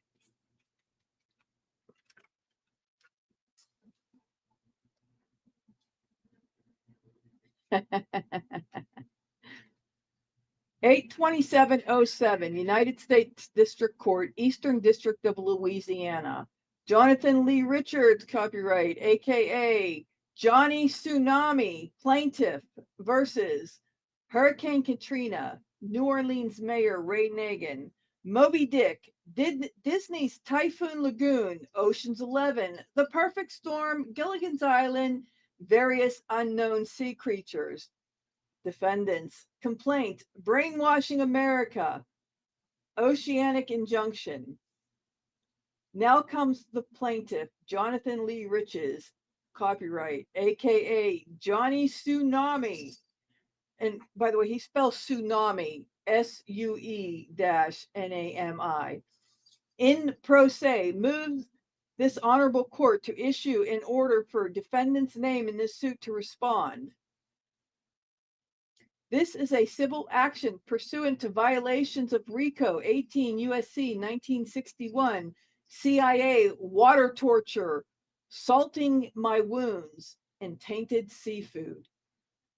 82707, United States District Court, Eastern District of Louisiana. Jonathan Lee Richards, copyright, aka Johnny Tsunami, plaintiff versus Hurricane Katrina, New Orleans Mayor Ray Nagin, Moby Dick, Disney's Typhoon Lagoon, Ocean's 11, The Perfect Storm, Gilligan's Island, various unknown sea creatures. Defendants, complaint, brainwashing America, oceanic injunction. Now comes the plaintiff, Jonathan Lee Riches, copyright, aka Johnny Tsunami. And by the way, he spells tsunami, SUE-NAMI. In pro se, moves this honorable court to issue an order for defendant's name in this suit to respond. This is a civil action pursuant to violations of RICO 18 USC 1961, CIA, water torture, salting my wounds, and tainted seafood.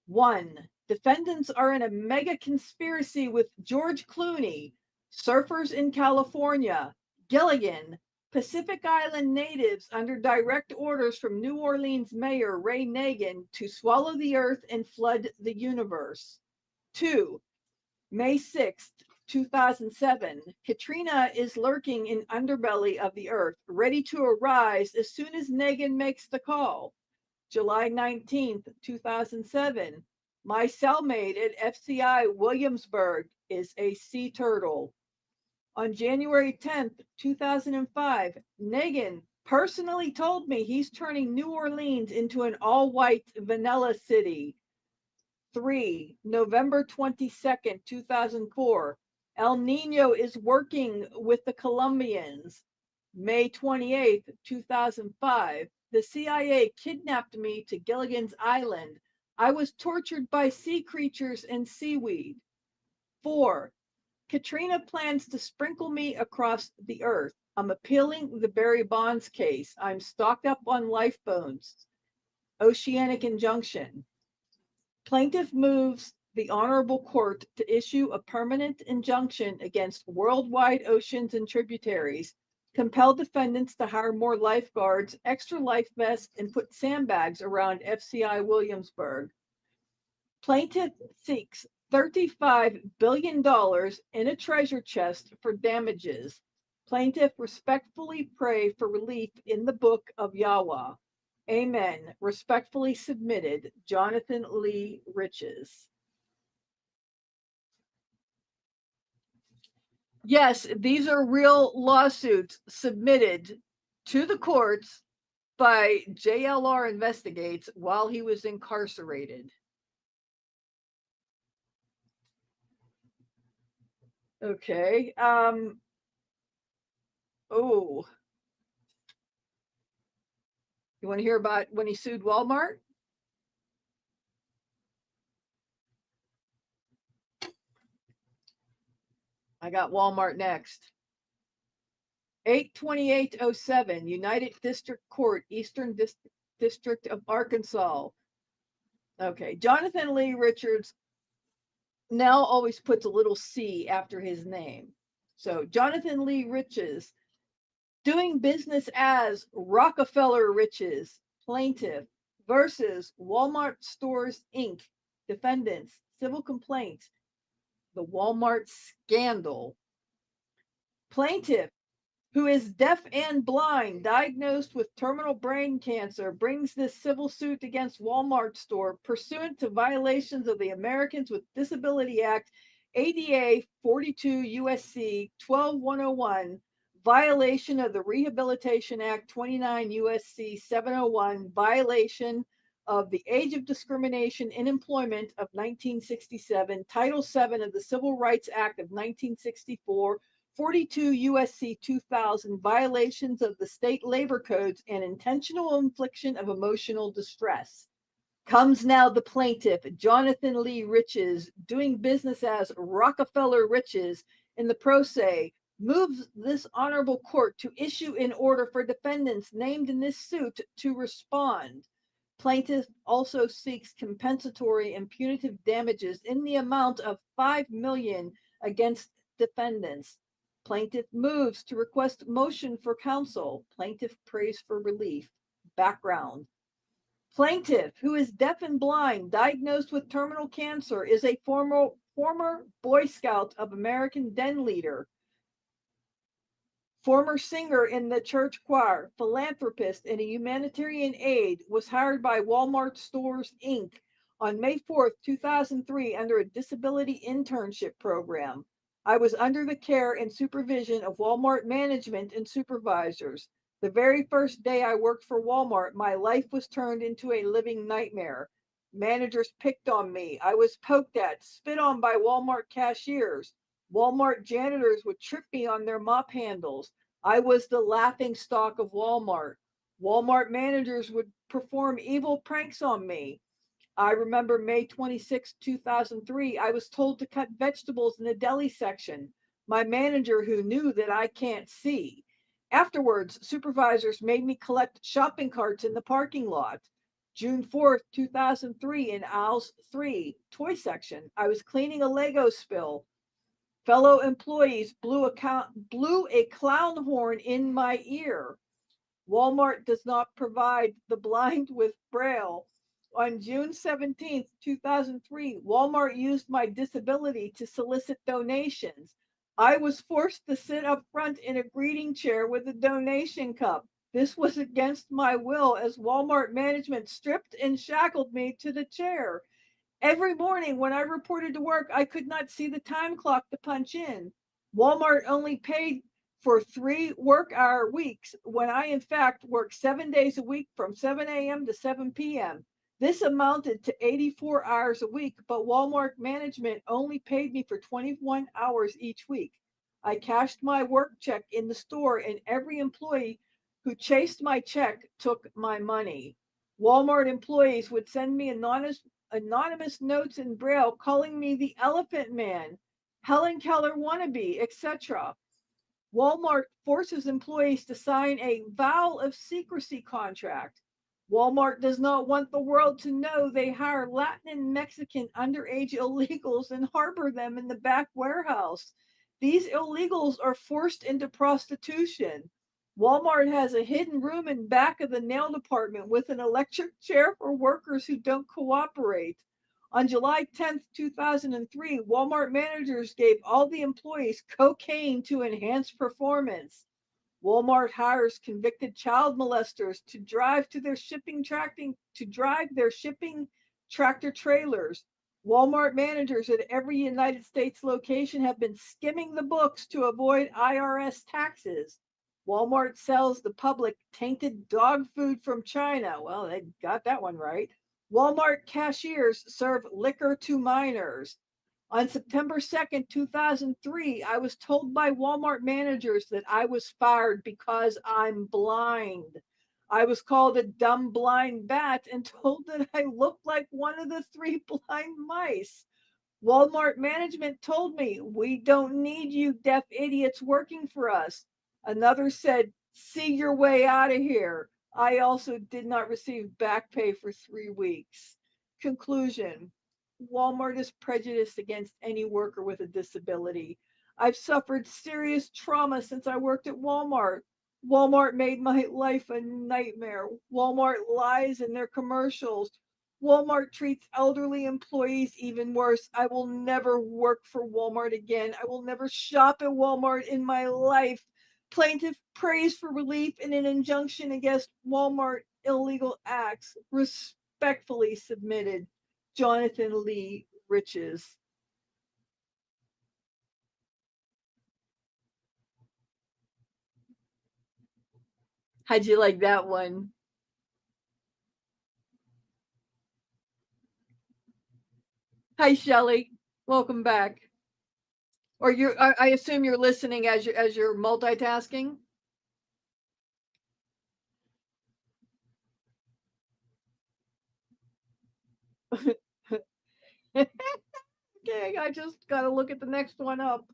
1. Defendants are in a mega conspiracy with George Clooney, surfers in California, Gilligan, Pacific Island natives under direct orders from New Orleans Mayor Ray Nagin to swallow the earth and flood the universe. 2. May 6th, 2007, Katrina is lurking in underbelly of the earth, ready to arise as soon as Nagin makes the call. July 19th, 2007, my cellmate at FCI Williamsburg is a sea turtle. On January 10th, 2005, Nagin personally told me he's turning New Orleans into an all-white vanilla city. 3. November 22nd, 2004, El Nino is working with the Colombians. May 28th, 2005, the CIA kidnapped me to Gilligan's Island. I was tortured by sea creatures and seaweed. 4. Katrina plans to sprinkle me across the earth. I'm appealing the Barry Bonds case. I'm stocked up on lifeboats. Oceanic injunction. Plaintiff moves the Honorable Court to issue a permanent injunction against worldwide oceans and tributaries, compel defendants to hire more lifeguards, extra life vests, and put sandbags around FCI Williamsburg. Plaintiff seeks $35 billion in a treasure chest for damages. Plaintiff respectfully pray for relief in the book of Yahweh. Amen. Respectfully submitted, Jonathan Lee Riches. Yes, these are real lawsuits submitted to the courts by JLR Investigates while he was incarcerated. Okay. Oh, you want to hear about when he sued Walmart? I got Walmart next. 82807, United District Court, Eastern District of Arkansas. Okay, Jonathan Lee Richards now always puts a little C after his name. So Jonathan Lee Riches, doing business as Rockefeller Riches, plaintiff versus Walmart Stores Inc. Defendants, civil complaint, the Walmart scandal. Plaintiff, who is deaf and blind, diagnosed with terminal brain cancer, brings this civil suit against Walmart store pursuant to violations of the Americans with Disability Act, ADA 42 USC 12101, violation of the Rehabilitation Act 29 USC 701, violation of the Age of Discrimination in Employment of 1967, Title VII of the Civil Rights Act of 1964, 42 USC 2000, violations of the state labor codes, and intentional infliction of emotional distress. Comes now the plaintiff, Jonathan Lee Riches, doing business as Rockefeller Riches, in the pro se, moves this honorable court to issue an order for defendants named in this suit to respond. Plaintiff also seeks compensatory and punitive damages in the amount of $5 million against defendants. Plaintiff moves to request motion for counsel. Plaintiff prays for relief. Background. Plaintiff, who is deaf and blind, diagnosed with terminal cancer, is a former Boy Scout of American Den Leader, former singer in the church choir, philanthropist, and a humanitarian aid, was hired by Walmart Stores Inc. on May 4th, 2003, under a disability internship program. I was under the care and supervision of Walmart management and supervisors. The very first day I worked for Walmart, my life was turned into a living nightmare. Managers picked on me. I was poked at, spit on by Walmart cashiers. Walmart janitors would trip me on their mop handles. I was the laughing stock of Walmart. Walmart managers would perform evil pranks on me. I remember May 26, 2003, I was told to cut vegetables in the deli section. My manager, who knew that I can't see. Afterwards, supervisors made me collect shopping carts in the parking lot. June 4th, 2003, in aisles 3, toy section, I was cleaning a Lego spill. Fellow employees blew a clown horn in my ear. Walmart does not provide the blind with Braille. On June 17th, 2003, Walmart used my disability to solicit donations. I was forced to sit up front in a greeting chair with a donation cup. This was against my will, as Walmart management stripped and shackled me to the chair. Every morning when I reported to work, I could not see the time clock to punch in. Walmart only paid for 3 work-hour weeks when I, in fact, worked 7 days a week from 7 a.m. to 7 p.m. This amounted to 84 hours a week, but Walmart management only paid me for 21 hours each week. I cashed my work check in the store, and every employee who chased my check took my money. Walmart employees would send me anonymous notes in Braille calling me the Elephant Man, Helen Keller wannabe, etc. Walmart forces employees to sign a vow of secrecy contract. Walmart does not want the world to know they hire Latin and Mexican underage illegals and harbor them in the back warehouse. These illegals are forced into prostitution. Walmart has a hidden room in back of the nail department with an electric chair for workers who don't cooperate. On July 10th, 2003, Walmart managers gave all the employees cocaine to enhance performance. Walmart hires convicted child molesters to drive their shipping tractor trailers. Walmart managers at every United States location have been skimming the books to avoid IRS taxes. Walmart sells the public tainted dog food from China. Well, they got that one right. Walmart cashiers serve liquor to minors. On September 2nd, 2003, I was told by Walmart managers that I was fired because I'm blind. I was called a dumb blind bat and told that I looked like one of the 3 blind mice. Walmart management told me, "We don't need you deaf idiots working for us." Another said, "See your way out of here." I also did not receive back pay for 3 weeks. Conclusion. Walmart is prejudiced against any worker with a disability. I've suffered serious trauma since I worked at Walmart. Walmart made my life a nightmare. Walmart lies in their commercials. Walmart treats elderly employees even worse. I will never work for Walmart again. I will never shop at Walmart in my life. Plaintiff prays for relief in an injunction against Walmart illegal acts. Respectfully submitted, Jonathan Lee Riches. How'd you like that one? Hi, Shelley. Welcome back. Or I assume you're listening as you're multitasking. Okay, I just got to look at the next one up.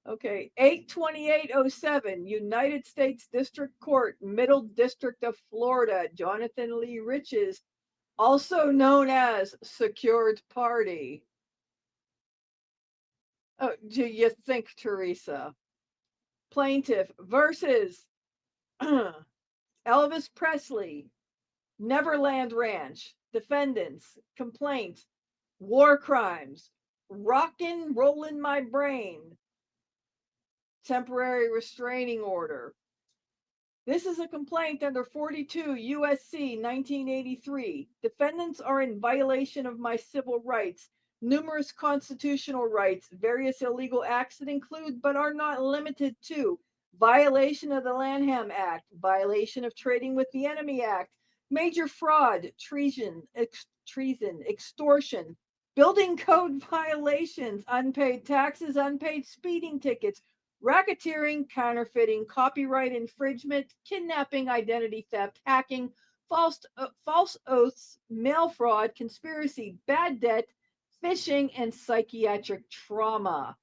Okay, 82807, United States District Court, Middle District of Florida, Jonathan Lee Riches, also known as Secured Party. Oh, do you think, Teresa? Plaintiff versus Elvis Presley, Neverland Ranch, defendants, complaint, war crimes, rockin' rollin' my brain, temporary restraining order. This is a complaint under 42 USC 1983. Defendants are in violation of my civil rights, numerous constitutional rights, various illegal acts that include but are not limited to violation of the Lanham Act, violation of Trading with the Enemy Act, major fraud, treason, extortion, building code violations, unpaid taxes, unpaid speeding tickets, racketeering, counterfeiting, copyright infringement, kidnapping, identity theft, hacking, false oaths, mail fraud, conspiracy, bad debt, phishing, and psychiatric trauma.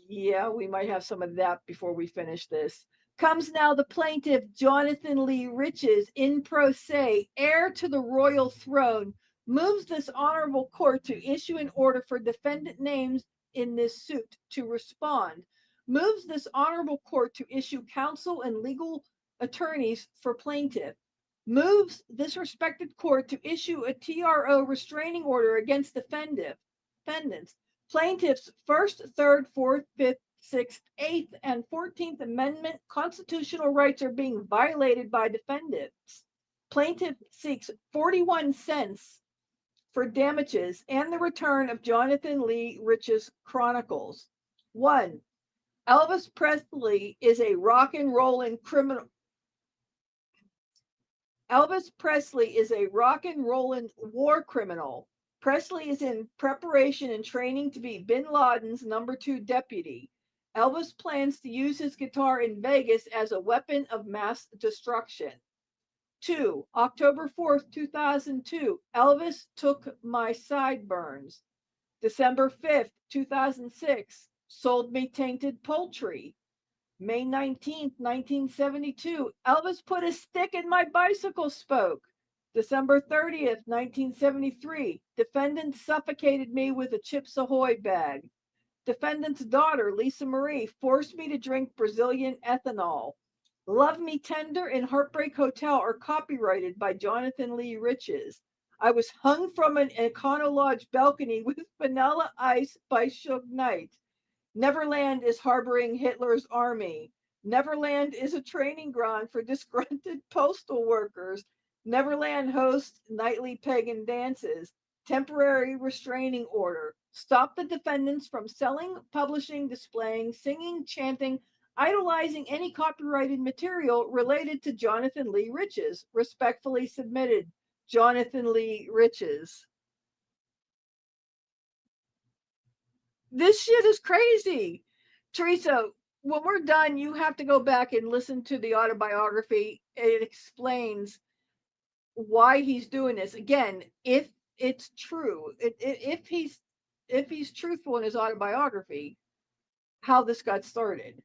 Yeah, we might have some of that before we finish this. Comes now the plaintiff, Jonathan Lee Riches, in pro se, heir to the royal throne, moves this honorable court to issue an order for defendant names in this suit to respond, moves this honorable court to issue counsel and legal attorneys for plaintiff, moves this respected court to issue a TRO restraining order against defendants. Plaintiffs' First, Third, Fourth, Fifth, Sixth, Eighth, and 14th Amendment constitutional rights are being violated by defendants. Plaintiff seeks 41 cents for damages and the return of Jonathan Lee Riches Chronicles. 1. Elvis Presley is a rock and rollin' criminal. Elvis Presley is a rock and rollin' war criminal. Presley is in preparation and training to be bin Laden's #2 deputy. Elvis plans to use his guitar in Vegas as a weapon of mass destruction. 2. October 4th, 2002. Elvis took my sideburns. December 5th, 2006. Sold me tainted poultry. May 19th, 1972. Elvis put a stick in my bicycle spoke. December 30th, 1973. Defendant suffocated me with a Chips Ahoy bag. Defendant's daughter, Lisa Marie, forced me to drink Brazilian ethanol. Love Me Tender and Heartbreak Hotel are copyrighted by Jonathan Lee Riches. I was hung from an Econo Lodge balcony with Vanilla Ice by Suge Knight. Neverland is harboring Hitler's army. Neverland is a training ground for disgruntled postal workers. Neverland hosts nightly pagan dances. Temporary restraining order. Stop the defendants from selling, publishing, displaying, singing, chanting, idolizing any copyrighted material related to Jonathan Lee Riches. Respectfully submitted, Jonathan Lee Riches. This shit is crazy. Teresa, when we're done, you have to go back and listen to the autobiography. It explains why he's doing this. Again, if it's true, if he's truthful in his autobiography, how this got started.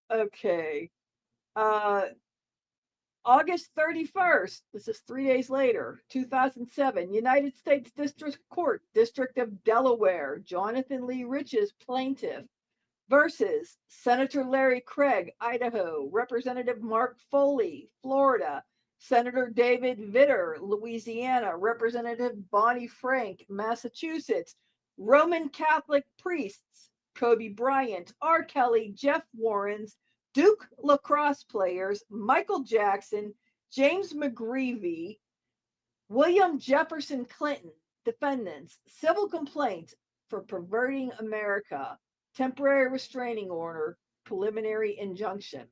Okay. Uh August 31st, this is 3 days later, 2007, United States District Court, District of Delaware, Jonathan Lee Riches, plaintiff, versus Senator Larry Craig, Idaho, Representative Mark Foley, Florida, Senator David Vitter, Louisiana, Representative Bonnie Frank, Massachusetts, Roman Catholic priests, Kobe Bryant, R. Kelly, Jeff Warrens, Duke lacrosse players, Michael Jackson, James McGreevey, William Jefferson Clinton, defendants, civil complaint for perverting America, temporary restraining order, preliminary injunction.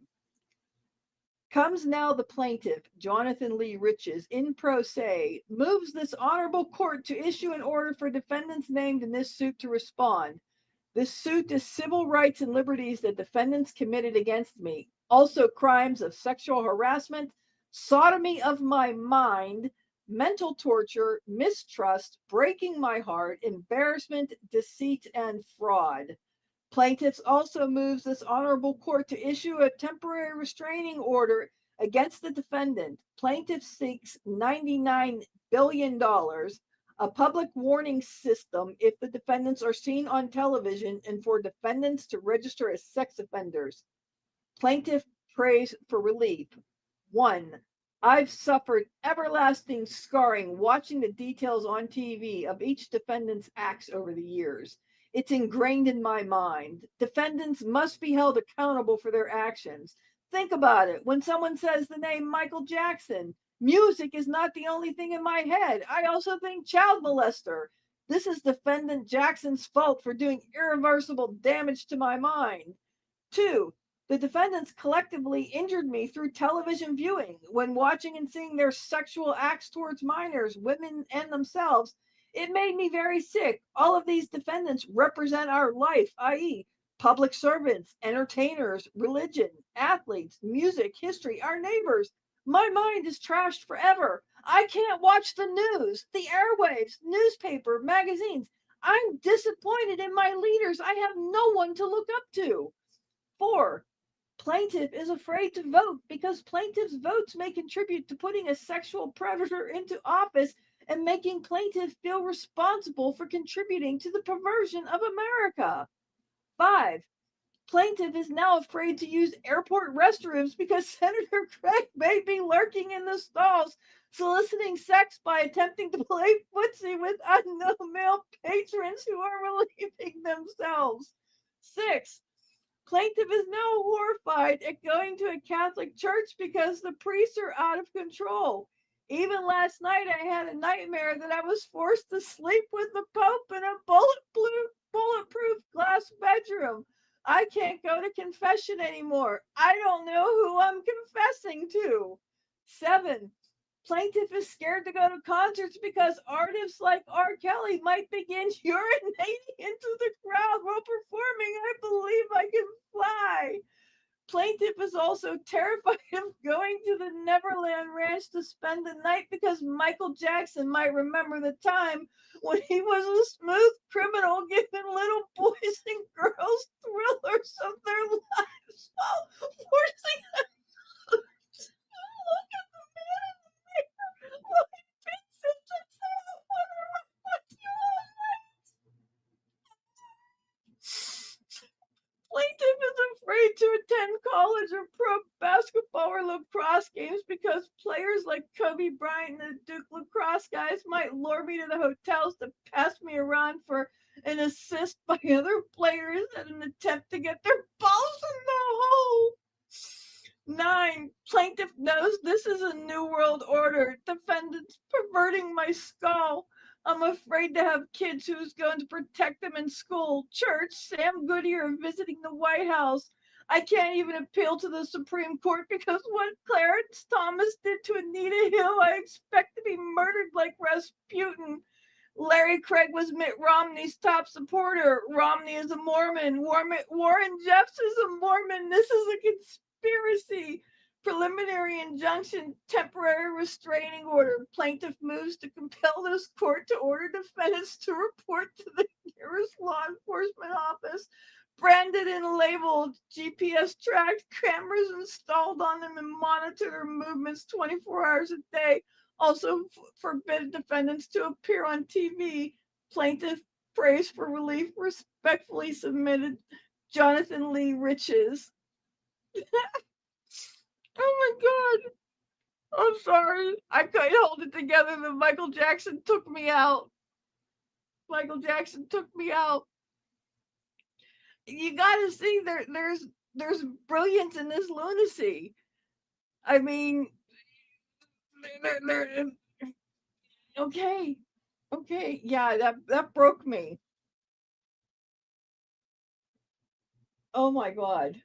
Comes now the plaintiff, Jonathan Lee Riches, in pro se, moves this honorable court to issue an order for defendants named in this suit to respond. This suit is civil rights and liberties that defendants committed against me. Also crimes of sexual harassment, sodomy of my mind, mental torture, mistrust, breaking my heart, embarrassment, deceit, and fraud. Plaintiffs also moves this honorable court to issue a temporary restraining order against the defendant. Plaintiff seeks $99 billion, a public warning system if the defendants are seen on television, and for defendants to register as sex offenders. Plaintiff prays for relief. 1. I've suffered everlasting scarring watching the details on TV of each defendant's acts over the years. It's ingrained in my mind. Defendants must be held accountable for their actions. Think about it. When someone says the name Michael Jackson, music is not the only thing in my head. I also think child molester. This is defendant Jackson's fault for doing irreversible damage to my mind. 2. The defendants collectively injured me through television viewing. When watching and seeing their sexual acts towards minors, women, and themselves, it made me very sick. All of these defendants represent our life, i.e., public servants, entertainers, religion, athletes, music, history, our neighbors. My mind is trashed forever. I can't watch the news, the airwaves, newspaper, magazines. I'm disappointed in my leaders. I have no one to look up to. 4. Plaintiff is afraid to vote because plaintiff's votes may contribute to putting a sexual predator into office and making plaintiff feel responsible for contributing to the perversion of America. 5. Plaintiff is now afraid to use airport restrooms because Senator Craig may be lurking in the stalls, soliciting sex by attempting to play footsie with unknown male patrons who are relieving themselves. 6. Plaintiff is now horrified at going to a Catholic church because the priests are out of control. Even last night, I had a nightmare that I was forced to sleep with the Pope in a bulletproof glass bedroom. I can't go to confession anymore. I don't know who I'm confessing to. 7. Plaintiff is scared to go to concerts because artists like R. Kelly might begin urinating into the crowd while performing I Believe I Can Fly. Plaintiff is also terrified of going to the Neverland Ranch to spend the night because Michael Jackson might remember the time when he was a smooth criminal giving little boys and girls thrillers of their lives while forcing them to look at the man in the mirror while he beats him to say, I wonder what you all like. Plaintiff is afraid to attend college or pro basketball or lacrosse games because players like Kobe Bryant and the Duke lacrosse guys might lure me to the hotels to pass me around for an assist by other players in an attempt to get their balls in the hole. 9. Plaintiff knows this is a new world order. Defendants perverting my skull. I'm afraid to have kids who's going to protect them in school, church, Sam Goodyear visiting the White House. I can't even appeal to the Supreme Court because what Clarence Thomas did to Anita Hill, I expect to be murdered like Rasputin. Larry Craig was Mitt Romney's top supporter. Romney is a Mormon. Warren Jeffs is a Mormon. This is a conspiracy. Preliminary injunction, temporary restraining order. Plaintiff moves to compel this court to order defendants to report to the nearest law enforcement office branded and labeled, GPS tracked, cameras installed on them and monitor their movements 24 hours a day. Also forbid defendants to appear on TV. Plaintiff prays for relief. Respectfully submitted, Jonathan Lee Riches. Oh my God. I'm sorry. I couldn't hold it together. Then Michael Jackson took me out. Michael Jackson took me out. You got to see there's brilliance in this lunacy. I mean, they're okay, okay, yeah, that broke me. Oh my God!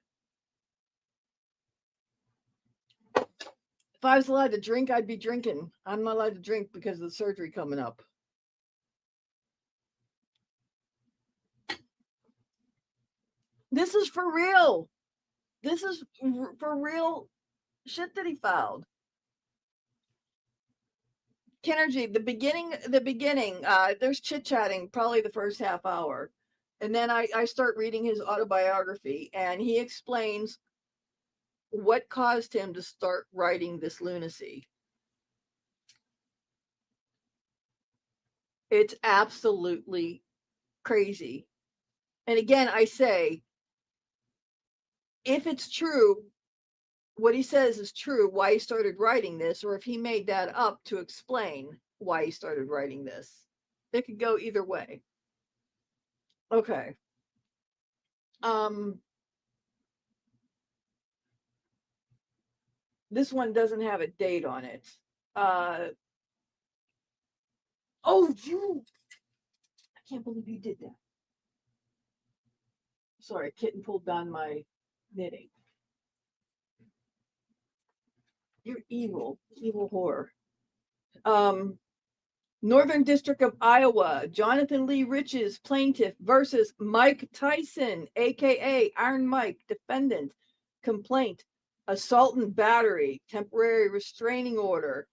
If I was allowed to drink, I'd be drinking. I'm not allowed to drink because of the surgery coming up. This is for real. This is for real shit that he filed. Kinergy, the beginning, there's chit chatting probably the first half hour. And then I start reading his autobiography and he explains what caused him to start writing this lunacy. It's absolutely crazy. And again, I say, if it's true, what he says is true, why he started writing this, or if he made that up to explain why he started writing this. It could go either way. Okay. Um, this one doesn't have a date on it. Uh, oh, I can't believe you did that. Sorry, kitten pulled down my knitting. You're evil, evil whore. Um, Northern District of Iowa, Jonathan Lee Riches, plaintiff versus Mike Tyson, aka Iron Mike, defendant. Complaint, assault and battery, temporary restraining order.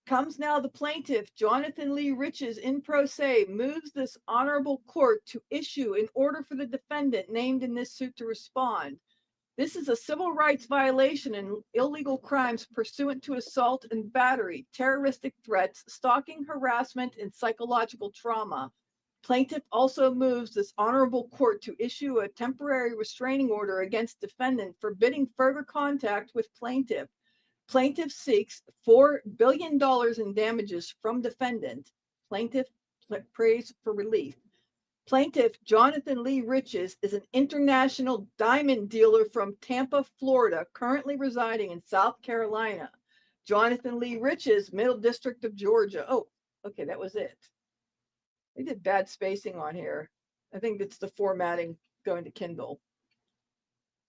Comes now the plaintiff, Jonathan Lee Riches, in pro se, moves this honorable court to issue an order for the defendant named in this suit to respond. This is a civil rights violation and illegal crimes pursuant to assault and battery, terroristic threats, stalking, harassment, and psychological trauma. Plaintiff also moves this honorable court to issue a temporary restraining order against defendant forbidding further contact with plaintiff. Plaintiff seeks $4 billion in damages from defendant. Plaintiff prays for relief. Plaintiff Jonathan Lee Riches is an international diamond dealer from Tampa, Florida, currently residing in South Carolina. Jonathan Lee Riches, Middle District of Georgia. Oh, okay, that was it. They did bad spacing on here. I think it's the formatting going to Kindle.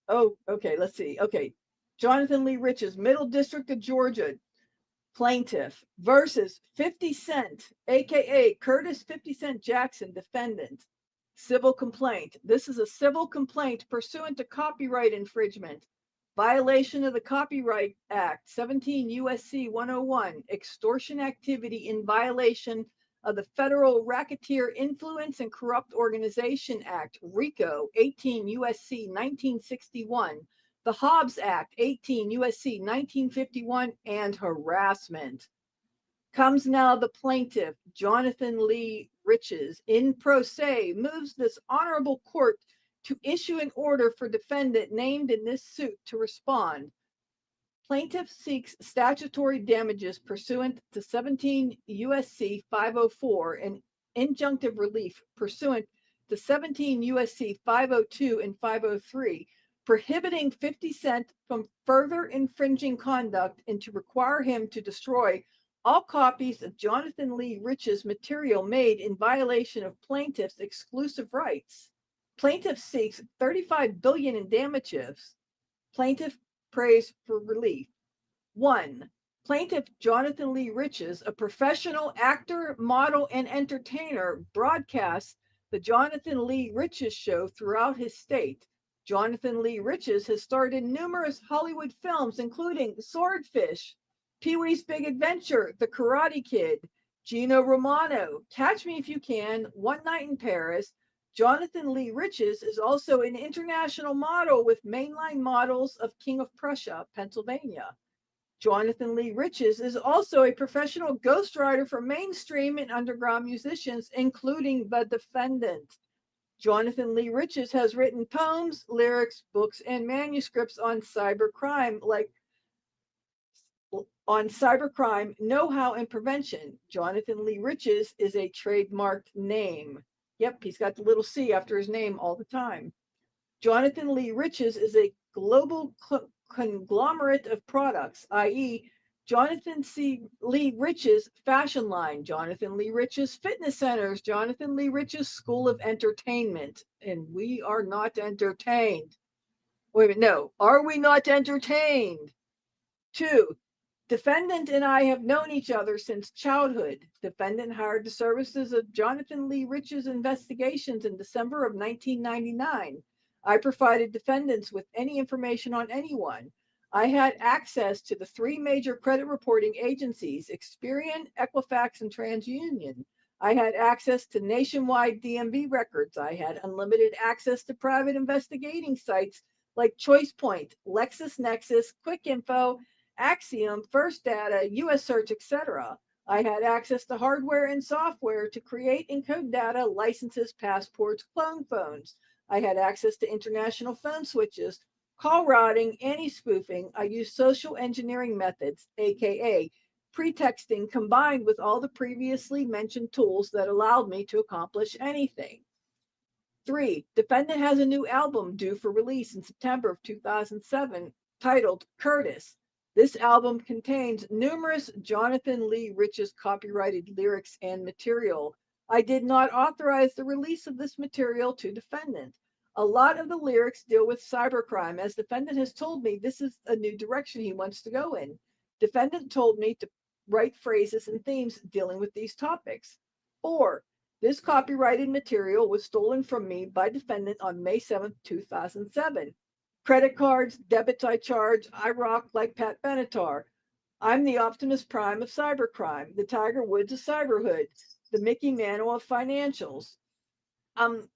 Oh, okay, let's see. Okay, Jonathan Lee Riches, Middle District of Georgia, plaintiff versus 50 Cent, aka Curtis 50 Cent Jackson, defendant. Civil complaint. This is a civil complaint pursuant to copyright infringement, violation of the Copyright Act, 17 USC 101, extortion activity in violation of the Federal Racketeer Influence and Corrupt Organization Act, RICO, 18 USC 1961, the Hobbs Act, 18 USC 1951, and harassment. Comes now the plaintiff, Jonathan Lee Riches, in pro se, moves this honorable court to issue an order for defendant named in this suit to respond. Plaintiff seeks statutory damages pursuant to 17 USC 504 and injunctive relief pursuant to 17 USC 502 and 503, prohibiting 50 Cent from further infringing conduct and to require him to destroy all copies of Jonathan Lee Riches material made in violation of plaintiff's exclusive rights. Plaintiff seeks $35 billion in damages. Plaintiff prays for relief. 1. Plaintiff Jonathan Lee Riches, a professional actor, model, and entertainer, broadcasts the Jonathan Lee Riches Show throughout his state. Jonathan Lee Riches has starred in numerous Hollywood films, including Swordfish, Pee-wee's Big Adventure, The Karate Kid, Gino Romano, Catch Me If You Can, One Night in Paris, Jonathan Lee Riches is also an international model with mainline models of King of Prussia, Pennsylvania. Jonathan Lee Riches is also a professional ghostwriter for mainstream and underground musicians, including The Defendant. Jonathan Lee Riches has written poems, lyrics, books, and manuscripts on cybercrime, know-how, and prevention. Jonathan Lee Riches is a trademarked name. Yep, he's got the little C after his name all the time. Jonathan Lee Riches is a global conglomerate of products, i.e., Jonathan C. Lee Riches Fashion Line, Jonathan Lee Riches Fitness Centers, Jonathan Lee Riches School of Entertainment. And we are not entertained. Wait a minute, no. Are we not entertained? 2. Defendant and I have known each other since childhood. Defendant hired the services of Jonathan Lee Riches Investigations in December of 1999. I provided defendants with any information on anyone. I had access to the 3 major credit reporting agencies, Experian, Equifax, and TransUnion. I had access to nationwide DMV records. I had unlimited access to private investigating sites like ChoicePoint, LexisNexis, QuickInfo, Axiom, First Data, US Search, etc. I had access to hardware and software to create and code data, licenses, passports, clone phones. I had access to international phone switches, call routing, anti-spoofing. I used social engineering methods, aka pretexting, combined with all the previously mentioned tools that allowed me to accomplish anything. 3. Defendant has a new album due for release in September of 2007 titled Curtis. This album contains numerous Jonathan Lee Riches copyrighted lyrics and material. I did not authorize the release of this material to defendant. A lot of the lyrics deal with cybercrime, as defendant has told me this is a new direction he wants to go in. Defendant told me to write phrases and themes dealing with these topics. 4. This copyrighted material was stolen from me by defendant on May 7, 2007. Credit cards, debits I charge, I rock like Pat Benatar. I'm the Optimus Prime of cybercrime, the Tiger Woods of cyberhood, the Mickey Mantle of financials. I'm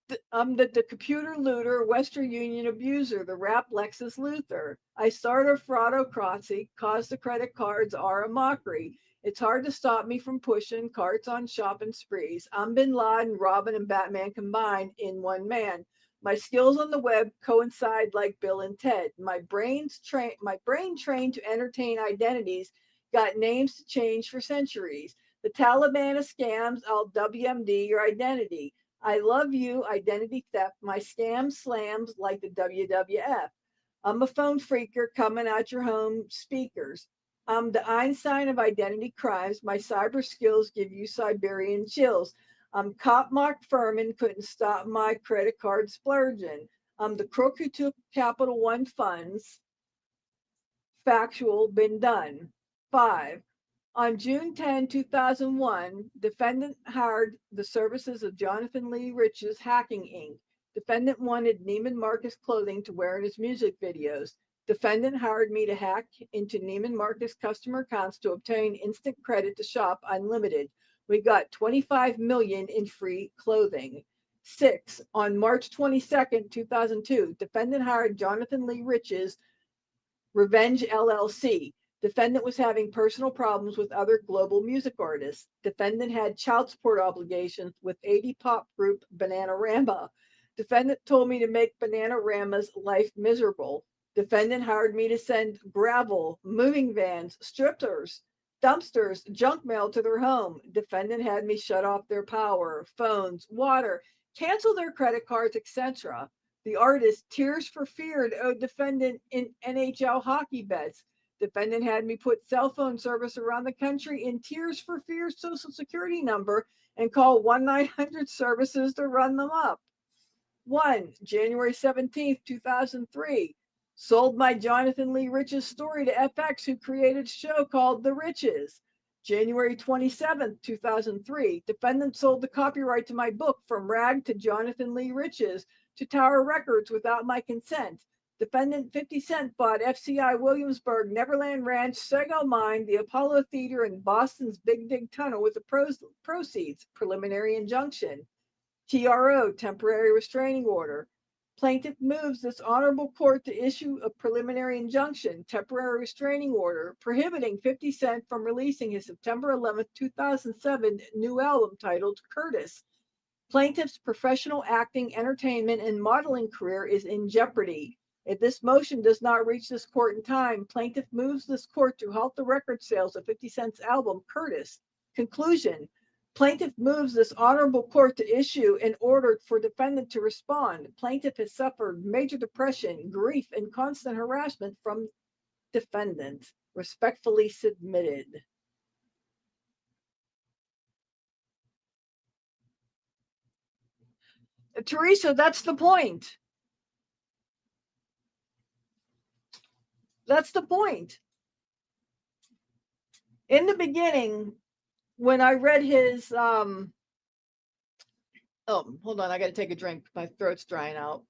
the computer looter, Western Union abuser, the rap Lexus Luthor. I start a fraudocracy, cause the credit cards are a mockery. It's hard to stop me from pushing carts on shopping sprees. I'm Bin Laden, Robin, and Batman combined in one man. My skills on the web coincide like Bill and Ted. My brain trained to entertain identities got names to change for centuries. The Taliban of scams, I'll WMD your identity. I love you, identity theft. My scam slams like the WWF. I'm a phone freaker coming at your home speakers. I'm the Einstein of identity crimes. My cyber skills give you Siberian chills. I'm Cop Mark Furman, couldn't stop my credit card splurging. I'm the crook who took Capital One funds. Factual, been done. 5. On June 10, 2001, defendant hired the services of Jonathan Lee Riches Hacking Inc. Defendant wanted Neiman Marcus clothing to wear in his music videos. Defendant hired me to hack into Neiman Marcus customer accounts to obtain instant credit to shop unlimited. We got 25 million in free clothing. 6. On March 22nd, 2002, defendant hired Jonathan Lee Riches Revenge LLC. Defendant was having personal problems with other global music artists. Defendant had child support obligations with 80 pop group Bananarama. Defendant told me to make Bananarama's life miserable. Defendant hired me to send gravel, moving vans, strippers, dumpsters, junk mail to their home. Defendant had me shut off their power, phones, water, cancel their credit cards, etc. The artist Tears for Feared owed defendant in NHL hockey bets. Defendant had me put cell phone service around the country in Tears for Fear's social security number and call 1-900 services to run them up. 1. January 17th, 2003. Sold my Jonathan Lee Riches story to FX, who created a show called The Riches. January 27th, 2003. Defendant sold the copyright to my book From Rag to Jonathan Lee Riches to Tower Records without my consent. Defendant 50 Cent bought FCI Williamsburg, Neverland Ranch, Sego Mine, the Apollo Theater, and Boston's Big Dig Tunnel with the proceeds. Preliminary injunction. TRO, temporary restraining order. Plaintiff moves this honorable court to issue a preliminary injunction, temporary restraining order, prohibiting 50 Cent from releasing his September 11th, 2007 new album titled Curtis. Plaintiff's professional acting, entertainment, and modeling career is in jeopardy. If this motion does not reach this court in time, plaintiff moves this court to halt the record sales of 50 Cent's album, Curtis. Conclusion. Plaintiff moves this honorable court to issue an order for defendant to respond. Plaintiff has suffered major depression, grief, and constant harassment from defendant. Respectfully submitted. Teresa, that's the point. That's the point. In the beginning, when I read his oh, hold on, I gotta take a drink. My throat's drying out.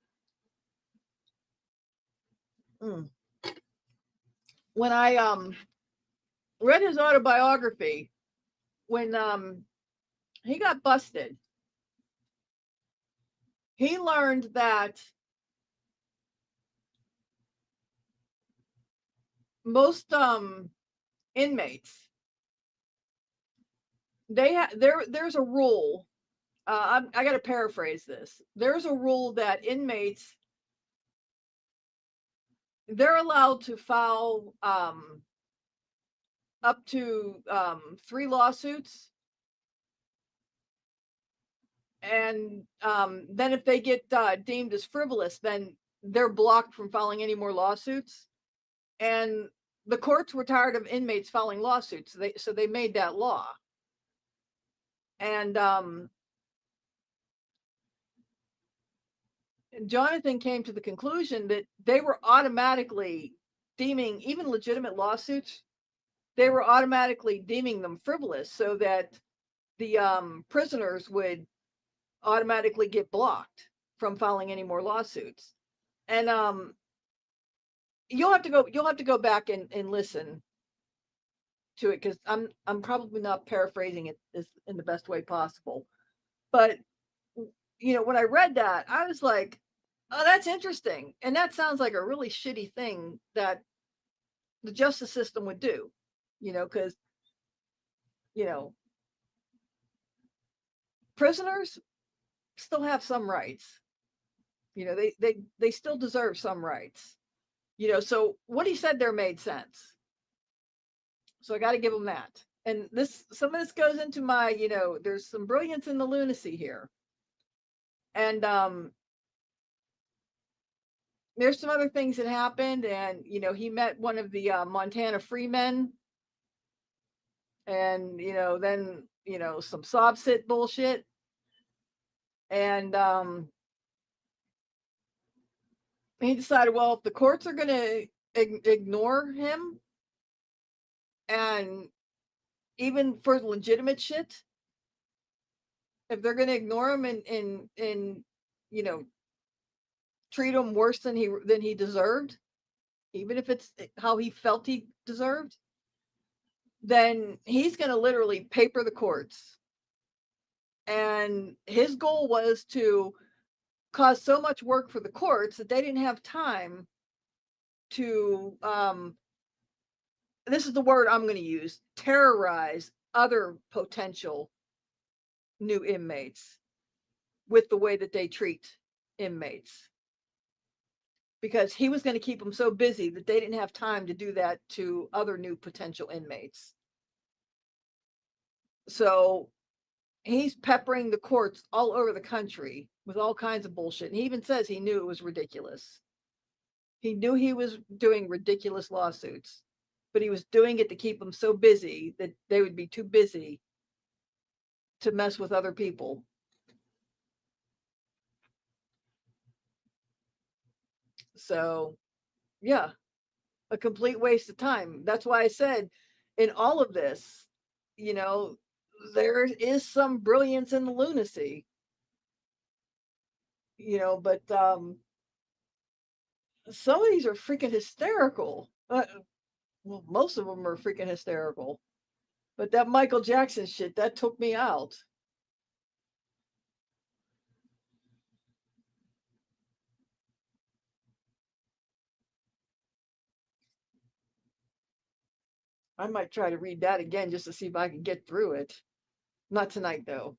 When I read his autobiography, when he got busted, he learned that most inmates, there's a rule. I got to paraphrase this. There's a rule that inmates, they're allowed to file up to 3 lawsuits, and then if they get deemed as frivolous, then they're blocked from filing any more lawsuits. And the courts were tired of inmates filing lawsuits, so they made that law. And Jonathan came to the conclusion that they were automatically deeming even legitimate lawsuits, they were automatically deeming them frivolous, so that the prisoners would automatically get blocked from filing any more lawsuits. And you'll have to go back and listen to it, because I'm probably not paraphrasing it in the best way possible. But when I read that, I was like, oh, that's interesting. And that sounds like a really shitty thing that the justice system would do, because prisoners still have some rights. They still deserve some rights. So what he said there made sense. So I got to give him that. And some of this goes into my, there's some brilliance in the lunacy here. And there's some other things that happened, and he met one of the Montana freemen, and then some sob sit bullshit, and he decided, well, if the courts are going to ignore him, and even for legitimate shit, if they're going to ignore him and treat him worse than he deserved, even if it's how he felt he deserved, then he's going to literally paper the courts. And his goal was to cause so much work for the courts that they didn't have time to this is the word I'm going to use, terrorize other potential new inmates with the way that they treat inmates, because he was going to keep them so busy that they didn't have time to do that to other new potential inmates. So he's peppering the courts all over the country with all kinds of bullshit. And he even says he knew it was ridiculous. He knew he was doing ridiculous lawsuits, but he was doing it to keep them so busy that they would be too busy to mess with other people. So, yeah, a complete waste of time. That's why I said in all of this, there is some brilliance in the lunacy, but some of these are freaking hysterical. Well, most of them are freaking hysterical. But that Michael Jackson shit, that took me out. I might try to read that again just to see if I can get through it. Not tonight, though.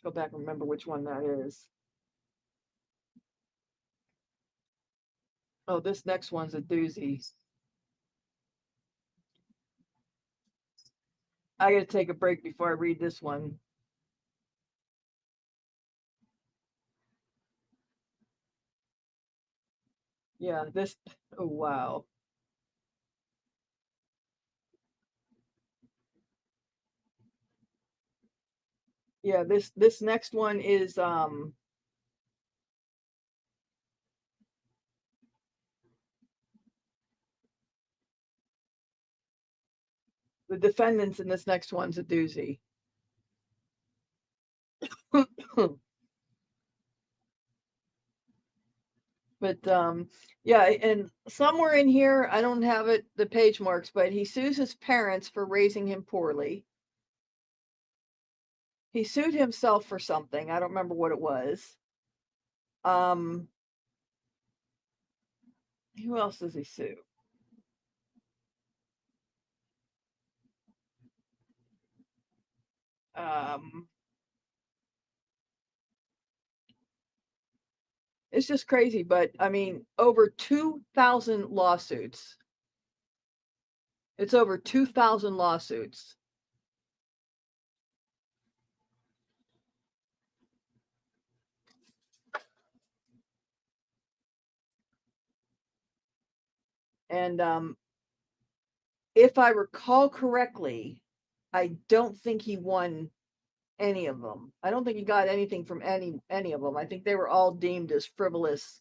Go back and remember which one that is. Oh, this next one's a doozy. I gotta take a break before I read this one. Yeah, this, oh wow. Yeah, this next one is the defendants in this next one's a doozy. But yeah, and somewhere in here, I don't have it the page marks, but he sues his parents for raising him poorly. He sued himself for something. I don't remember what it was. Um, who else does he sue? Um, it's just crazy, but I mean, over 2,000 lawsuits. It's over 2,000 lawsuits. And if I recall correctly, I don't think he won any of them. I don't think he got anything from any of them. I think they were all deemed as frivolous,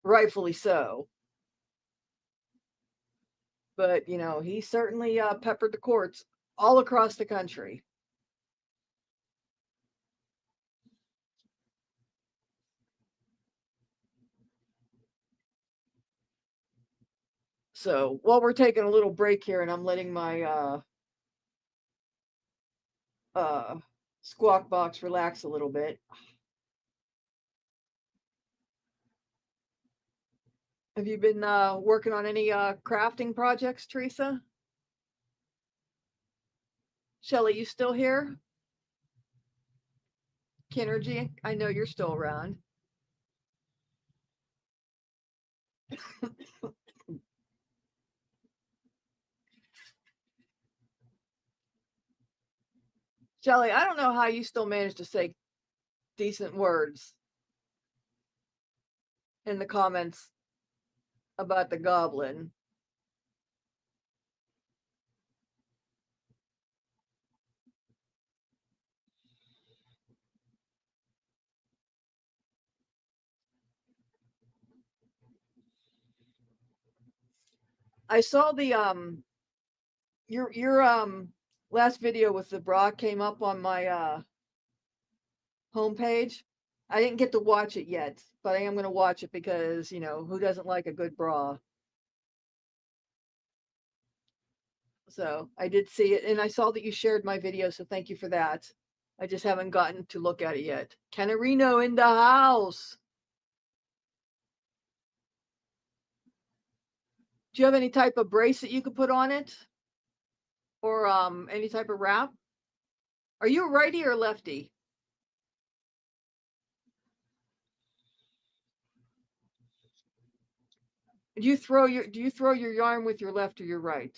rightfully so. But you know, he certainly peppered the courts all across the country. So while we're taking a little break here, and I'm letting my uh, squawk box relax a little bit. Have you been working on any crafting projects, Teresa? Shelly, you still here? Kinergy, I know you're still around. Shelly, I don't know how you still manage to say decent words in the comments about the goblin. I saw the your last video with the bra came up on my homepage. I didn't get to watch it yet, but I am going to watch it because, you know, who doesn't like a good bra? So I did see it, and I saw that you shared my video, so thank you for that. I just haven't gotten to look at it yet. Canarino in the house. Do you have any type of brace that you could put on it? Or any type of wrap? Are you a righty or lefty? Do you throw your yarn with your left or your right?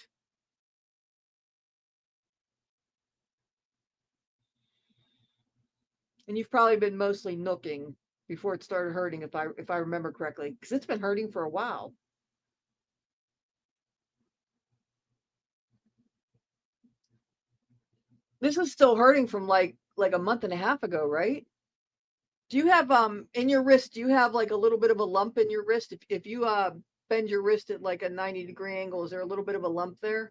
And you've probably been mostly nooking before it started hurting, if I remember correctly, because it's been hurting for a while. This is still hurting from like a month and a half ago, right? Do you have in your wrist, do you have like a little bit of a lump in your wrist? If you bend your wrist at like a 90-degree angle, is there a little bit of a lump there?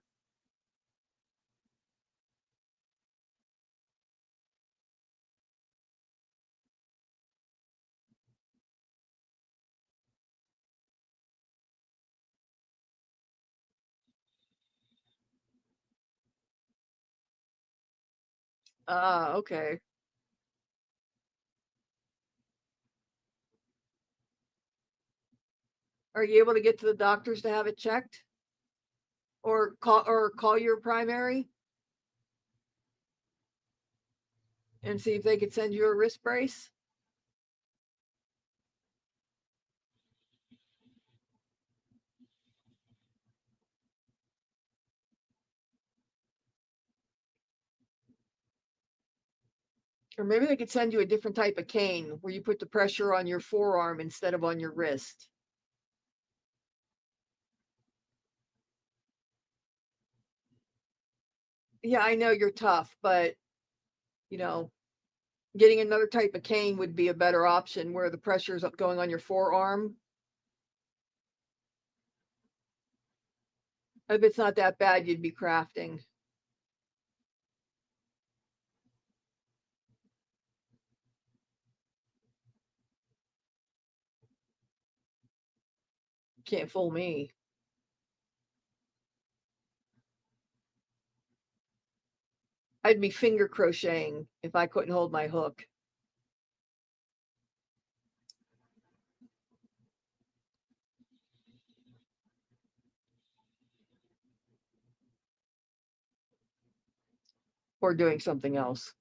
Ah, okay. Are you able to get to the doctors to have it checked? Or call your primary and see if they could send you a wrist brace? Or maybe they could send you a different type of cane where you put the pressure on your forearm instead of on your wrist. Yeah, I know you're tough, but you know, getting another type of cane would be a better option where the pressure is going on your forearm. If it's not that bad, you'd be crafting. Can't fool me. I'd be finger crocheting if I couldn't hold my hook. Or doing something else.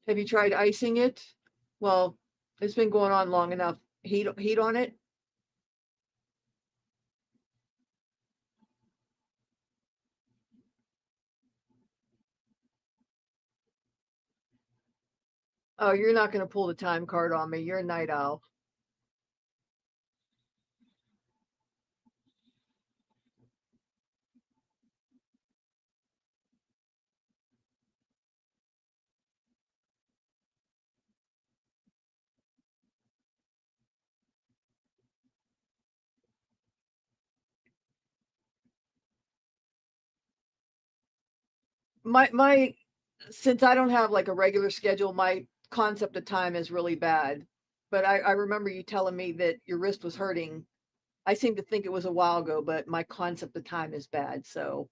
Have you tried icing it? Well, it's been going on long enough. Heat on it. Oh, you're not going to pull the time card on me. You're a night owl. My since I don't have like a regular schedule, my concept of time is really bad. But I remember you telling me that your wrist was hurting. I seem to think it was a while ago, but my concept of time is bad. So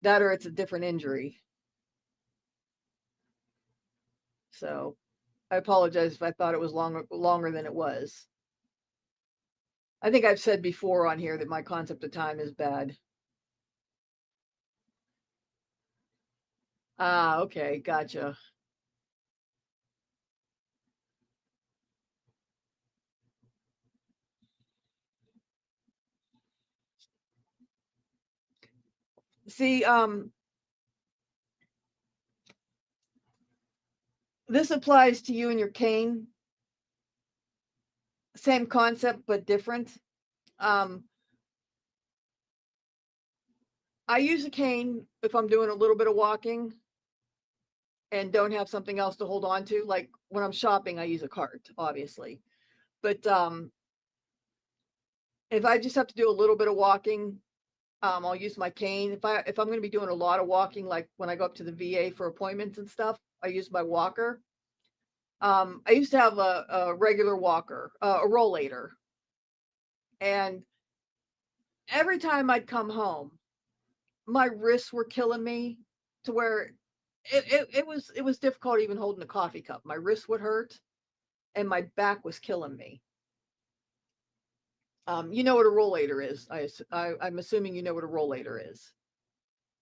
that or it's a different injury. So I apologize if I thought it was longer than it was. I think I've said before on here that my concept of time is bad. Ah, okay, gotcha. See, this applies to you and your cane. Same concept, but different. Um, I use a cane if I'm doing a little bit of walking and don't have something else to hold on to. Like when I'm shopping, I use a cart, obviously. But if I just have to do a little bit of walking, I'll use my cane. If I'm going to be doing a lot of walking, like when I go up to the VA for appointments and stuff, I use my walker. I used to have a regular walker, a rollator, and every time I'd come home, my wrists were killing me to where it was difficult even holding a coffee cup. My wrists would hurt, and my back was killing me. You know what a rollator is? I'm assuming you know what a rollator is.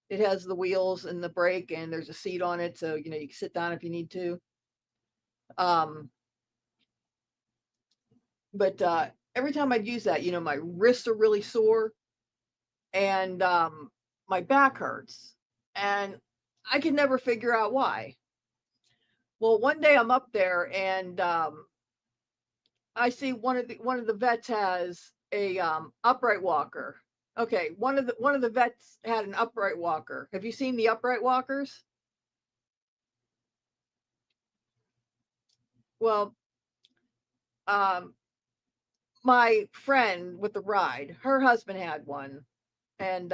It has the wheels and the brake, and there's a seat on it, so you can sit down if you need to. Um, but every time I'd use that, my wrists are really sore, and my back hurts, and I could never figure out why. Well, one day I'm up there, and I see one of the vets has a upright walker. Okay, one of the vets had an upright walker. Have you seen the upright walkers? Well, um, my friend with the ride, her husband had one, and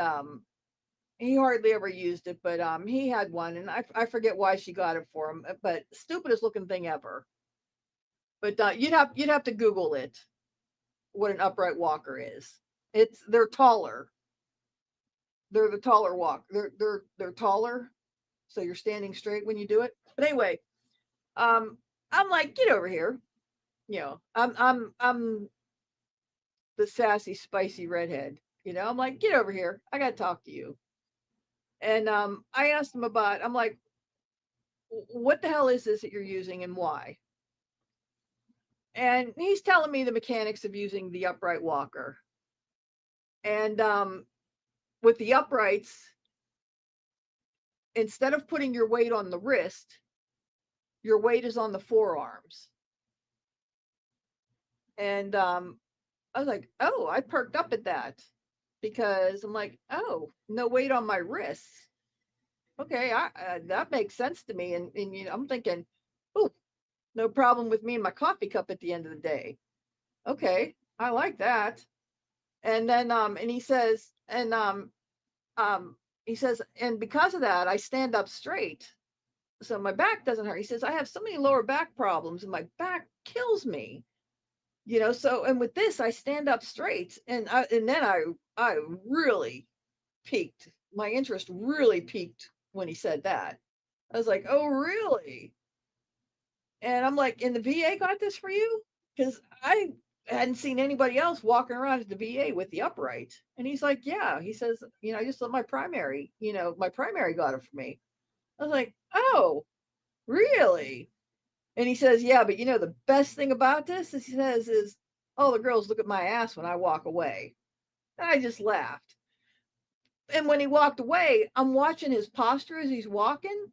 he hardly ever used it, but he had one, and I forget why she got it for him, but stupidest looking thing ever. But you'd have to Google it, what an upright walker is. They're taller. They're the taller walk. They're taller, so you're standing straight when you do it. But anyway, I'm like, get over here. I'm the sassy, spicy redhead. I'm like, get over here. I gotta talk to you. And I asked him about. I'm like, what the hell is this that you're using and why? And he's telling me the mechanics of using the upright walker. And with the uprights, instead of putting your weight on the wrist, your weight is on the forearms. And I was like, oh, I perked up at that because I'm like, oh, no weight on my wrists. Okay, that makes sense to me. And I'm thinking, oh, no problem with me and my coffee cup at the end of the day. Okay, I like that. And then and he says, and because of that, I stand up straight, so my back doesn't hurt. He says, I have so many lower back problems, and my back kills me. So, and with this, I stand up straight, and then I really peaked. My interest really peaked when he said that. I was like, oh, really? And I'm like, and the VA got this for you? Because I hadn't seen anybody else walking around at the VA with the upright. And he's like, yeah. He says, I just let my primary got it for me. I was like, oh, really? And he says, yeah, but the best thing about this, he says, is all the girls look at my ass when I walk away. And I just laughed. And when he walked away, I'm watching his posture as he's walking,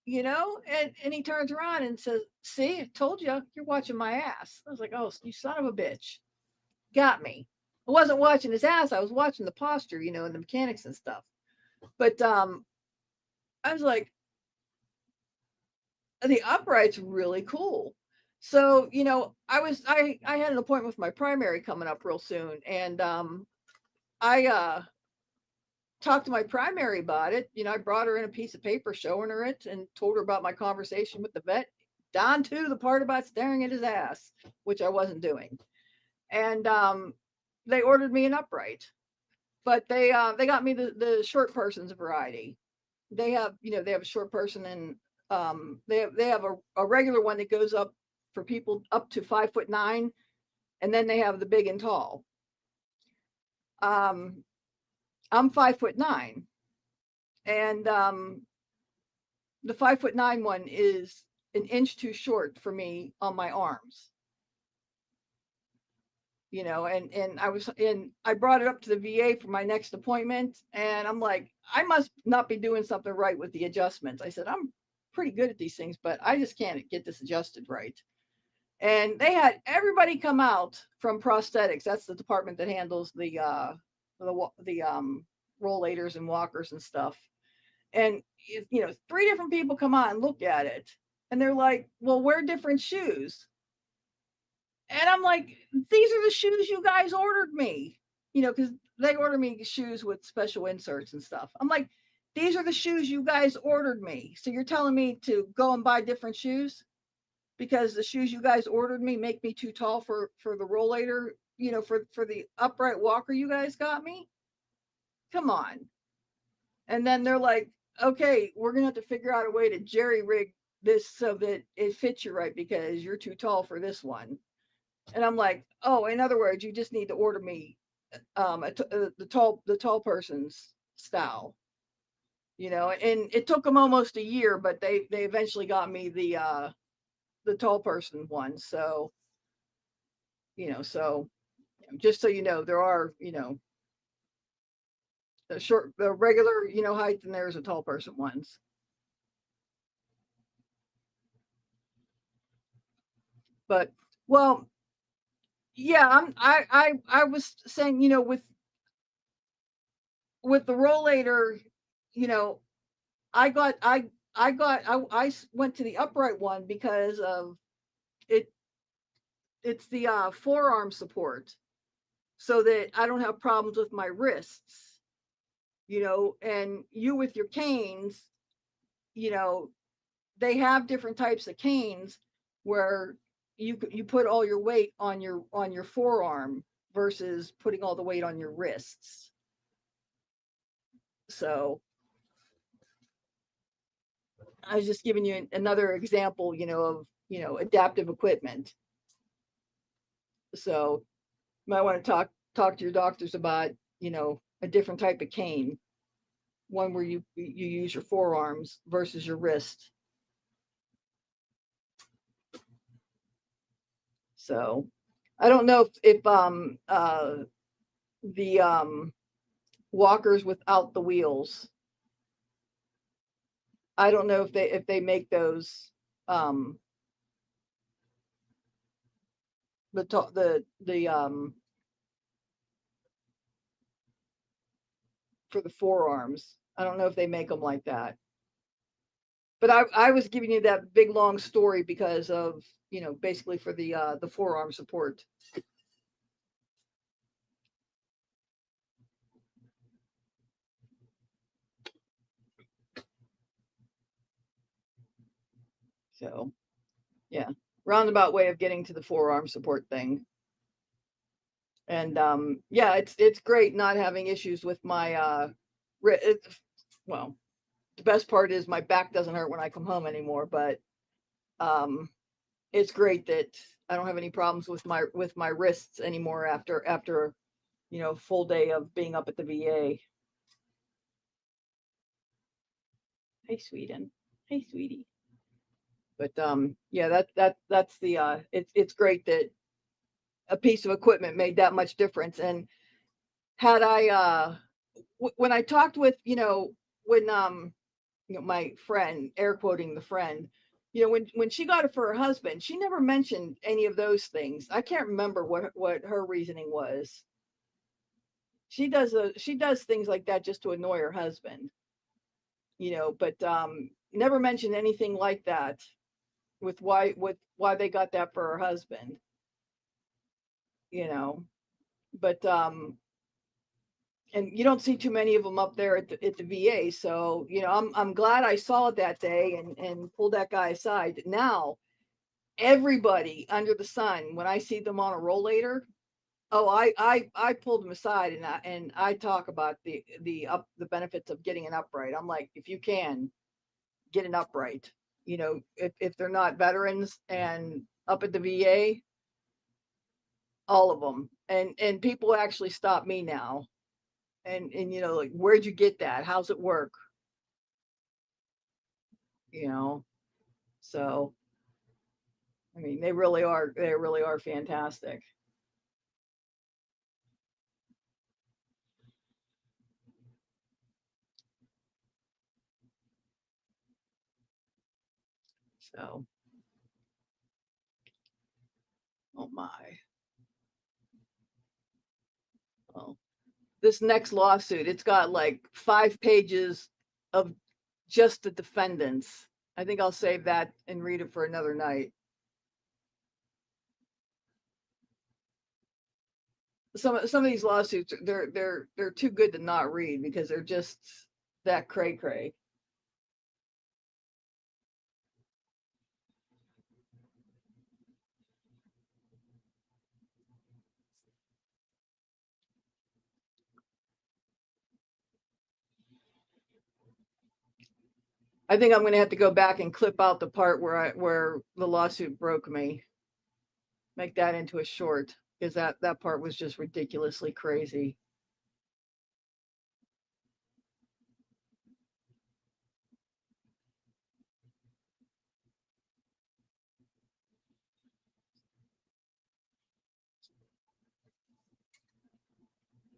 and he turns around and says, see, I told you, you're watching my ass. I was like, oh, you son of a bitch. Got me. I wasn't watching his ass. I was watching the posture, and the mechanics and stuff. But I was like, the upright's really cool. So, I had an appointment with my primary coming up real soon, and I talked to my primary about it. I brought her in a piece of paper showing her it and told her about my conversation with the vet, down to the part about staring at his ass, which I wasn't doing. And they ordered me an upright, but they got me the short person's variety. They have a short person, and they have a regular one that goes up for people up to 5'9", and then they have the big and tall. I'm 5'9", and the 5'9" one is an inch too short for me on my arms. And I brought it up to the VA for my next appointment, and I'm like, I must not be doing something right with the adjustments. I said, I'm pretty good at these things, but I just can't get this adjusted right. And they had everybody come out from prosthetics. That's the department that handles the rollators and walkers and stuff. And 3 different people come out and look at it, and they're like, well, wear different shoes. And I'm like, these are the shoes you guys ordered me, because they ordered me shoes with special inserts and stuff. I'm like, these are the shoes you guys ordered me. So you're telling me to go and buy different shoes because the shoes you guys ordered me make me too tall for the rollator, for the upright walker you guys got me? Come on. And then they're like, okay, we're going to have to figure out a way to jerry rig this so that it fits you right because you're too tall for this one. And I'm like, oh, in other words, you just need to order me the tall person's style, and it took them almost a year, but they eventually got me the tall person one. So, so just so there are, the regular, height, and there's a tall person ones. But, well, yeah, I was saying, with the rollator, you know, I got I went to the upright one because of it. It's the forearm support, so that I don't have problems with my wrists. And you with your canes, you know, they have different types of canes where you put all your weight on your forearm versus putting all the weight on your wrists. So I was just giving you another example, of adaptive equipment. So you might want to talk to your doctors about a different type of cane, one where you use your forearms versus your wrist. So I don't know if the walkers without the wheels, I don't know if they make those the for the forearms. I don't know if they make them like that. But I was giving you that big long story because of, basically for the forearm support. So yeah, roundabout way of getting to the forearm support thing. And yeah, it's great not having issues with my well, the best part is my back doesn't hurt when I come home anymore, but it's great that I don't have any problems with my wrists anymore after full day of being up at the VA. Hey, Sweden. Hey, sweetie. But yeah, that's the it's great that a piece of equipment made that much difference. And had I when I talked with when my friend, air quoting the friend, when she got it for her husband, she never mentioned any of those things. I can't remember what her reasoning was. She does things like that just to annoy her husband, but never mentioned anything like that with why they got that for her husband, you know. But and you don't see too many of them up there at the VA. So, I'm glad I saw it that day and pulled that guy aside. Now, everybody under the sun, when I see them on a rollator, oh, I pulled them aside and I talk about the benefits of getting an upright. I'm like, if you can get an upright, if they're not veterans and up at the VA, all of them, and people actually stop me now, and like, where'd you get that? How's it work? You know, so I mean, they really are fantastic. So, oh my. Well, this next lawsuit, it's got like 5 pages of just the defendants. I think I'll save that and read it for another night. Some of these lawsuits, they're too good to not read because they're just that cray cray. I think I'm going to have to go back and clip out the part where the lawsuit broke me. Make that into a short because that part was just ridiculously crazy.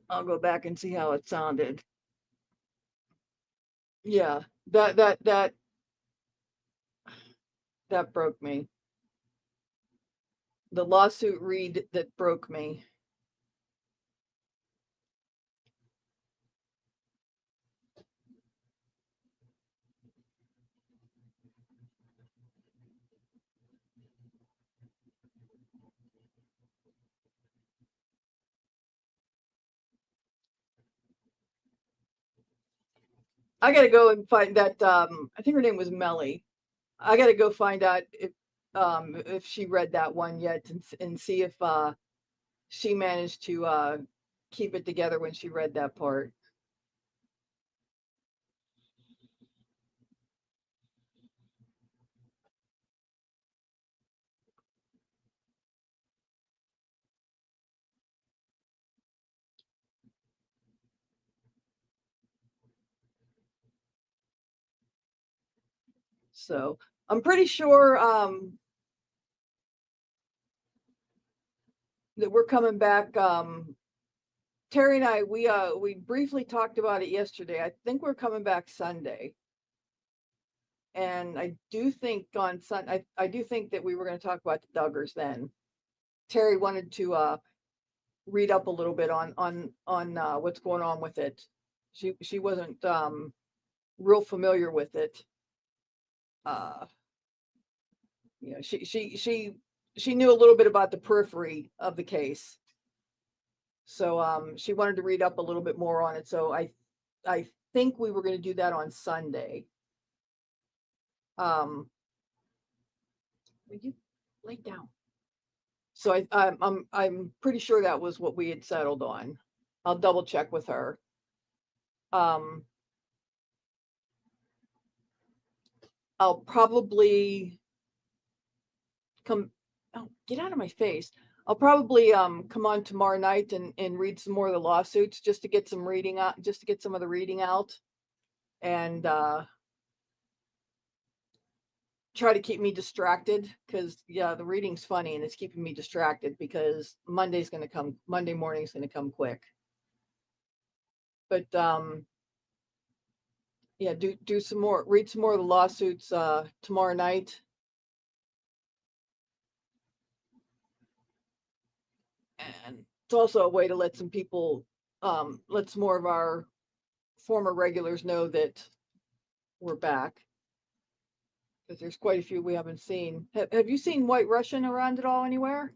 I'll go back and see how it sounded. Yeah, that broke me. The lawsuit read that broke me. I got to go and find that. I think her name was Melly. I got to go find out if she read that one yet, and see if she managed to keep it together when she read that part. So I'm pretty sure that we're coming back. Terry and I, we briefly talked about it yesterday. I think we're coming back Sunday. And I do think on I do think that we were going to talk about the Duggars then. Terry wanted to read up a little bit on what's going on with it. She wasn't real familiar with it. You know, she knew a little bit about the periphery of the case. So she wanted to read up a little bit more on it. So I think we were going to do that on Sunday. Will you lay down? So I'm pretty sure that was what we had settled on. I'll double check with her. I'll probably come. Oh, get out of my face. I'll probably come on tomorrow night and read some more of the lawsuits just to get some reading out, just to get some of the reading out, and try to keep me distracted, because yeah, the reading's funny and it's keeping me distracted because Monday morning is going to come quick. But yeah, do some more, read some more of the lawsuits tomorrow night. And it's also a way to let some people, let some more of our former regulars know that we're back, because there's quite a few we haven't seen. Have you seen White Russian around at all anywhere?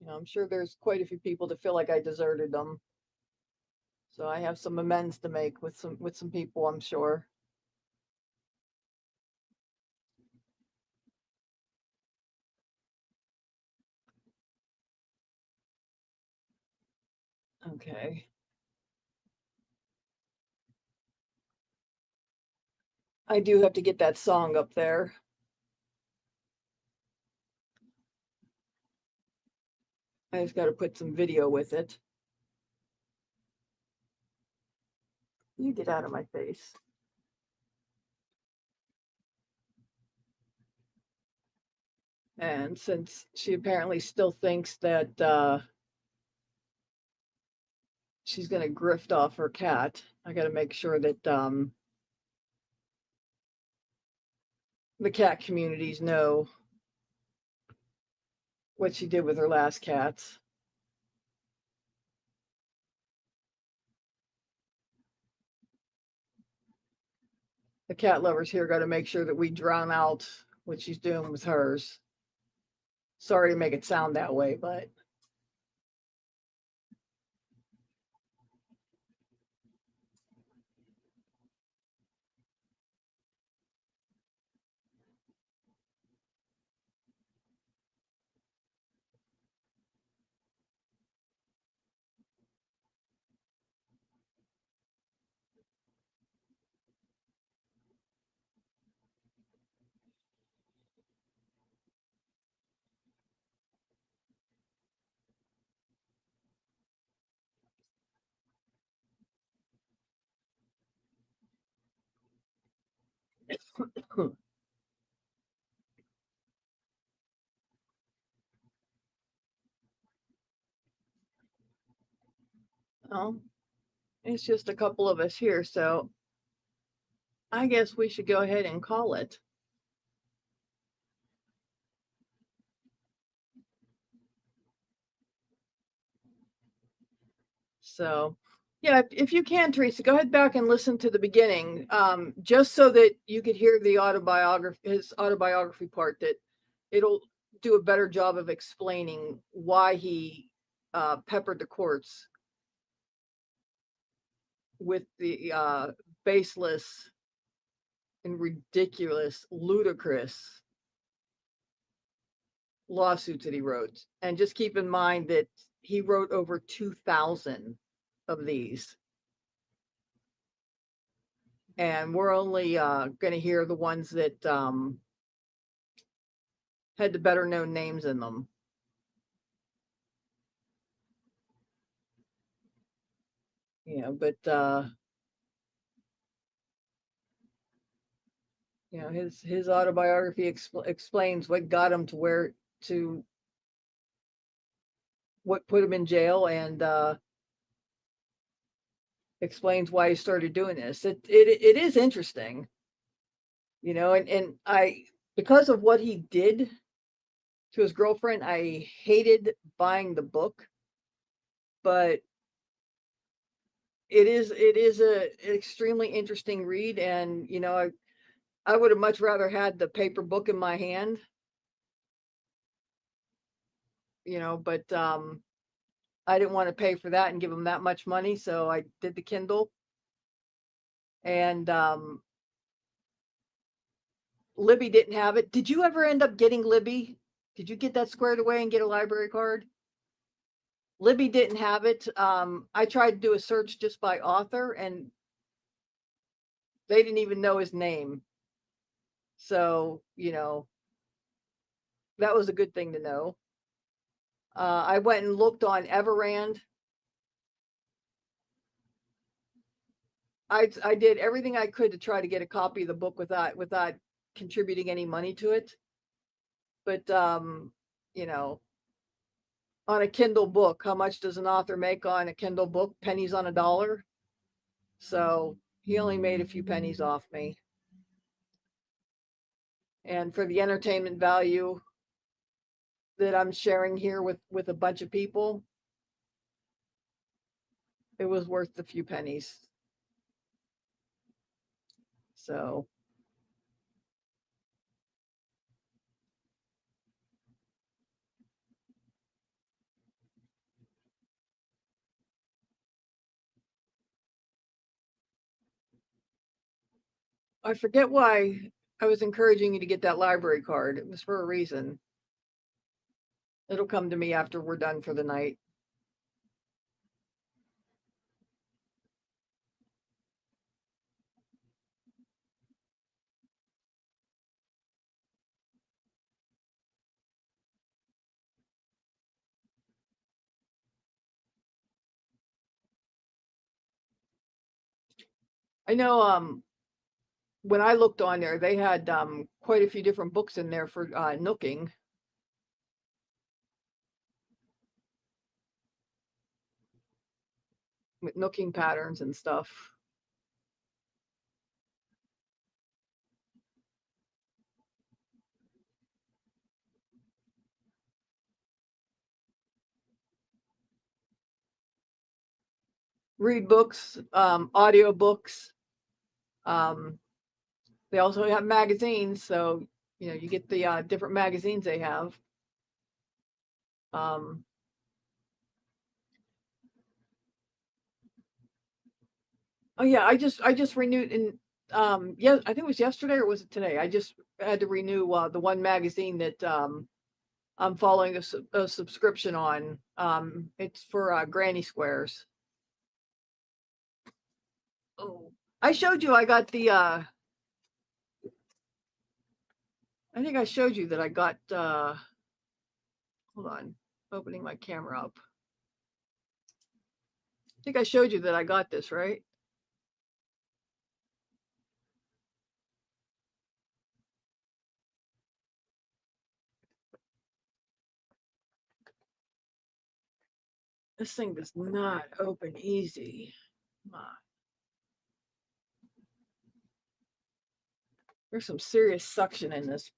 You know, I'm sure there's quite a few people that feel like I deserted them. So I have some amends to make with some people, I'm sure. Okay. I do have to get that song up there. I just got to put some video with it. You get out of my face. And since she apparently still thinks that she's going to grift off her cat, I got to make sure that the cat communities know what she did with her last cats. The cat lovers here got to make sure that we drown out what she's doing with hers. Sorry to make it sound that way, but well, it's just a couple of us here, so I guess we should go ahead and call it. So, yeah, if you can, Teresa, go ahead back and listen to the beginning, just so that you could hear the his autobiography part. That it'll do a better job of explaining why he peppered the courts with the baseless and ridiculous, ludicrous lawsuits that he wrote. And just keep in mind that he wrote over 2,000 of these. And we're only going to hear the ones that had the better known names in them. You know, but you know, his autobiography explains what got him to what put him in jail, and explains why he started doing this. It is interesting, you know, and I, because of what he did to his girlfriend, I hated buying the book, but it is an extremely interesting read. And you know, I would have much rather had the paper book in my hand, you know, but I didn't want to pay for that and give him that much money, so I did the Kindle. And Libby didn't have it. Did you ever end up getting Libby? Did you get that squared away and get a library card? Libby didn't have it. I tried to do a search just by author, and they didn't even know his name. So, you know, that was a good thing to know. I went and looked on Everand. I did everything I could to try to get a copy of the book without contributing any money to it. But you know, on a Kindle book, how much does an author make on a Kindle book? Pennies on a dollar. So he only made a few pennies off me. And for the entertainment value that I'm sharing here with a bunch of people, it was worth the few pennies. So I forget why I was encouraging you to get that library card. It was for a reason. It'll come to me after we're done for the night. I know when I looked on there, they had quite a few different books in there for nooking. With nooking patterns and stuff. Read books, audio books. They also have magazines, so you know you get the different magazines they have. Um, oh yeah, I just renewed in yeah, I think it was yesterday or was it today? I just had to renew the one magazine that I'm following a subscription on. It's for Granny Squares. Oh, I showed you I got the I think I showed you that I got hold on, opening my camera up. I think I showed you that I got this, right? This thing does not open easy. Come on. There's some serious suction in this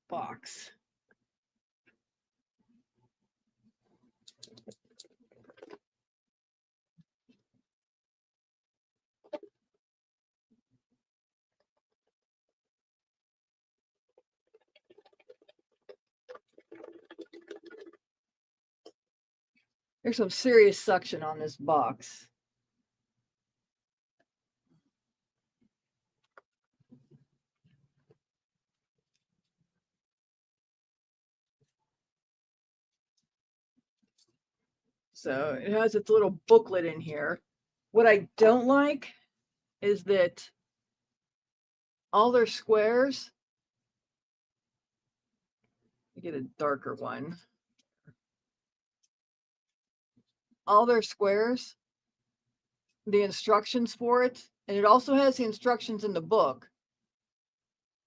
box. There's some serious suction on this box. So it has its little booklet in here. What I don't like is that all their squares, get a darker one. All their squares, the instructions for it, and it also has the instructions in the book,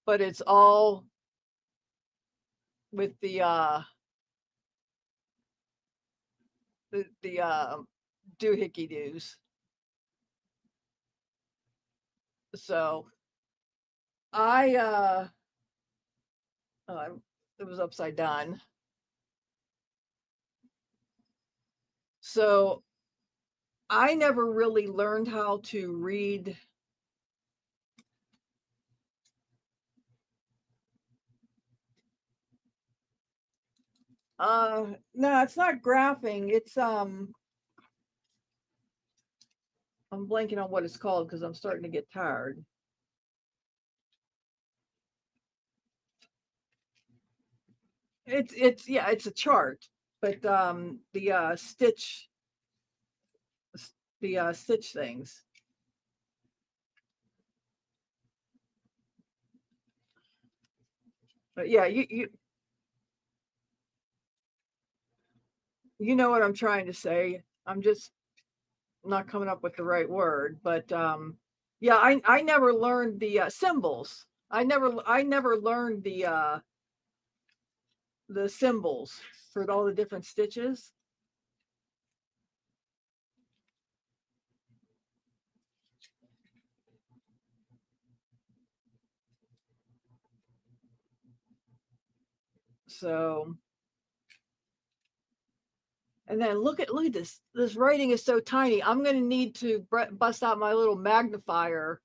but it's all with the doohickey doos. So I oh, it was upside down. So I never really learned how to read no, it's not graphing. It's I'm blanking on what it's called because I'm starting to get tired. It's yeah, it's a chart, but the stitch things. But yeah, you know what I'm trying to say. I'm just not coming up with the right word, but yeah, I never learned the symbols. I never learned the symbols for all the different stitches. So, and then look at this. This writing is so tiny. I'm going to need to bust out my little magnifier.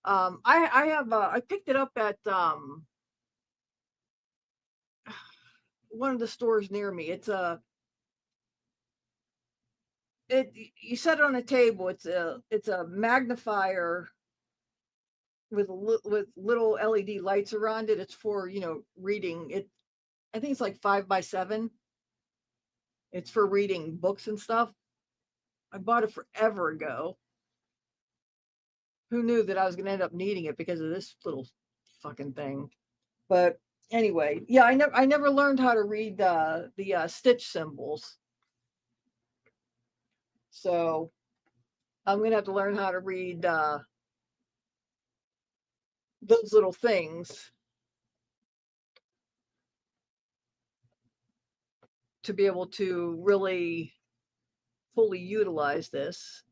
I have I picked it up at one of the stores near me. It you set it on a table. It's a magnifier with little LED lights around it. It's for reading it. I think it's like 5x7. It's for reading books and stuff. I bought it forever ago. Who knew that I was going to end up needing it because of this little fucking thing? But anyway, yeah, I never learned how to read the stitch symbols. So I'm gonna have to learn how to read those little things to be able to really fully utilize this.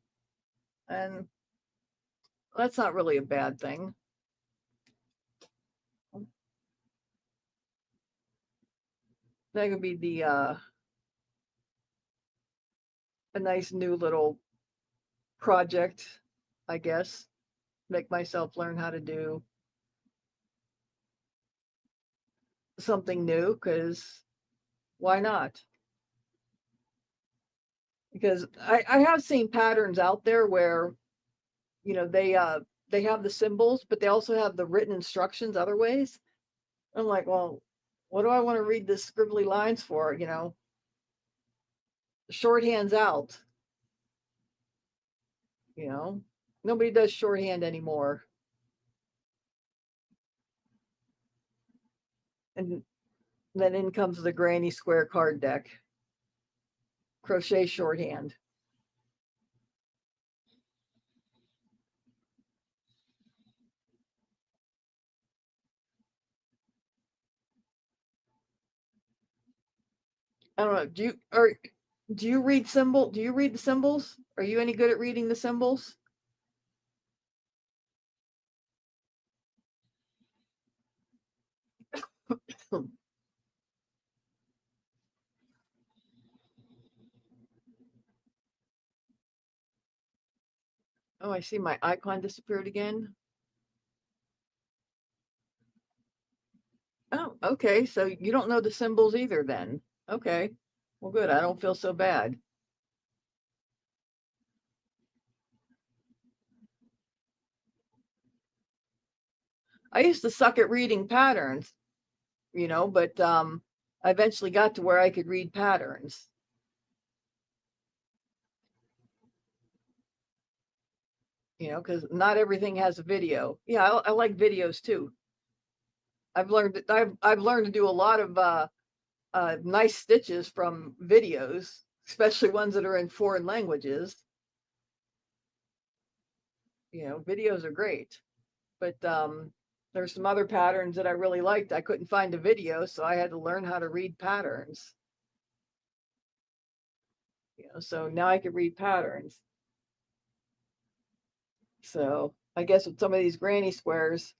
And that's not really a bad thing. That could be the a nice new little project, I guess. Make myself learn how to do something new, because why not? Because I have seen patterns out there where they have the symbols, but they also have the written instructions other ways. I'm like, well, what do I want to read this scribbly lines for? Shorthand's out. You know, nobody does shorthand anymore. And then in comes the granny square card deck, crochet shorthand. I don't know. Do you read symbol? Do you read the symbols? Are you any good at reading the symbols? Oh, I see my icon disappeared again. Oh, okay. So you don't know the symbols either then. Okay. Well, good. I don't feel so bad. I used to suck at reading patterns, you know, but I eventually got to where I could read patterns. You know, because not everything has a video. Yeah, I like videos too. I've learned to do a lot of nice stitches from videos, especially ones that are in foreign languages. You know, videos are great, but there's some other patterns that I really liked. I couldn't find a video, so I had to learn how to read patterns. You know, so now I can read patterns. So I guess with some of these granny squares,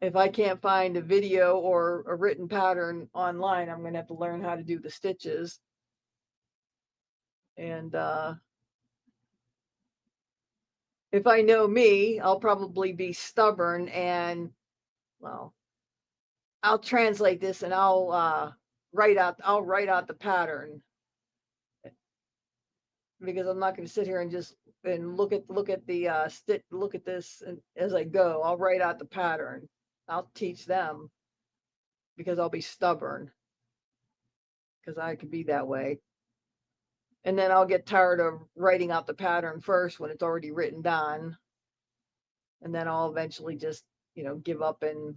if I can't find a video or a written pattern online, I'm going to have to learn how to do the stitches. And if I know me, I'll probably be stubborn and, well, I'll translate this and I'll write out the pattern, because I'm not going to sit here and just and look at the look at this, and as I go, I'll write out the pattern. I'll teach them, because I'll be stubborn, because I could be that way. And then I'll get tired of writing out the pattern first when it's already written down. And then I'll eventually just, you know, give up and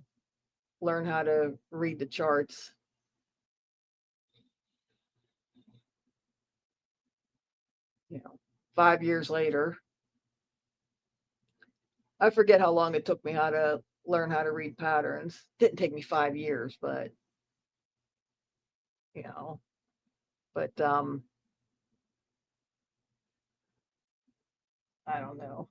learn how to read the charts. You know, 5 years later, I forget how long it took me how to learn how to read patterns. Didn't take me 5 years, but you know, but I don't know.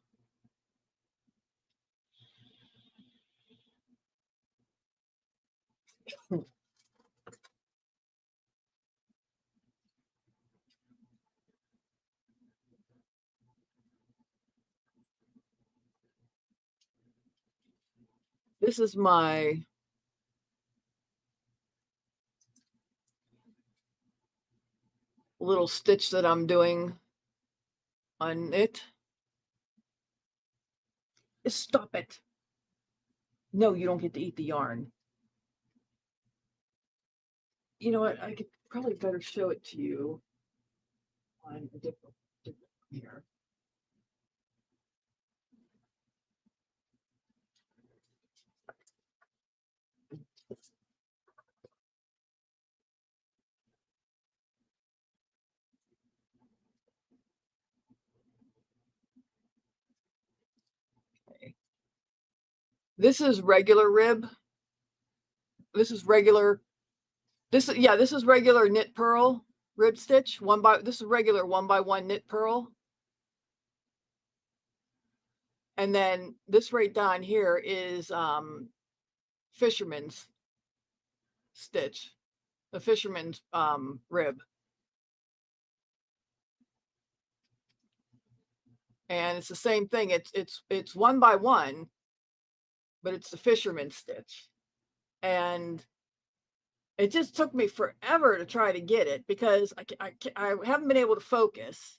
This is my little stitch that I'm doing on it. Stop it. No, you don't get to eat the yarn. You know what? I could probably better show it to you on a different here. Okay. This is regular rib. This is regular. This is regular knit purl rib stitch. This is regular 1x1 knit purl. And then this right down here is fisherman's stitch, the fisherman's rib. And it's the same thing. It's 1x1, but it's the fisherman's stitch. And it just took me forever to try to get it, because I haven't been able to focus.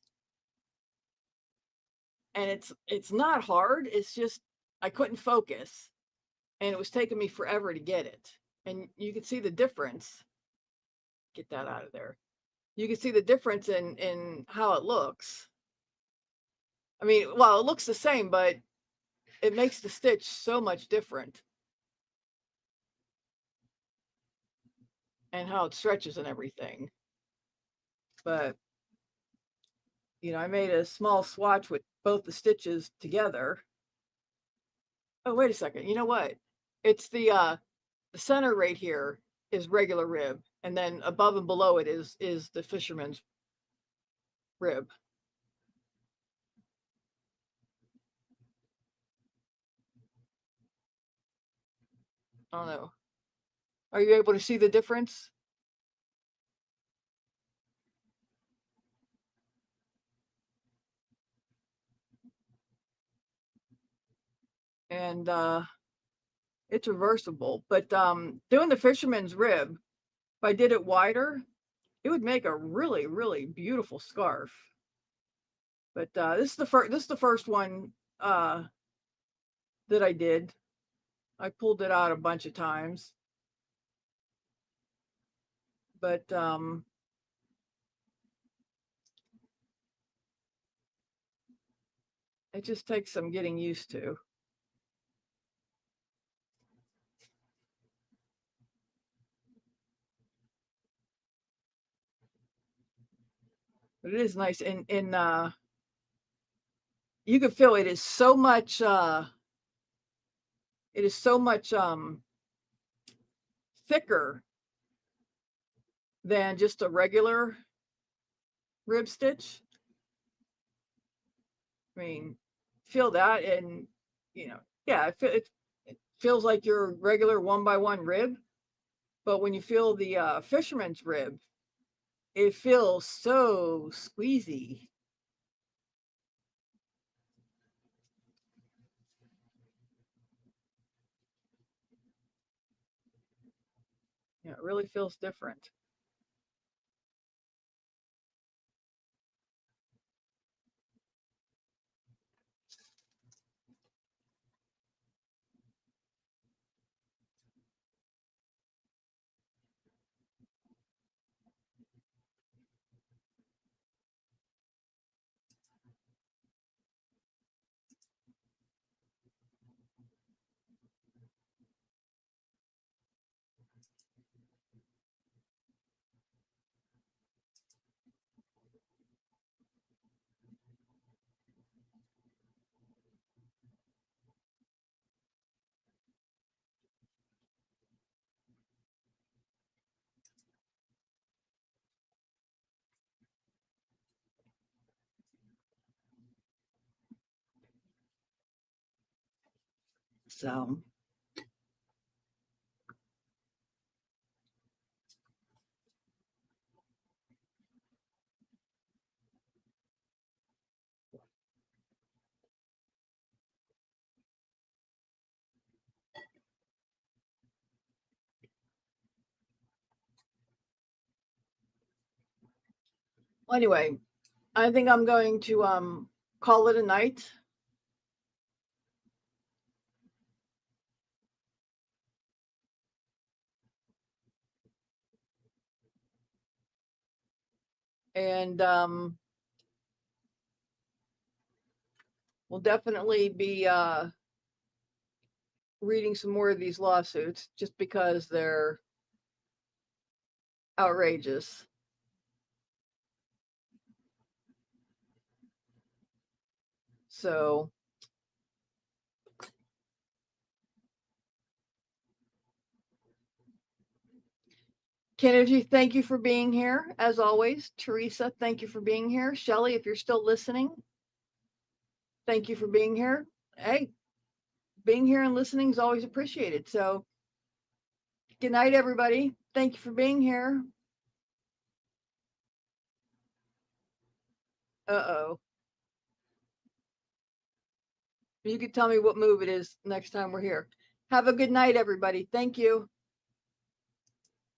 And it's not hard. It's just I couldn't focus, and it was taking me forever to get it. And you can see the difference. Get that out of there. You can see the difference in how it looks. I mean, well, it looks the same, but it makes the stitch so much different, and how it stretches and everything. But you know, I made a small swatch with both the stitches together. Oh, wait a second. You know what? It's the center right here is regular rib, and then above and below it is the fisherman's rib. I don't know. Are you able to see the difference? And it's reversible. But doing the fisherman's rib, if I did it wider, it would make a really, really beautiful scarf. But this is the first one that I did. I pulled it out a bunch of times, but it just takes some getting used to. But it is nice, and you can feel it is so much thicker than just a regular rib stitch. I mean, feel that, and yeah, it feels like your regular 1x1 rib, but when you feel the fisherman's rib, it feels so squeezy. Yeah, it really feels different. So anyway, I think I'm going to call it a night. And we'll definitely be reading some more of these lawsuits just because they're outrageous. So Kennedy, thank you for being here. As always, Teresa, thank you for being here. Shelly, if you're still listening, thank you for being here. Hey, being here and listening is always appreciated. So good night, everybody. Thank you for being here. Uh-oh. You can tell me what move it is next time we're here. Have a good night, everybody. Thank you.